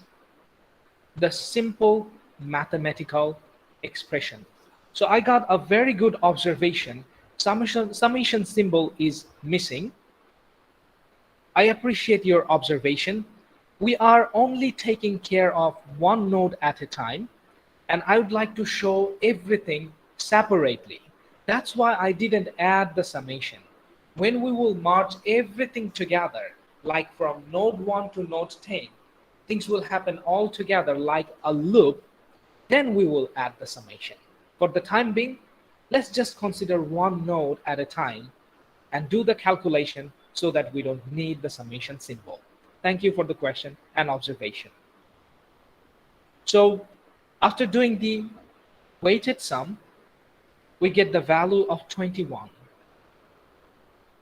the simple mathematical expression. So I got a very good observation. Summation symbol is missing. I appreciate your observation. We are only taking care of one node at a time, and I would like to show everything separately. That's why I didn't add the summation. When we will merge everything together, like from node 1 to node 10, things will happen all together like a loop, then we will add the summation. For the time being, let's just consider one node at a time and do the calculation so that we don't need the summation symbol. Thank you for the question and observation. So after doing the weighted sum, we get the value of 21.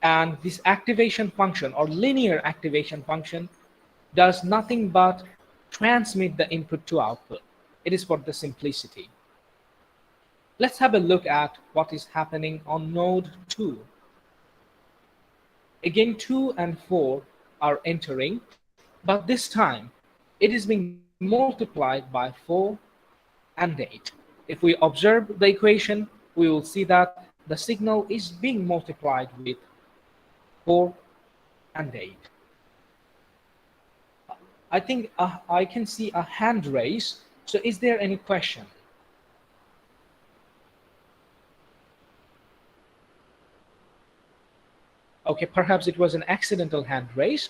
And this activation function or linear activation function does nothing but transmit the input to output. It is for the simplicity. Let's have a look at what is happening on node 2. Again, 2 and 4 are entering, but this time it is being multiplied by 4 and 8. If we observe the equation, we will see that the signal is being multiplied with 4 and 8. I think I can see a hand raise. So is there any question? Okay, perhaps it was an accidental hand raise.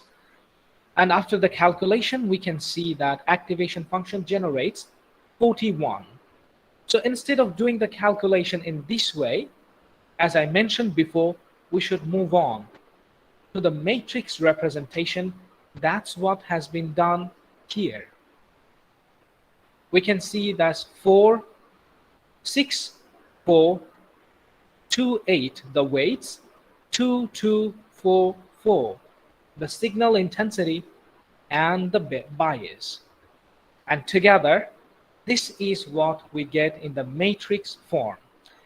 And after the calculation, we can see that activation function generates 41. So instead of doing the calculation in this way, as I mentioned before, we should move on to the matrix representation. That's what has been done here. We can see that's 4, 6, 4, 2, 8, the weights, 2, 2, 4, 4, the signal intensity, and the bias. And together, this is what we get in the matrix form.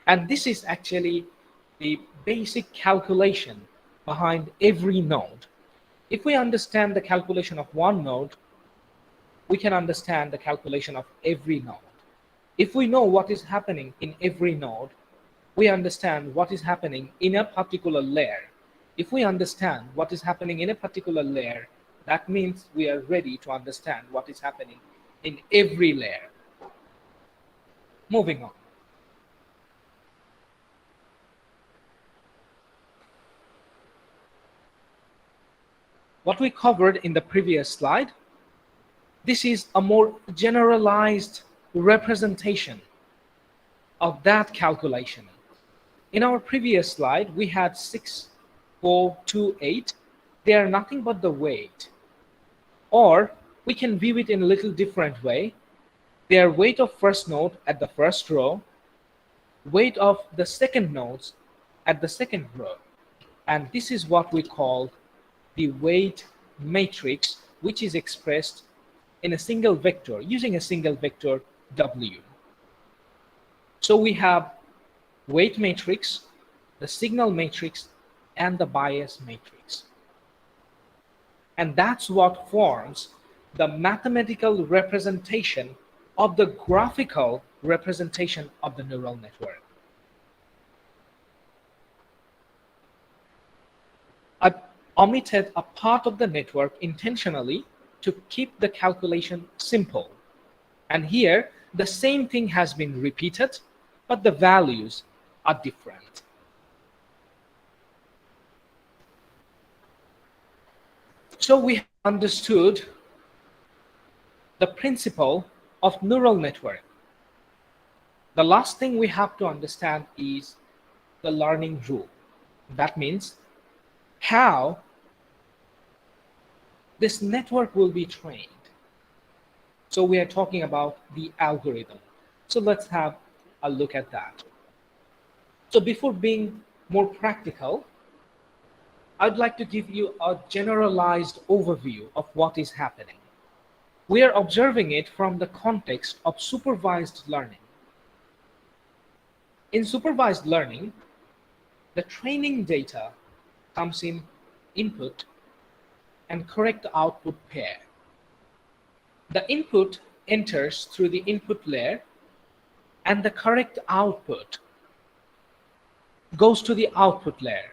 And this is actually the basic calculation behind every node. If we understand the calculation of one node, we can understand the calculation of every node. If we know what is happening in every node, we understand what is happening in a particular layer. If we understand what is happening in a particular layer, That means we are ready to understand what is happening in every layer. Moving on. What we covered in the previous slide, this is a more generalized representation of that calculation. In our previous slide, we had 6, 4, 2, 8. They are nothing but the weight. Or we can view it in a little different way. They are weight of first node at the first row, weight of the second nodes at the second row. And this is what we call the weight matrix, which is expressed in a single vector, using a single vector W. So we have weight matrix, the signal matrix, and the bias matrix. And that's what forms the mathematical representation of the graphical representation of the neural network. I omitted a part of the network intentionally to keep the calculation simple. And here, the same thing has been repeated, but the values are different. So we have understood the principle of neural network. The last thing we have to understand is the learning rule. That means how this network will be trained. So we are talking about the algorithm. So let's have a look at that. So before being more practical, I'd like to give you a generalized overview of what is happening. We are observing it from the context of supervised learning. In supervised learning, the training data comes in input and correct output pair. The input enters through the input layer and the correct output goes to the output layer.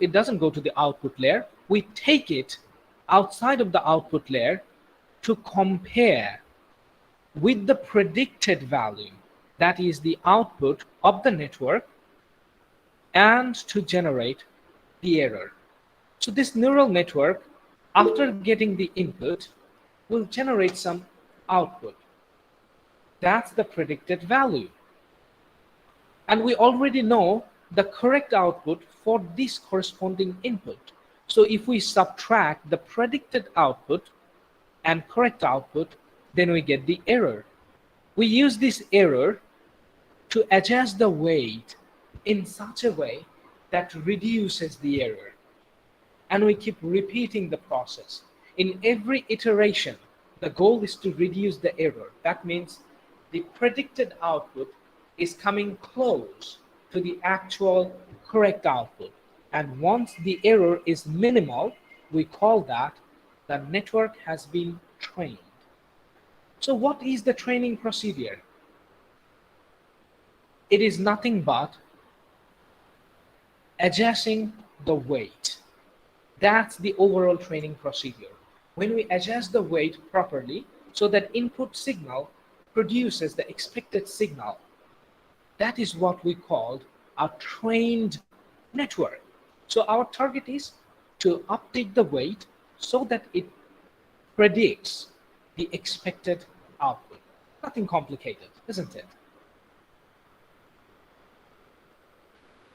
It doesn't go to the output layer. We take it outside of the output layer to compare with the predicted value, that is the output of the network, and to generate the error. So this neural network, after getting the input, will generate some output. That's the predicted value. And we already know the correct output for this corresponding input. So if we subtract the predicted output and correct output, then we get the error. We use this error to adjust the weight in such a way that reduces the error. And we keep repeating the process. In every iteration, the goal is to reduce the error. That means the predicted output is coming close to the actual correct output. And once the error is minimal, we call that the network has been trained. So what is the training procedure? It is nothing but adjusting the weight. That's the overall training procedure. When we adjust the weight properly so that input signal produces the expected signal, that is what we call a trained network. So our target is to update the weight so that it predicts the expected output. Nothing complicated, isn't it?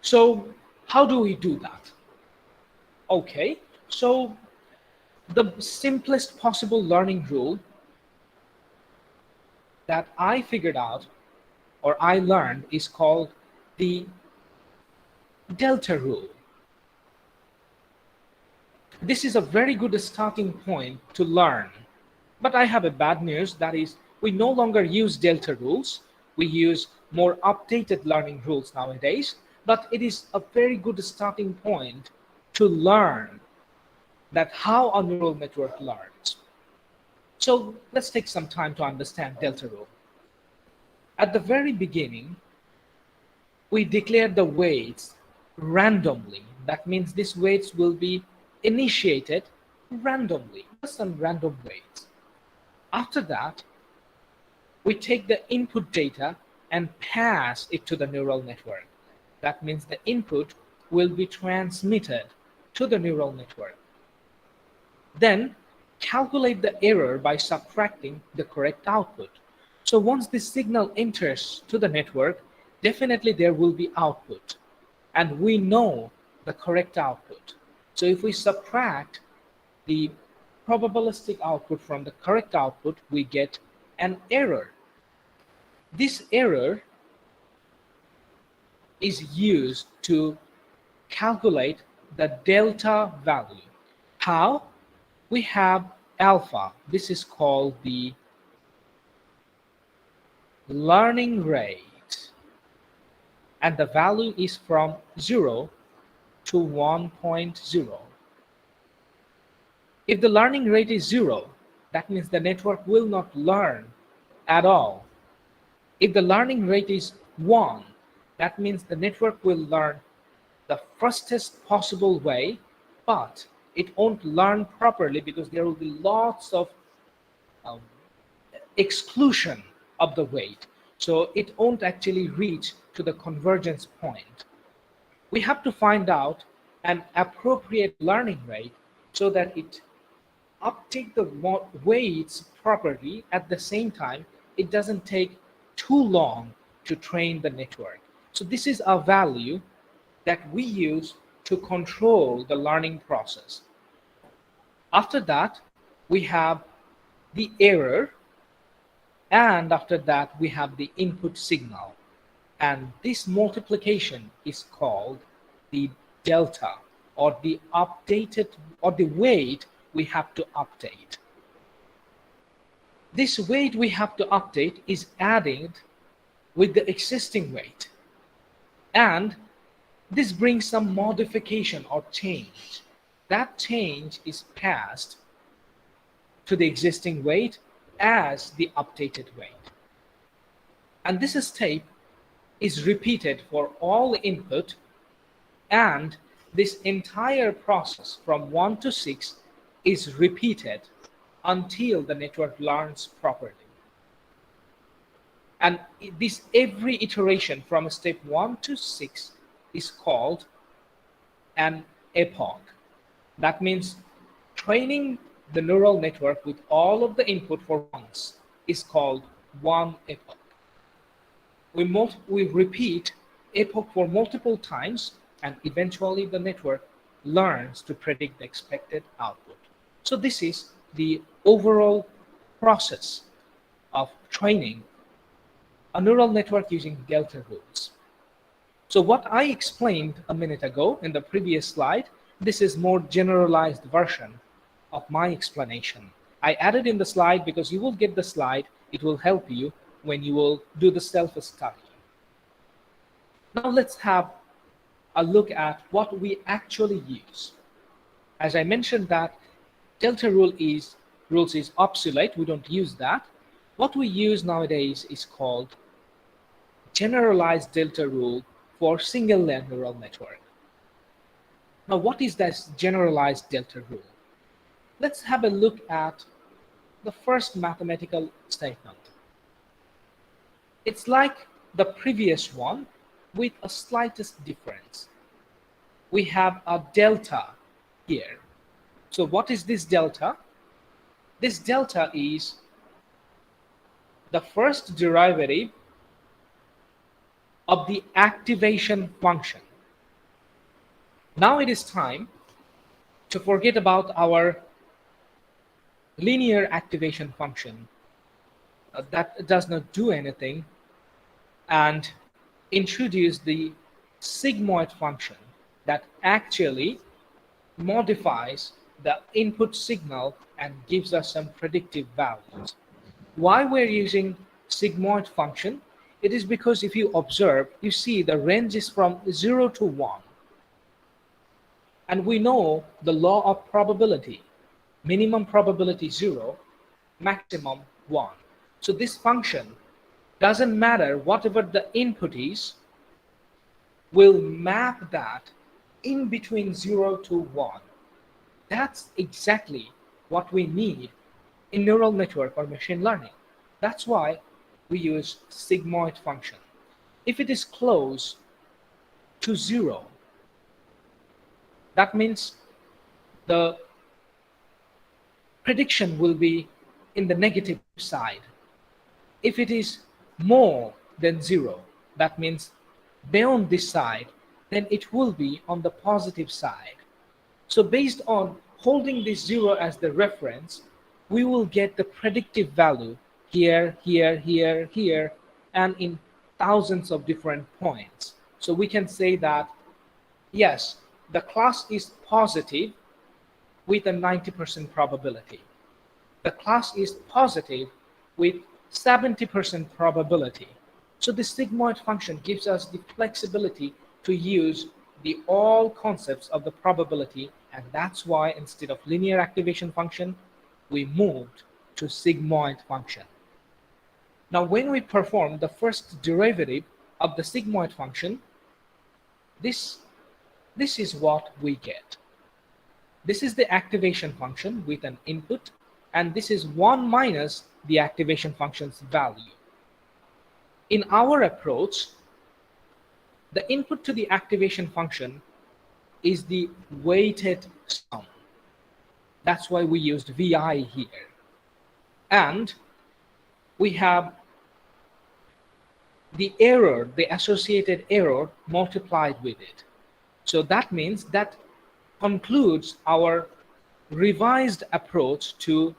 So how do we do that? Okay, so the simplest possible learning rule that I figured out or I learned is called the delta rule. This is a very good starting point to learn. But I have a bad news, that is we no longer use delta rules. We use more updated learning rules nowadays, but it is a very good starting point to learn that how a neural network learns. So let's take some time to understand delta rule. At the very beginning, we declare the weights randomly. That means these weights will be initiated randomly, just on random weights. After that, we take the input data and pass it to the neural network. That means the input will be transmitted to the neural network. Then calculate the error by subtracting the correct output. So once this signal enters to the network, definitely there will be output. And we know the correct output. So if we subtract the probabilistic output from the correct output, we get an error. This error is used to calculate the delta value. How? We have alpha. This is called the learning rate. And the value is from 0 to 1.0. If the learning rate is 0, that means the network will not learn at all. If the learning rate is 1, that means the network will learn the fastest possible way, but it won't learn properly because there will be lots of um, exclusion of the weight. So it won't actually reach to the convergence point. We have to find out an appropriate learning rate so that it uptake the weights properly. At the same time, it doesn't take too long to train the network. So this is a value that we use to control the learning process. After that, we have the error, and after that we have the input signal, and this multiplication is called the delta, or the updated, or the weight we have to update. This weight we have to update is added with the existing weight, and this brings some modification or change. That change is passed to the existing weight as the updated weight. And this step is repeated for all input, and this entire process from 1 to 6 is repeated until the network learns properly. And this every iteration from step 1 to 6 is called an epoch. That means training the neural network with all of the input for once is called one epoch. We repeat epoch for multiple times, and eventually the network learns to predict the expected output. So this is the overall process of training a neural network using delta rules. So what I explained a minute ago in the previous slide, this is more generalized version of my explanation. I added in the slide because you will get the slide. It will help you when you will do the self-study. Now let's have a look at what we actually use. As I mentioned that delta rules is obsolete. We don't use that. What we use nowadays is called generalized delta rule for single layer neural network. Now, what is this generalized delta rule? Let's have a look at the first mathematical statement. It's like the previous one with a slightest difference. We have a delta here. So what is this delta? This delta is the first derivative of the activation function. Now it is time to forget about our linear activation function that does not do anything, and introduce the sigmoid function that actually modifies the input signal and gives us some predictive values. Why we're using sigmoid function? It is because if you observe, you see the range is from 0 to 1. And we know the law of probability. Minimum probability 0, maximum 1. So this function doesn't matter whatever the input is, will map that in between 0 to 1. That's exactly what we need in neural network or machine learning. That's why we use sigmoid function. If it is close to 0, that means the prediction will be in the negative side. If it is more than 0, that means beyond this side, then it will be on the positive side. So based on holding this 0 as the reference, we will get the predictive value here, here, here, here, and in thousands of different points. So we can say that, yes, the class is positive with a 90% probability. The class is positive with 70% probability. So the sigmoid function gives us the flexibility to use the all concepts of the probability, and that's why instead of linear activation function, we moved to sigmoid function. Now when we perform the first derivative of the sigmoid function, this is what we get. This is the activation function with an input, and this is 1 minus the activation function's value. In our approach, the input to the activation function is the weighted sum. That's why we used VI here. And we have the error, the associated error multiplied with it. So that means that concludes our revised approach to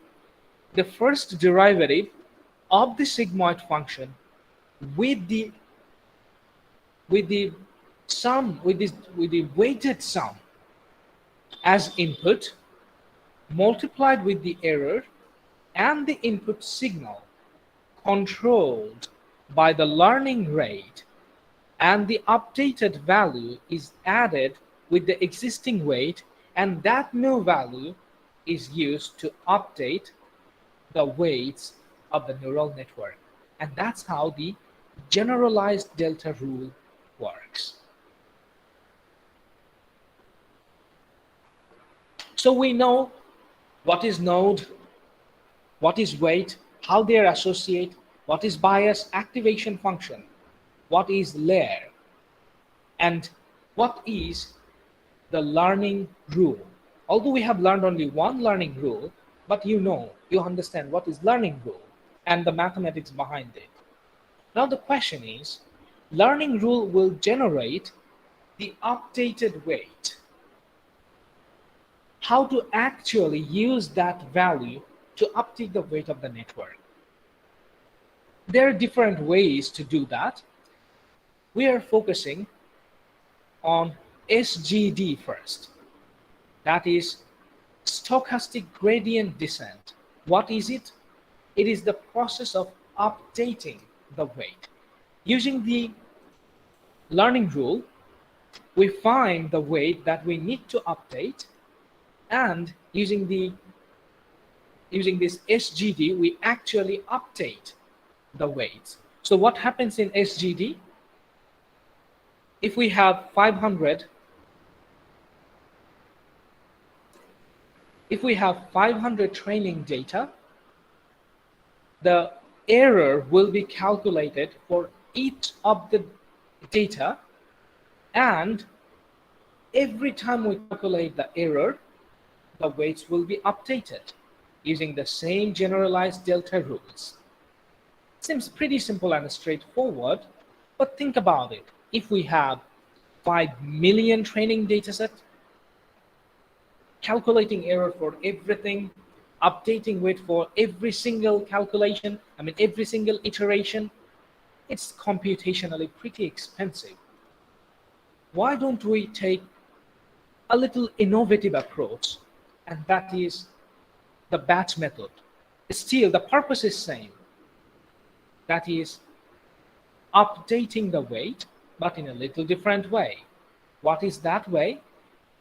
the first derivative of the sigmoid function with the sum, with the weighted sum as input, multiplied with the error and the input signal controlled by the learning rate, and the updated value is added with the existing weight, and that new value is used to update the weights of the neural network. And that's how the generalized delta rule works. So we know what is node, what is weight, how they are associated, what is bias, activation function, what is layer, and what is the learning rule. Although we have learned only one learning rule, but you understand what is learning rule and the mathematics behind it. Now the question is, learning rule will generate the updated weight. How to actually use that value to update the weight of the network? There are different ways to do that. We are focusing on SGD first. That is stochastic gradient descent. What is it? It is the process of updating the weight. Using the learning rule, we find the weight that we need to update, and using this SGD, we actually update the weights. So what happens in SGD? If we have 500 training data, the error will be calculated for each of the data, and every time we calculate the error, the weights will be updated using the same generalized delta rules. Seems pretty simple and straightforward, but think about it. If we have 5 million training dataset, calculating error for everything, updating weight for every single calculation, every single iteration, it's computationally pretty expensive. Why don't we take a little innovative approach, and that is the batch method? Still, the purpose is same. That is updating the weight, but in a little different way. What is that way?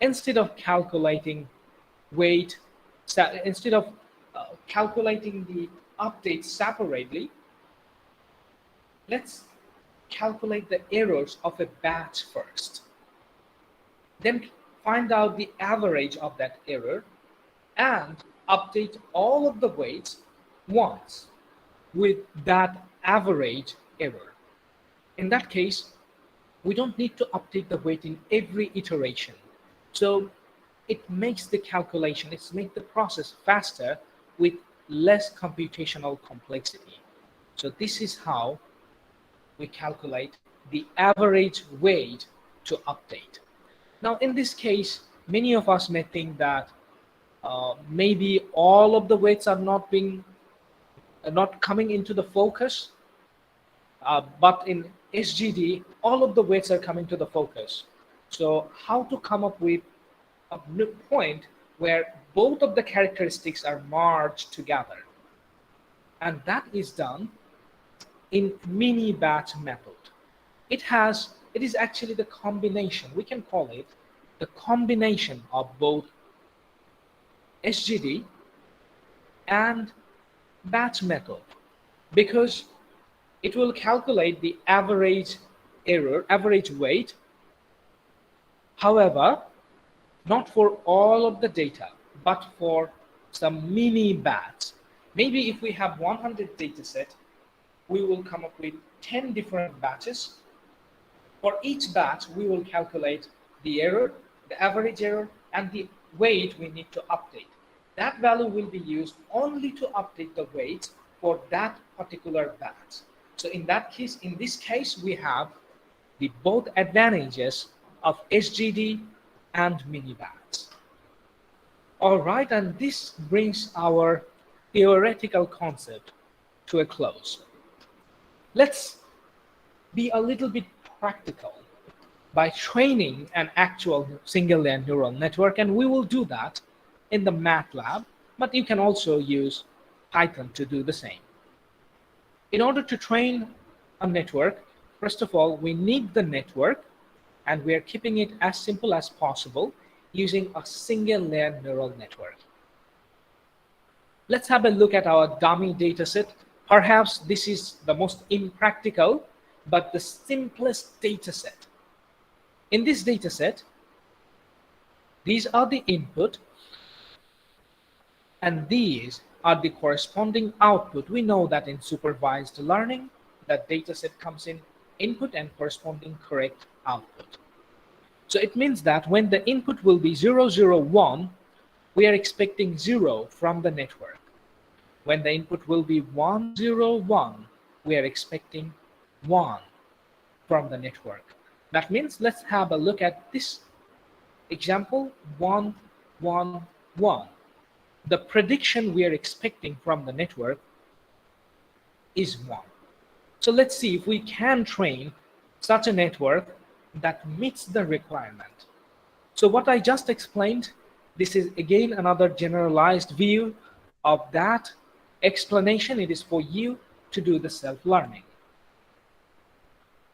Instead of calculating weight, instead of calculating the updates separately, let's calculate the errors of a batch first. Then find out the average of that error, and update all of the weights once with that average error. In that case, we don't need to update the weight in every iteration. So it makes the calculation, it's make the process faster with less computational complexity. So this is how we calculate the average weight to update. Now in this case, many of us may think that maybe all of the weights are not coming into the focus, but in SGD, all of the weights are coming to the focus. So how to come up with a point where both of the characteristics are merged together? And that is done in mini batch method. It is actually the combination, we can call it the combination of both SGD and batch method, because it will calculate the average error, average weight. However, not for all of the data, but for some mini batch. Maybe if we have 100 data set, we will come up with 10 different batches. For each batch, we will calculate the error, the average error, and the weight we need to update. That value will be used only to update the weight for that particular batch. So in that case, in this case, we have the both advantages of SGD and mini batch. All right, and this brings our theoretical concept to a close. Let's be a little bit practical by training an actual single layer neural network, and we will do that in the MATLAB, but you can also use Python to do the same. In order to train a network, first of all, we need the network, and we are keeping it as simple as possible using a single layer neural network. Let's have a look at our dummy dataset. Perhaps this is the most impractical, but the simplest dataset. In this dataset, these are the input, and these are the corresponding output. We know that in supervised learning, that dataset comes in input and corresponding correct output. So it means that when the input will be 0, 0, 1, we are expecting 0 from the network. When the input will be 1, 0, 1, we are expecting 1 from the network. That means let's have a look at this example, 1, 1, 1. The prediction we are expecting from the network is 1. So let's see if we can train such a network that meets the requirement. So what I just explained, this is again another generalized view of that explanation. It is for you to do the self-learning.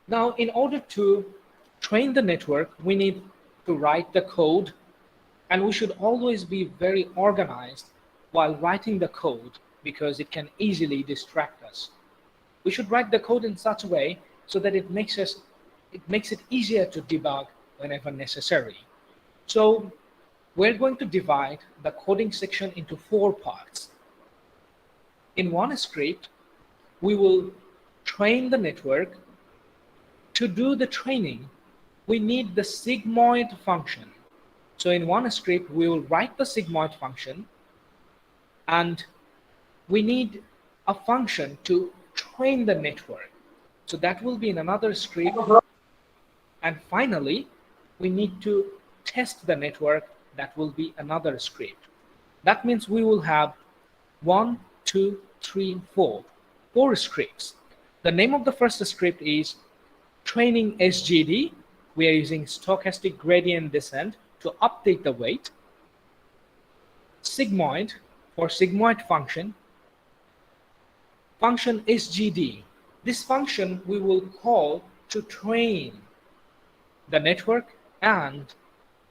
Now, in order to train the network, we need to write the code, and we should always be very organized while writing the code because it can easily distract us. We should write the code in such a way so that it makes it easier to debug whenever necessary. So we're going to divide the coding section into 4 parts. In one script, we will train the network. To do the training, we need the sigmoid function. So in one script, we will write the sigmoid function, and we need a function to train the network. So that will be in another script. And finally, we need to test the network. That will be another script. That means we will have 1, 2, 3, 4 scripts. The name of the first script is training SGD. We are using stochastic gradient descent to update the weight. Sigmoid for sigmoid function. Function SGD. This function we will call to train the network and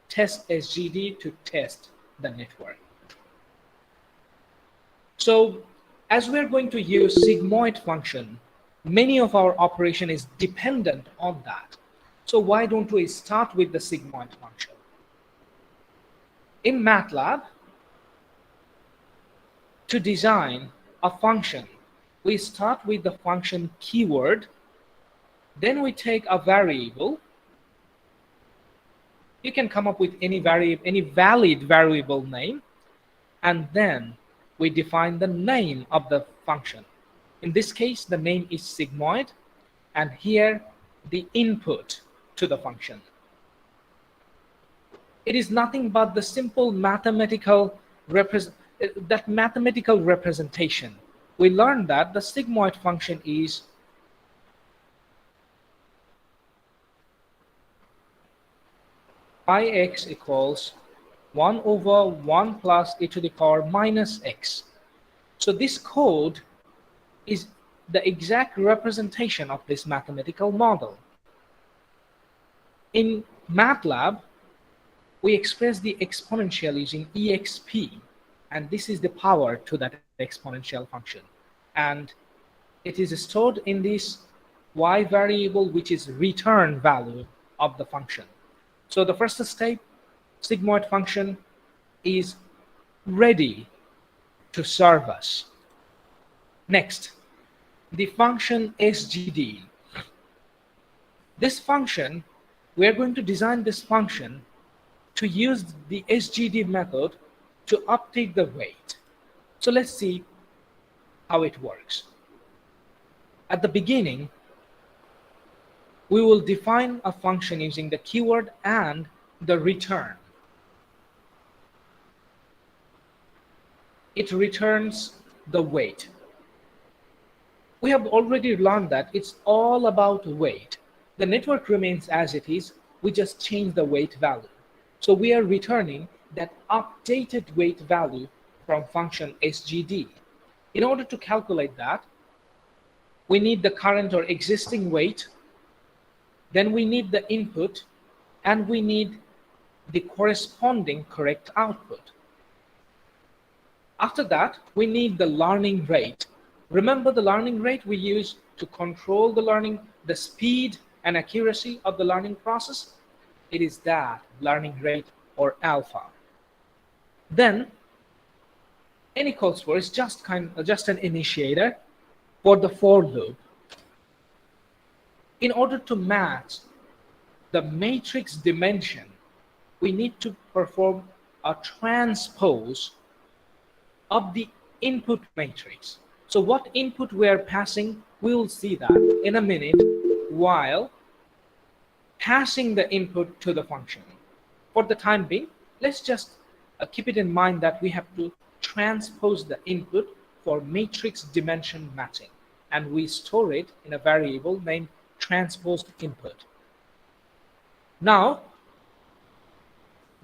test SGD to test the network. So as we're going to use sigmoid function, many of our operation is dependent on that. So why don't we start with the sigmoid function? In MATLAB, to design a function, we start with the function keyword, then we take a variable. You can come up with any valid variable name, and then we define the name of the function. In this case, the name is sigmoid, and here the input to the function. It is nothing but the simple mathematical representation. We learned that the sigmoid function is ix equals 1 over 1 plus e to the power minus x. So this code is the exact representation of this mathematical model. In MATLAB, we express the exponential using exp, and this is the power to that exponential function. And it is stored in this y variable, which is return value of the function. So the first step, sigmoid function is ready to serve us. Next, the function SGD. This function, we are going to design this function to use the SGD method to update the weight. So let's see how it works. At the beginning, we will define a function using the keyword and the return. It returns the weight. We have already learned that it's all about weight. The network remains as it is, we just change the weight value. So we are returning that updated weight value from function SGD. In order to calculate that, we need the current or existing weight, then we need the input, and we need the corresponding correct output. After that, we need the learning rate. Remember the learning rate we use to control the learning, the speed and accuracy of the learning process? It is that learning rate, or alpha. Then n equals 4 is just an initiator for the for loop. In order to match the matrix dimension, we need to perform a transpose of the input matrix. So what input we are passing, we will see that in a minute while passing the input to the function. For the time being, let's just keep it in mind that we have to transpose the input for matrix dimension matching, and we store it in a variable named transposed input. Now,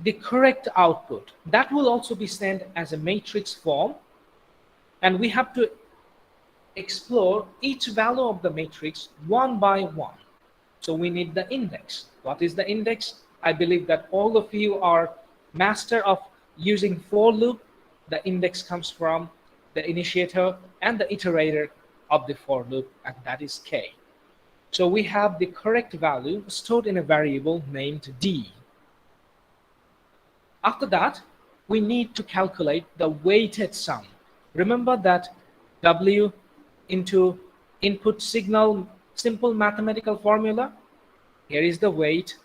the correct output, that will also be sent as a matrix form, and we have to explore each value of the matrix one by one. So we need the index. What is the index? I believe that all of you are master of using for loop. The index comes from the initiator and the iterator of the for loop, and that is k. So we have the correct value stored in a variable named d. After that, we need to calculate the weighted sum. Remember that W into input signal, simple mathematical formula. Here is the weight,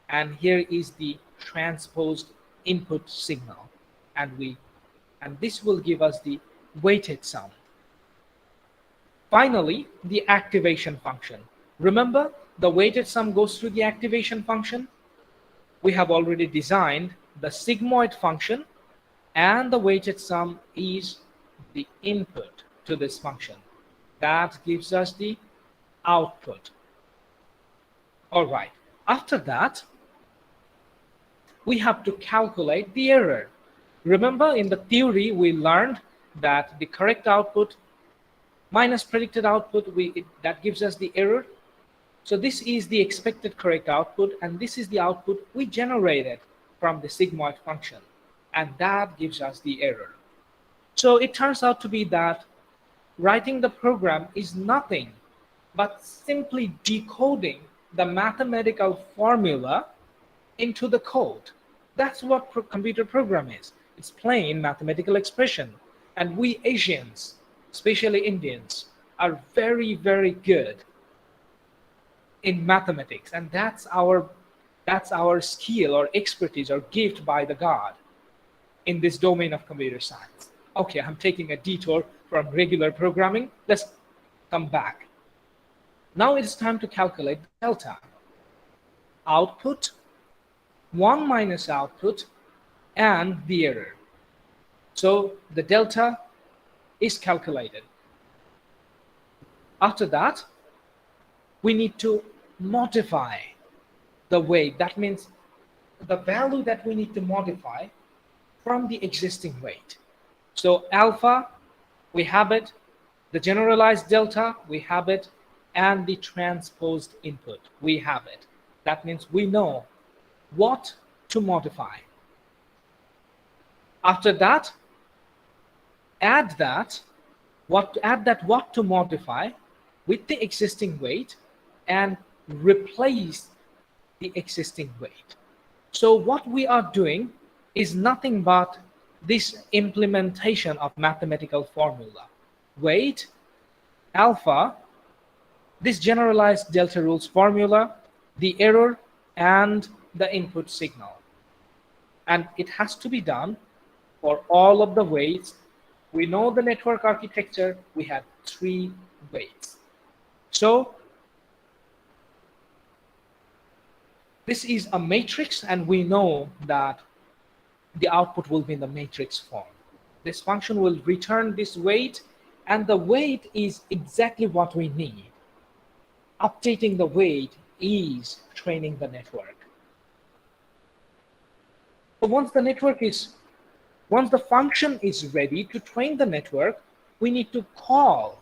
and here is the transposed input signal, and this will give us the weighted sum. Finally, the activation function. Remember, the weighted sum goes through the activation function. We have already designed the sigmoid function, and the weighted sum is the input to this function. That gives us the output. All right. After that, we have to calculate the error. Remember, in the theory, we learned that the correct output minus predicted output, that gives us the error. So this is the expected correct output, and this is the output we generated from the sigmoid function, and that gives us the error. So it turns out to be that writing the program is nothing but simply decoding the mathematical formula into the code. That's what computer program is. It's plain mathematical expression. And we Asians, especially Indians, are very, very good in mathematics, and that's our skill or expertise or gift by the God in this domain of computer science. Okay, I'm taking a detour from regular programming. Let's come back. Now it's time to calculate delta. Output, 1 minus output, and the error. So the delta is calculated. After that, we need to modify the weight. That means the value that we need to modify from the existing weight. So alpha, we have it, the generalized delta, we have it, and the transposed input, we have it. That means we know what to modify. After that, add that what to modify with the existing weight and replace the existing weight. So what we are doing is nothing but this implementation of mathematical formula. Weight, alpha, this generalized delta rules formula, the error, and the input signal. And it has to be done for all of the weights. We know the network architecture, we have 3 weights. So this is a matrix, and we know that the output will be in the matrix form. This function will return this weight, and the weight is exactly what we need. Updating the weight is training the network. So once the function is ready to train the network, we need to call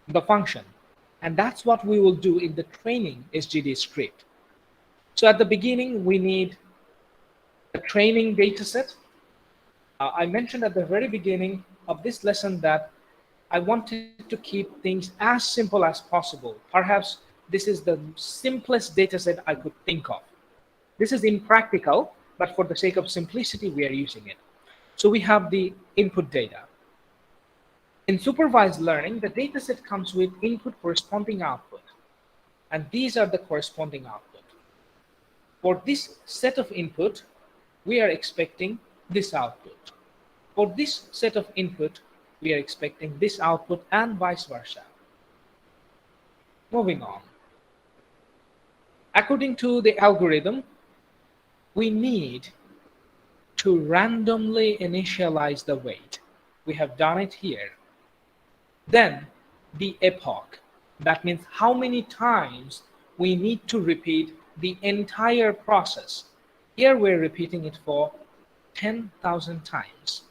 the function. And that's what we will do in the training SGD script. So at the beginning, we need a training dataset. I mentioned at the very beginning of this lesson that I wanted to keep things as simple as possible. Perhaps this is the simplest dataset I could think of. This is impractical, but for the sake of simplicity, we are using it. So we have the input data. In supervised learning, the dataset comes with input corresponding output, and these are the corresponding output. For this set of input, we are expecting this output. For this set of input, we are expecting this output, and vice versa. Moving on. According to the algorithm, we need to randomly initialize the weight. We have done it here. Then the epoch, that means how many times we need to repeat the entire process. Here we're repeating it for 10,000 times.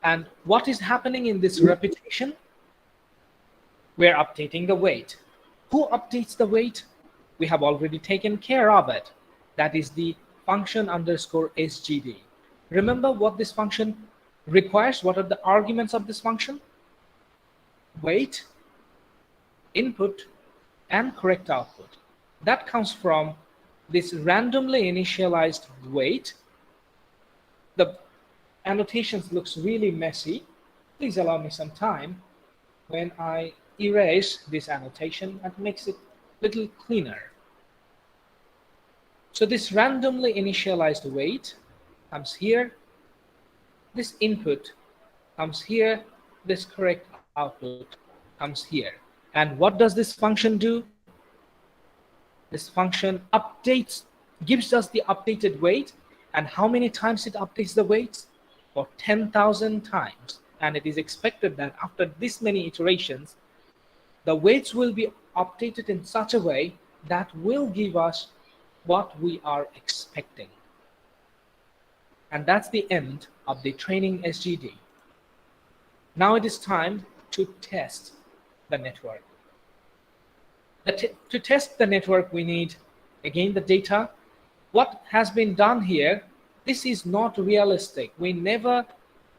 And what is happening in this repetition? We're updating the weight. Who updates the weight? We have already taken care of it. That is the function underscore SGD. Remember what this function requires? What are the arguments of this function? Weight, input, and correct output. That comes from this randomly initialized weight. The annotations looks really messy. Please allow me some time when I erase this annotation and makes it a little cleaner. So this randomly initialized weight comes here, this input comes here, this correct output comes here. And what does this function do? This function updates, gives us the updated weight, and how many times it updates the weights? For 10,000 times. And it is expected that after this many iterations, the weights will be updated in such a way that will give us what we are expecting. And that's the end of the training SGD. Now it is time to test the network. To test the network, we need, again, the data. What has been done here, this is not realistic. We never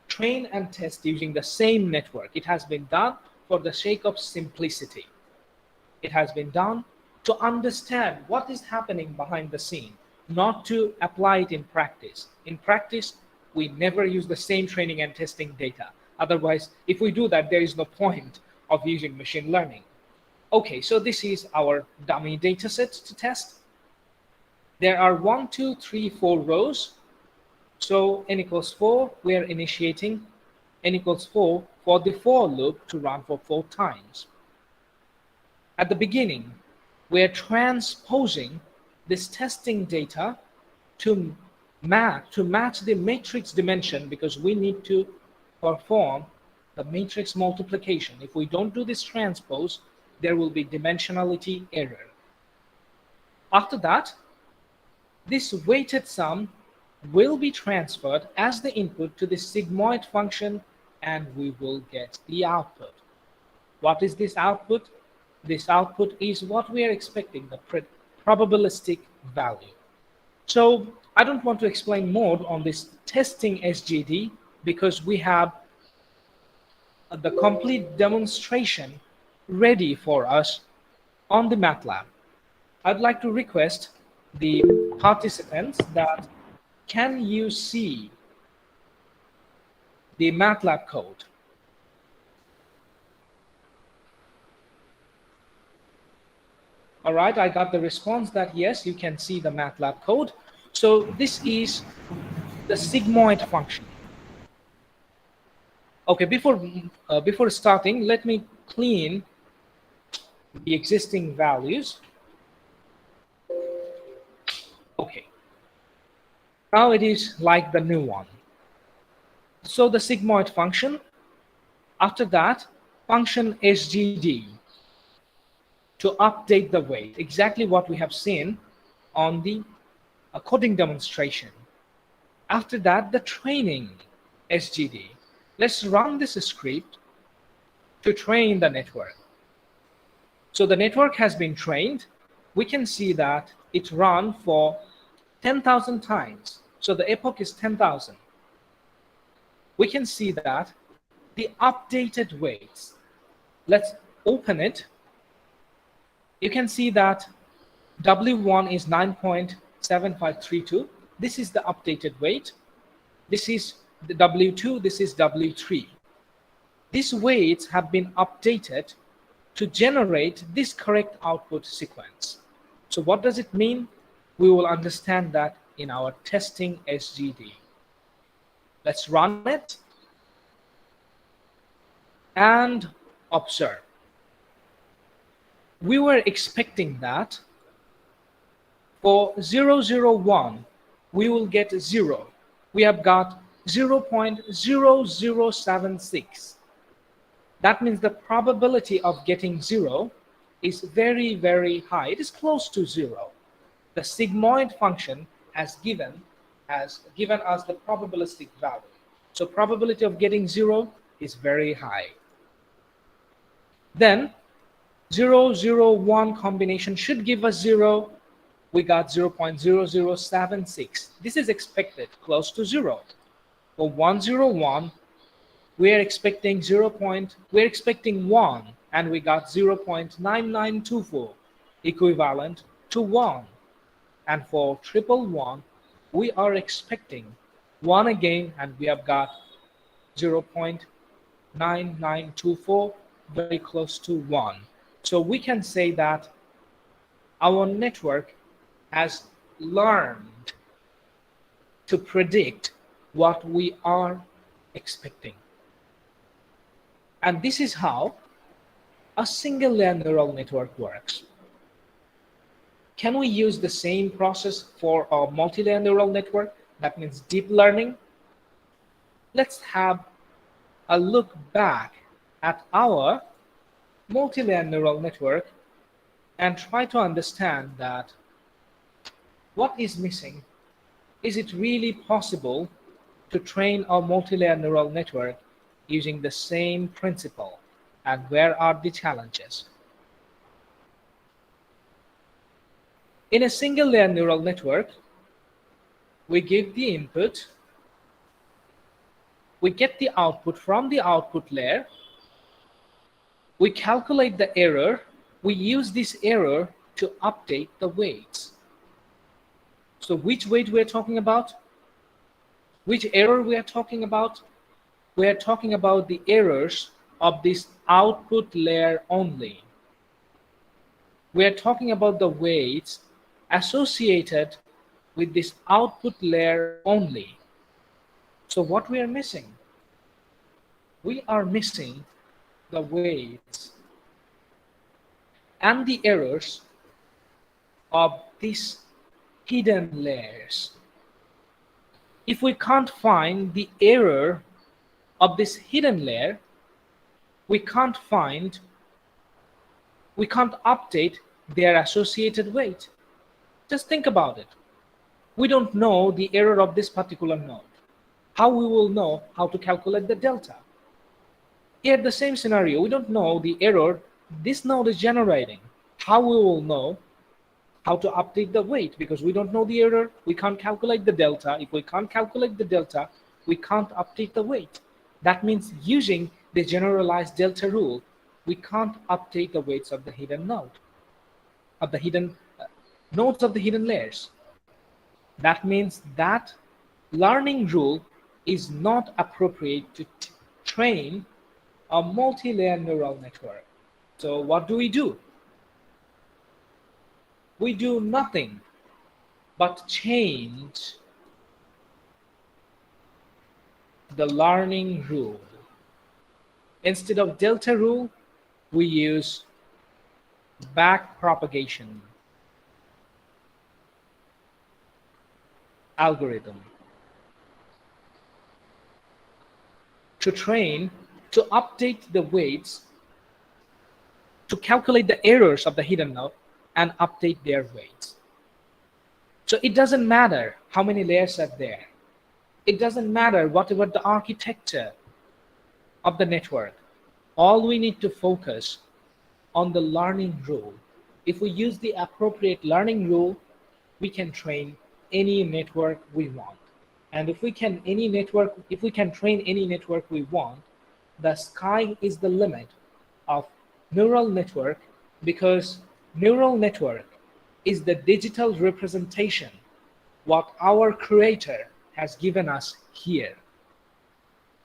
train and test using the same network. It has been done for the sake of simplicity. It has been done to understand what is happening behind the scene, not to apply it in practice. In practice, we never use the same training and testing data. Otherwise, if we do that, there is no point of using machine learning. Okay, so this is our dummy data set to test. There are 1, 2, 3, 4 rows. So n equals 4, we are initiating n equals 4 for the for loop to run for 4 times. At the beginning, we are transposing this testing data to match the matrix dimension, because we need to perform the matrix multiplication. If we don't do this transpose, there will be dimensionality error. After that, this weighted sum will be transferred as the input to the sigmoid function, and we will get the output. What is this output? This output is what we are expecting, the probabilistic value. So I don't want to explain more on this testing SGD, because we have the complete demonstration ready for us on the MATLAB. I'd like to request the participants that can you see the MATLAB code? All right, I got the response that yes, you can see the MATLAB code. So this is the sigmoid function. Okay, before starting, let me clean the existing values. Okay, now it is like the new one. So the sigmoid function, after that, function SGD to update the weight, exactly what we have seen on the coding demonstration. After that, the training SGD. Let's run this script to train the network. So the network has been trained. We can see that it ran for 10,000 times. So the epoch is 10,000. We can see that the updated weights. Let's open it. You can see that W1 is 9.7532. This is the updated weight. This is the W2, this is W3. These weights have been updated to generate this correct output sequence. So what does it mean? We will understand that in our testing SGD. Let's run it and observe. We were expecting that for 001, we will get 0. We have got 0.0076. That means the probability of getting 0 is very, very high. It is close to 0. The sigmoid function has given us the probabilistic value. So probability of getting 0 is very high. Then 001 combination should give us 0. We got 0.0076. This is expected close to 0. For 101, we're expecting 1, and we got 0.9924, equivalent to 1. And for 111, we are expecting 1 again, and we have got 0.9924, very close to 1. So we can say that our network has learned to predict what we are expecting. And this is how a single layer neural network works. Can we use the same process for a multi-layer neural network? That means deep learning. Let's have a look back at our multi-layer neural network and try to understand that what is missing. Is it really possible to train a multi-layer neural network using the same principle, and where are the challenges? In a single layer neural network, we give the input, we get the output from the output layer, we calculate the error, we use this error to update the weights. So which weight we're talking about? Which error we are talking about? We are talking about the errors of this output layer only. We are talking about the weights associated with this output layer only. So what we are missing? We are missing the weights and the errors of these hidden layers. If we can't find the error of this hidden layer, we can't update their associated weight. Just think about it. We don't know the error of this particular node. How we will know how to calculate the delta? Here, the same scenario, we don't know the error this node is generating. How we will know how to update the weight? Because we don't know the error, we can't calculate the delta. If we can't calculate the delta, we can't update the weight. That means using the generalized delta rule, we can't update the weights of the hidden node, of the hidden nodes of the hidden layers. That means that learning rule is not appropriate to train a multi-layer neural network. So what do? We do nothing but change the learning rule. Instead of delta rule, we use back propagation algorithm to update the weights, to calculate the errors of the hidden node and update their weights. So it doesn't matter how many layers are there. It doesn't matter whatever the architecture of the network. All we need to focus on the learning rule. If we use the appropriate learning rule, we can train any network we want. And if we can train any network we want, the sky is the limit of neural network, because neural network is the digital representation what our creator has given us here.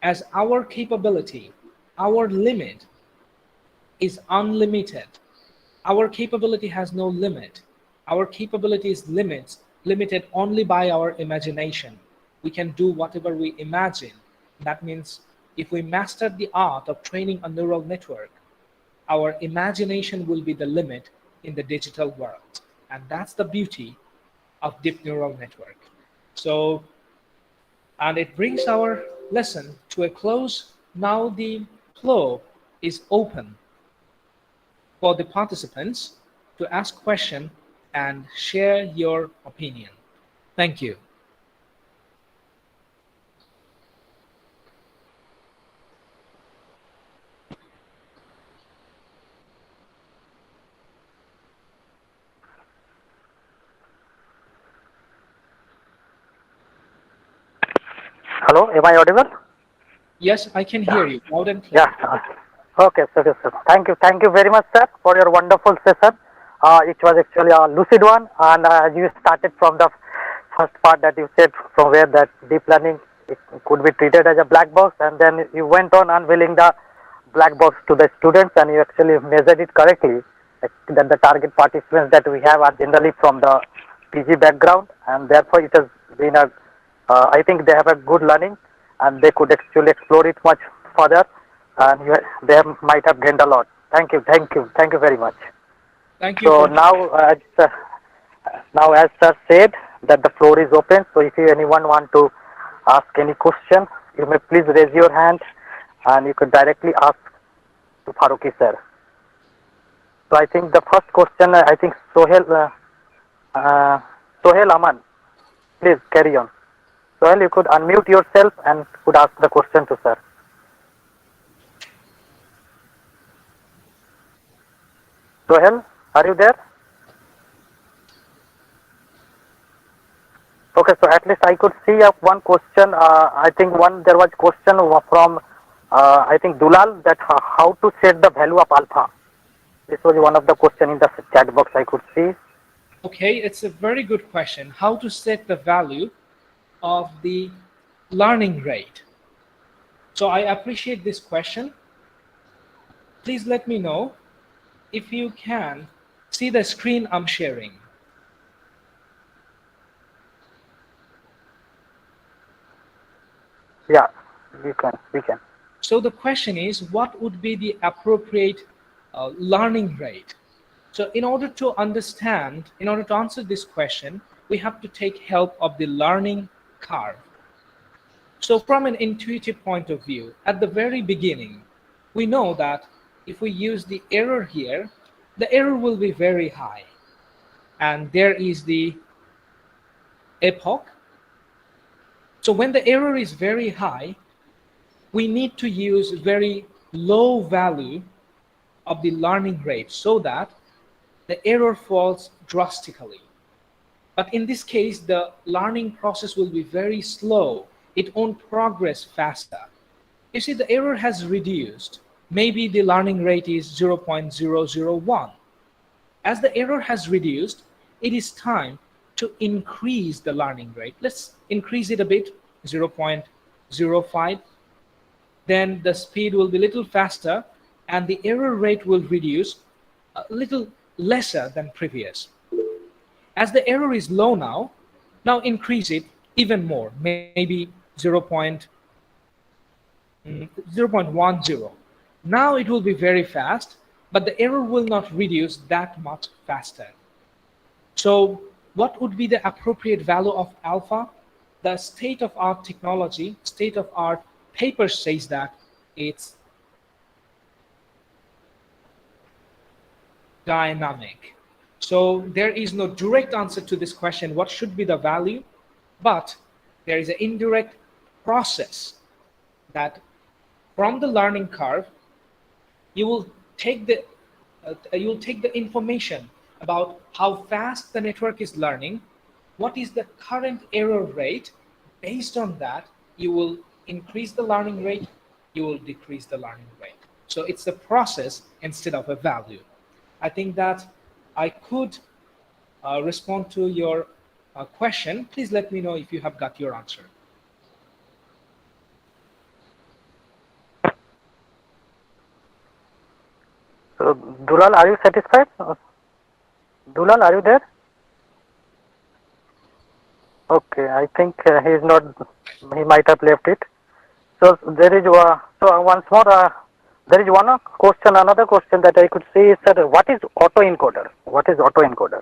As our capability, our limit is unlimited. Our capability has no limit. Our capability is limited only by our imagination. We can do whatever we imagine. That means if we master the art of training a neural network, our imagination will be the limit in the digital world. And that's the beauty of deep neural network. So, and it brings our lesson to a close. Now the floor is open for the participants to ask questions and share your opinion. Thank you.
Hello, am I audible?
Yes, I can hear you loud and clear.
Yeah. Okay, sir. Thank you very much, sir, for your wonderful session. It was actually a lucid one, and you started from the first part that you said, from where that deep learning it could be treated as a black box, and then you went on unveiling the black box to the students, and you actually measured it correctly, that the target participants that we have are generally from the PG background, and therefore it has been I think they have a good learning, and they could actually explore it much further, and they might have gained a lot. Thank you very much.
Thank you.
So now, as sir said, that the floor is open. So if anyone want to ask any question, you may please raise your hand, and you can directly ask to Farooqi sir. So I think the first question, I think Sohail Aman, please carry on. Sohail, you could unmute yourself and could ask the question to sir. Sohail, are you there? Okay, so at least I could see one question. I think there was question from I think Dulal, that how to set the value of alpha. This was one of the question in the chat box I could see.
Okay, it's a very good question. How to set the value of the learning rate? So I appreciate this question. Please let me know if you can see the screen I'm sharing.
Yeah, we can.
So the question is, what would be the appropriate learning rate? So in order to understand, in order to answer this question, we have to take help of the learning curve. So from an intuitive point of view, at the very beginning, we know that if we use the error here, the error will be very high. And there is the epoch. So when the error is very high, we need to use very low value of the learning rate so that the error falls drastically. But in this case, the learning process will be very slow. It won't progress faster. You see, the error has reduced. Maybe the learning rate is 0.001. As the error has reduced, it is time to increase the learning rate. Let's increase it a bit, 0.05. Then the speed will be a little faster and the error rate will reduce a little lesser than previous. As the error is low now increase it even more, maybe 0.10. Now it will be very fast, but the error will not reduce that much faster. So what would be the appropriate value of alpha? The state-of-art technology, state-of-art paper says that it's dynamic. So there is no direct answer to this question, what should be the value? But there is an indirect process that from the learning curve, you will take the information about how fast the network is learning, what is the current error rate. Based on that, you will increase the learning rate, you will decrease the learning rate. So it's a process instead of a value. I think that I could respond to your question. Please let me know if you have got your answer.
So, Dulal, are you satisfied? Dulal, are you there? Okay, I think he is not. He might have left it. So there is once more. There is one question. Another question that I could say is that what is autoencoder? What is autoencoder?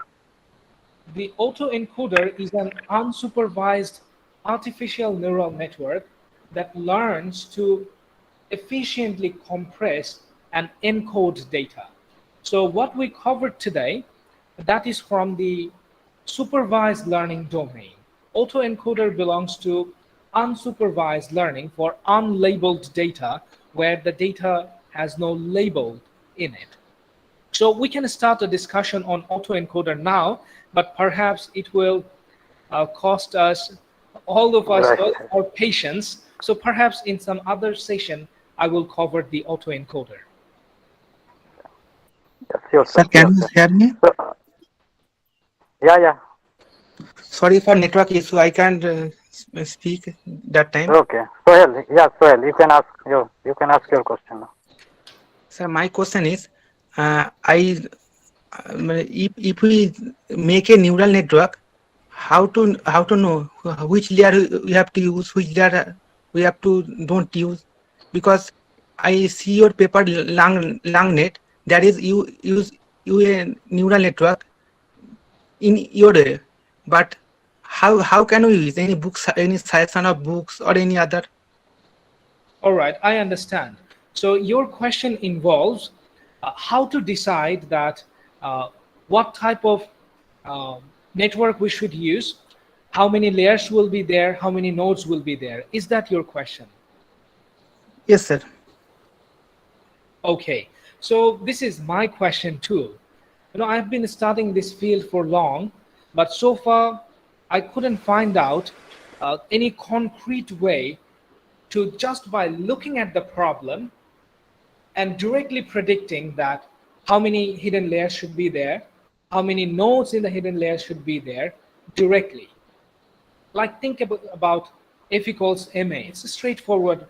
The autoencoder is an unsupervised artificial neural network that learns to efficiently compress and encode data. So what we covered today, that is from the supervised learning domain. Autoencoder belongs to unsupervised learning for unlabeled data where the data has no label in it. So we can start a discussion on autoencoder now, but perhaps it will cost us, all of us, our patience. So perhaps in some other session, I will cover the autoencoder.
Sir, can you hear me?
Yeah.
Sorry for network issue. I can't speak that time.
Okay. Sohail, you can ask your question now.
Sir, my question is, if we make a neural network, how to know which layer we have to use, which layer we have to don't use? Because I see your paper LangNet, that is you use a neural network in your way, but how can we use any books, any selection of books or any other?
All right, I understand. So your question involves how to decide that what type of network we should use, how many layers will be there, how many nodes will be there. Is that your question?
Yes, sir.
Okay, so this is my question too. I've been studying this field for long, but so far I couldn't find out any concrete way to, just by looking at the problem and directly predicting that how many hidden layers should be there, how many nodes in the hidden layers should be there directly. Like think about F equals ma. It's a straightforward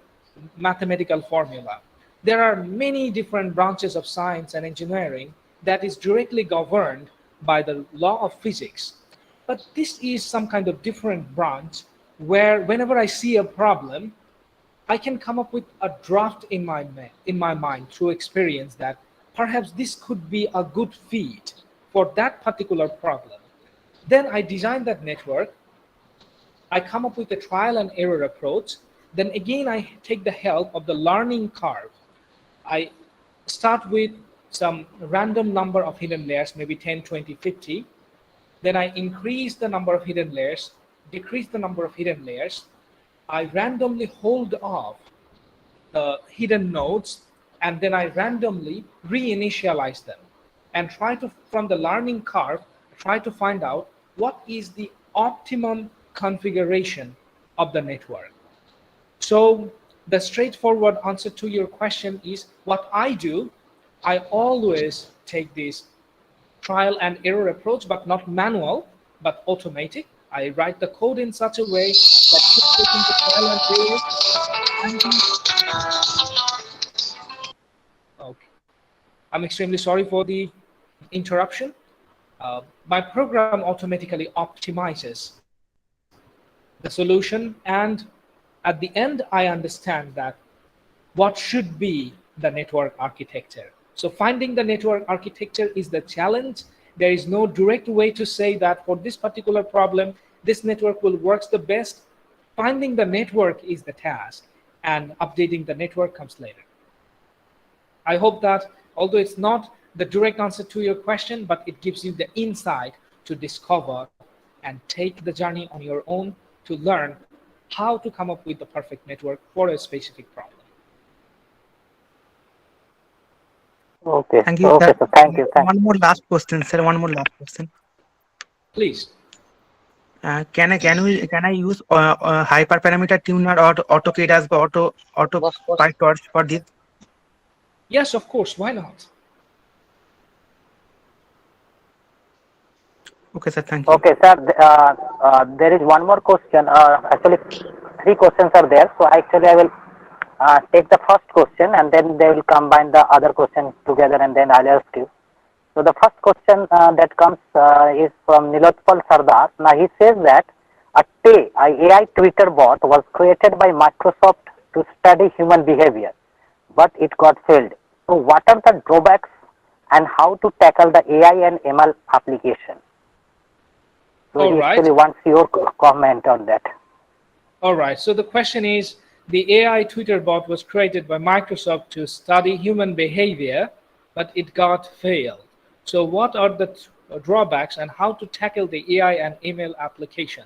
mathematical formula. There are many different branches of science and engineering that is directly governed by the law of physics. But this is some kind of different branch where whenever I see a problem, I can come up with a draft in my mind through experience that perhaps this could be a good fit for that particular problem. Then I design that network, I come up with a trial and error approach. Then again, I take the help of the learning curve. I start with some random number of hidden layers, maybe 10, 20, 50. Then I increase the number of hidden layers, decrease the number of hidden layers. I randomly hold off the hidden nodes, and then I randomly reinitialize them and try to, from the learning curve, try to find out what is the optimum configuration of the network. So the straightforward answer to your question is what I do, I always take this trial and error approach, but not manual, but automatic. I write the code in such a way that keeps taking the trial and error. Okay. I'm extremely sorry for the interruption. My program automatically optimizes the solution, and at the end, I understand that what should be the network architecture. So finding the network architecture is the challenge. There is no direct way to say that for this particular problem, this network will work the best. Finding the network is the task, and updating the network comes later. I hope that although it's not the direct answer to your question, but it gives you the insight to discover and take the journey on your own to learn how to come up with the perfect network for a specific problem.
Okay.
Thank you,
Okay,
sir.
sir. Thank you.
One more last question, sir. One more last question.
Please.
Can I use hyperparameter tuner or AutoCAD as auto PyTorch for this?
Yes, of course. Why not?
Okay, sir. Thank you.
Okay, sir. There is one more question. Actually, three questions are there. So actually, I will take the first question, and then they will combine the other questions together, and then I'll ask you. So the first question that comes is from Nilotpal Sardar. Now he says that a AI Twitter bot was created by Microsoft to study human behavior, but it got failed. So what are the drawbacks and how to tackle the AI and ML application? So
All
he
right.
actually wants your comment on that.
All right. So the question is, the AI Twitter bot was created by Microsoft to study human behavior, but it got failed. So what are the drawbacks and how to tackle the AI and ML application?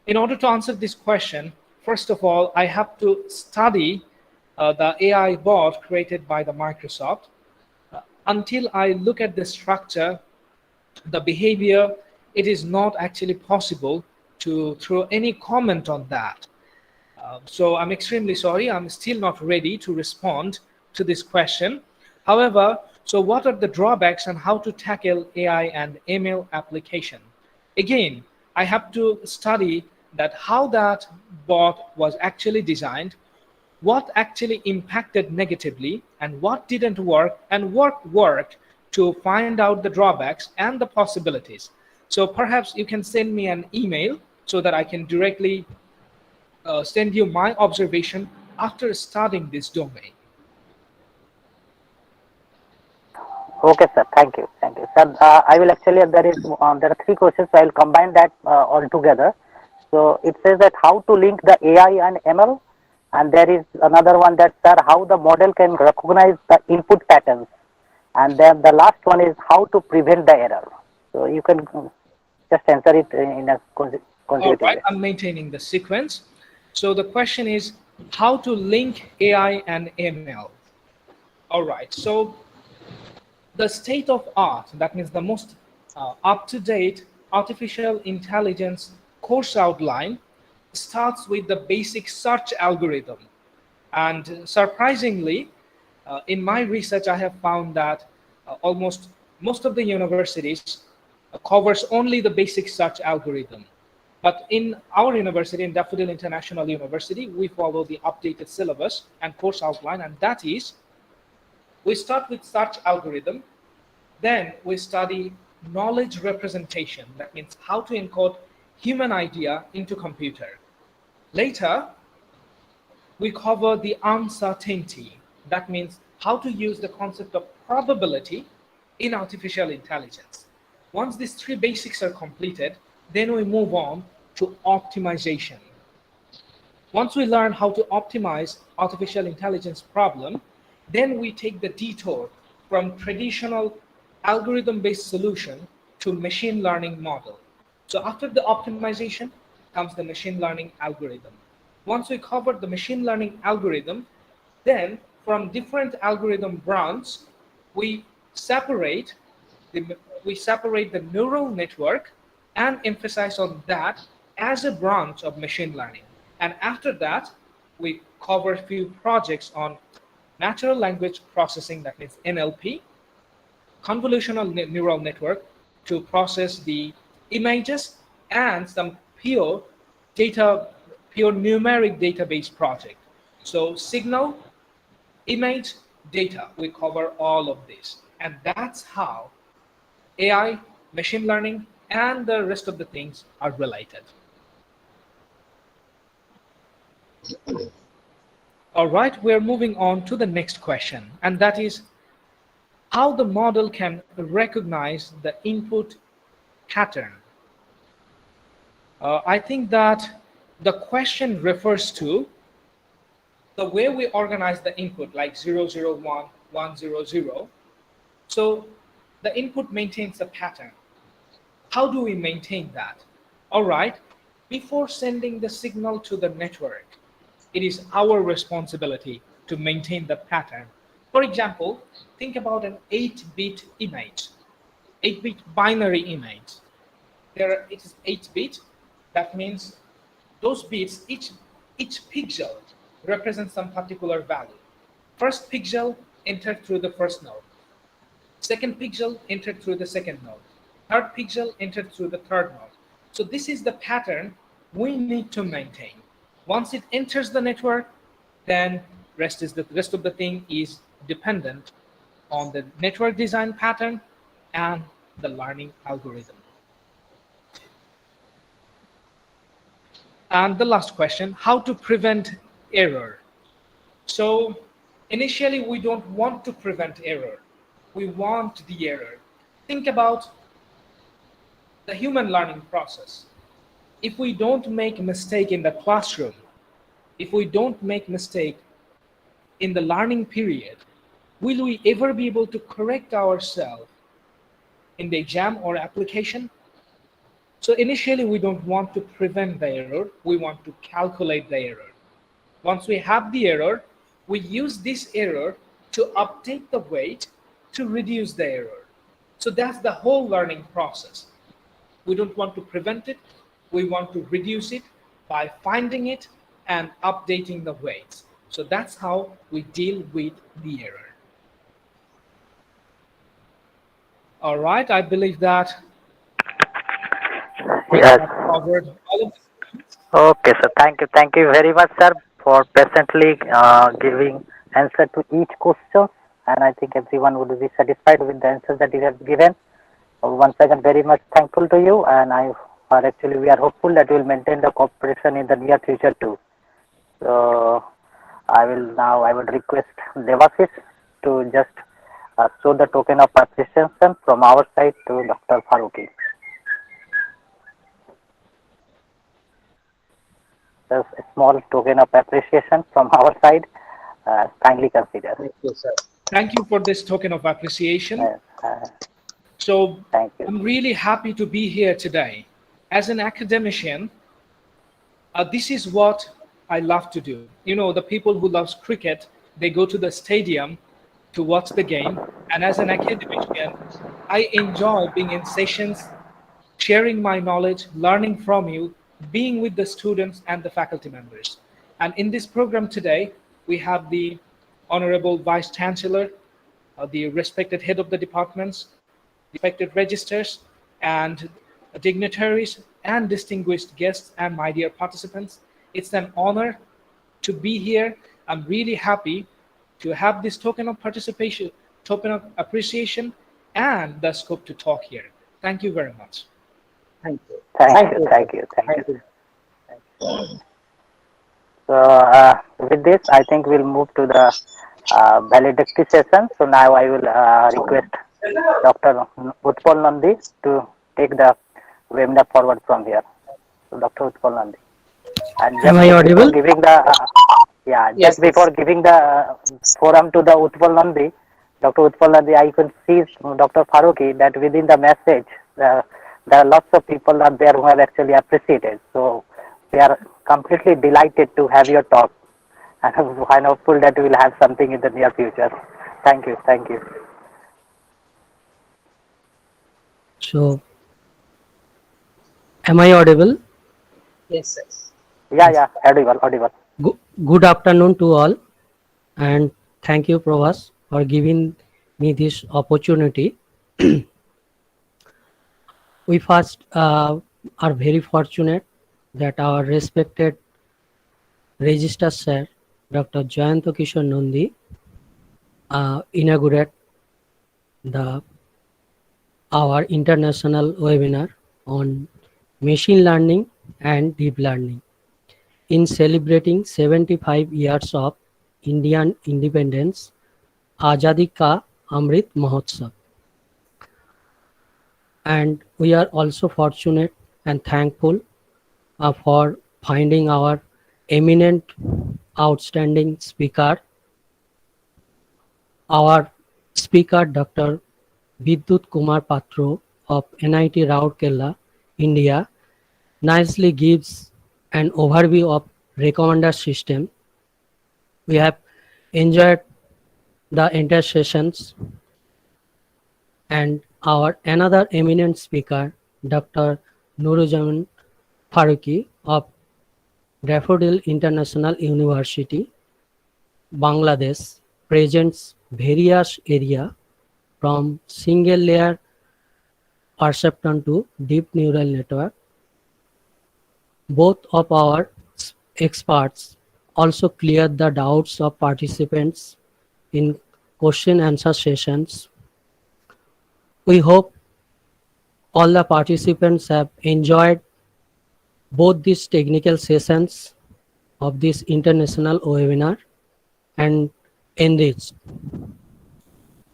In order to answer this question, first of all, I have to study the AI bot created by the Microsoft. Until I look at the structure, the behavior, it is not actually possible to throw any comment on that. So I'm extremely sorry, I'm still not ready to respond to this question. However, so what are the drawbacks and how to tackle AI and ML application? Again, I have to study that how that bot was actually designed, what actually impacted negatively, and what didn't work, and what worked, to find out the drawbacks and the possibilities. So perhaps you can send me an email so that I can directly send you my observation after studying this domain.
Okay, sir. Thank you. Thank you, sir. I will actually, there are three questions. So I will combine that all together. So it says that how to link the AI and ML, and there is another one that, sir, how the model can recognize the input patterns, and then the last one is how to prevent the error. So you can just answer it in a
All
consecutive
right,
way.
I'm maintaining the sequence. So the question is how to link AI and ML. All right, so the state of art, that means the most up-to-date artificial intelligence course outline, starts with the basic search algorithm. And surprisingly, in my research, I have found that most of the universities covers only the basic search algorithm. But in our university, in Daffodil International University, we follow the updated syllabus and course outline, and that is, we start with search algorithm, then we study knowledge representation. That means how to encode human idea into computer. Later, we cover the uncertainty. That means how to use the concept of probability in artificial intelligence. Once these three basics are completed, then we move on to optimization. Once we learn how to optimize artificial intelligence problem, then we take the detour from traditional algorithm-based solution to machine learning model. So after the optimization comes the machine learning algorithm. Once we cover the machine learning algorithm, then from different algorithm branches, we separate the neural network and emphasize on that as a branch of machine learning. And after that, we cover a few projects on natural language processing, that means NLP, convolutional neural network to process the images, and some pure numeric database project. So signal, image, data, we cover all of this. And that's how AI, machine learning, and the rest of the things are related. All right, we're moving on to the next question, and that is how the model can recognize the input pattern. I think that the question refers to the way we organize the input, like 001, 100. So the input maintains a pattern. How do we maintain that? All right, before sending the signal to the network, it is our responsibility to maintain the pattern. For example, think about an 8-bit image, 8-bit binary image. It is 8-bit. That means those bits, each pixel represents some particular value. First pixel entered through the first node. Second pixel entered through the second node. Third pixel entered through the third node. So this is the pattern we need to maintain. Once it enters the network, then the rest of the thing is dependent on the network design pattern and the learning algorithm. And the last question, how to prevent error? So initially, we don't want to prevent error. We want the error. Think about the human learning process. If we don't make a mistake in the classroom, if we don't make mistake in the learning period, will we ever be able to correct ourselves in the exam or application? So initially, we don't want to prevent the error. We want to calculate the error. Once we have the error, we use this error to update the weight to reduce the error. So that's the whole learning process. We don't want to prevent it. We want to reduce it by finding it and updating the weights. So that's how we deal with the error. All right, I believe that we
Yes.
have covered all of this.
Okay, so thank you very much, sir, for patiently giving answer to each question, and I think everyone would be satisfied with the answers that you have given. Once again, very much thankful to you, and we are hopeful that we will maintain the cooperation in the near future too. So I would request Devasis to just show the token of appreciation from our side to Dr. Faruqi. Just a small token of appreciation from our side. Kindly consider.
Thank you, sir.
Thank you for this token of appreciation. So I'm really happy to be here today. As an academician, this is what I love to do. You know, the people who love cricket, they go to the stadium to watch the game. And as an academician, I enjoy being in sessions, sharing my knowledge, learning from you, being with the students and the faculty members. And in this program today, we have the Honorable Vice Chancellor, the respected head of the departments, respected registers, and dignitaries, and distinguished guests and my dear participants. It's an honor to be here. I'm really happy to have this token of participation, token of appreciation, and the scope to talk here. Thank you very much.
Thank you.
Thank
Thank
you,
you, sir.
thank you, thank
Thank
you.
you.
So with this, I think we'll move to the valedictory session. So now I will request Dr. Utpal Nandi to take the webinar forward from here. So Dr. Utpal Nandi. And
Am I
just before
audible?
giving the
Yes,
just before
yes.
giving the forum to the Utpal Nandi, Dr. Utpal Nandi, I can see Dr. Faruqi that within the message, there are lots of people are there who have actually appreciated. So we are completely delighted to have your talk, and I'm hopeful that we will have something in the near future. Thank you, thank you.
So, am I audible?
Yes, yes.
Yeah, audible, audible.
Good afternoon to all, and thank you, Provas, for giving me this opportunity. We first are very fortunate that our respected Registrar Sir, Dr. Jayanto Kishore Nandi, inaugurate the our international webinar on machine learning and deep learning in celebrating 75 years of Indian independence, Azadi Ka Amrit Mahotsav. And we are also fortunate and thankful for finding our eminent, outstanding speaker, our speaker Dr. Vidyut Kumar Patro of NIT Rourkela, India, nicely gives an overview of recommender system. We have enjoyed the entire sessions, and our another eminent speaker, Dr. Nurujaman Faruqi of Daffodil International University, Bangladesh, presents various area from single layer perceptron to deep neural network. Both of our experts also cleared the doubts of participants in question answer sessions. We hope all the participants have enjoyed both these technical sessions of this international webinar and enriched.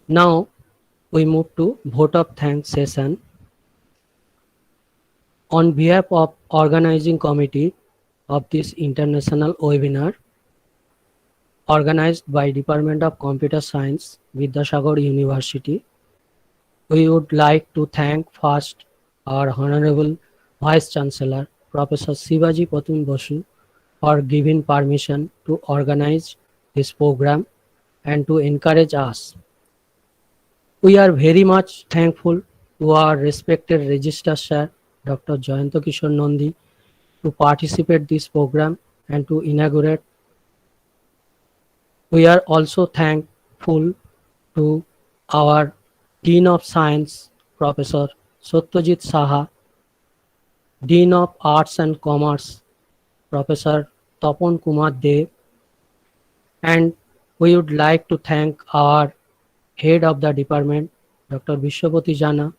Now we move to vote of thanks session. On behalf of organizing committee of this international webinar organized by Department of Computer Science, Vidyasagar University, we would like to thank first our Honorable Vice Chancellor, Professor Sivaji Patum Basu, for giving permission to organize this program and to encourage us. We are very much thankful to our respected Registrar Sir, Dr. Jayanto Kishore Nandi, to participate this program and to inaugurate. We are also thankful to our Dean of Science, Professor Satyajit Saha, Dean of Arts and Commerce, Professor Tapan Kumar Dev, and we would like to thank our Head of the Department, Dr. Vishwapati Jana,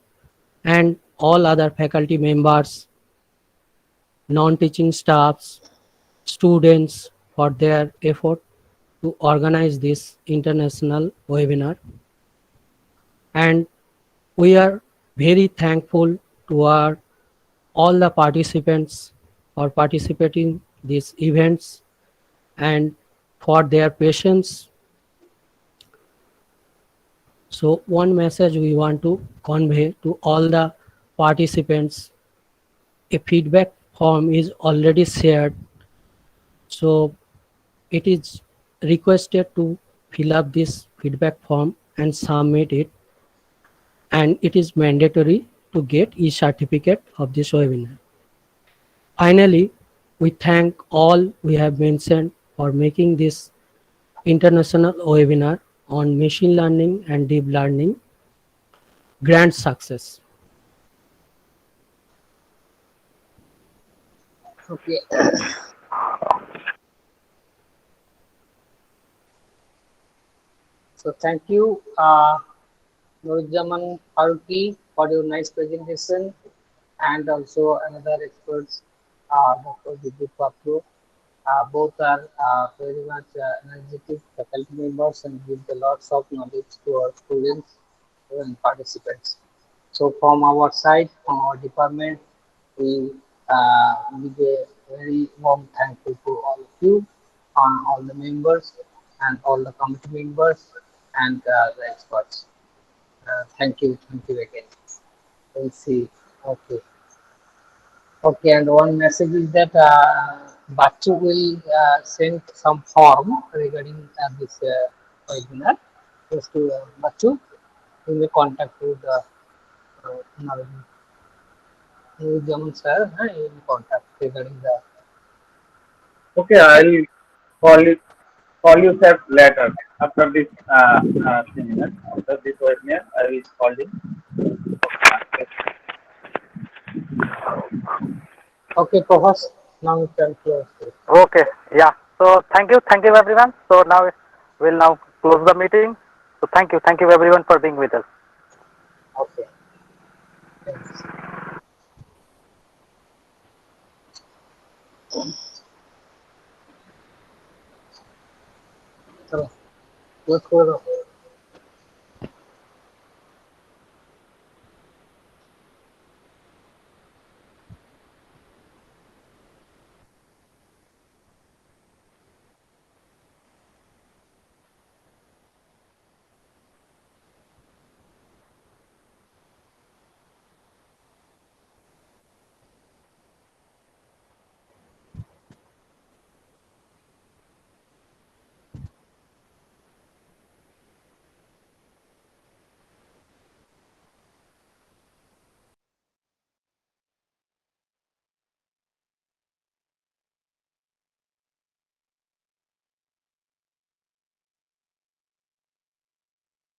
and all other faculty members, non-teaching staffs, students for their effort to organize this international webinar. And we are very thankful to all the participants for participating these events and for their patience. So one message we want to convey to all the participants: a feedback form is already shared, so it is requested to fill up this feedback form and submit it, and it is mandatory to get e-certificate of this webinar. Finally, we thank all we have mentioned for making this international webinar on machine learning and deep learning grand success.
Okay. So thank you, Nurjaman Faruqi, for your nice presentation, and also another experts, Dr. Vidit Papru. Both are very much energetic faculty members and give a lots of knowledge to our students and participants. So from our side, from our department, we give a very warm thank you to all of you, on all the members and all the committee members and the experts. Thank you again. We'll see. Okay. Okay, and one message is that Bachu will send some form regarding this webinar. Just to Bachu, you may contact with Jaman sir, you will contact regarding the.
Okay, I'll call you sir later after this seminar. After this webinar, I will call you.
Okay, Professor, now you can close it.
Okay, yeah. So thank you everyone. So now we'll now close the meeting. So thank you everyone for being with us.
Okay. Thanks. So, let's go.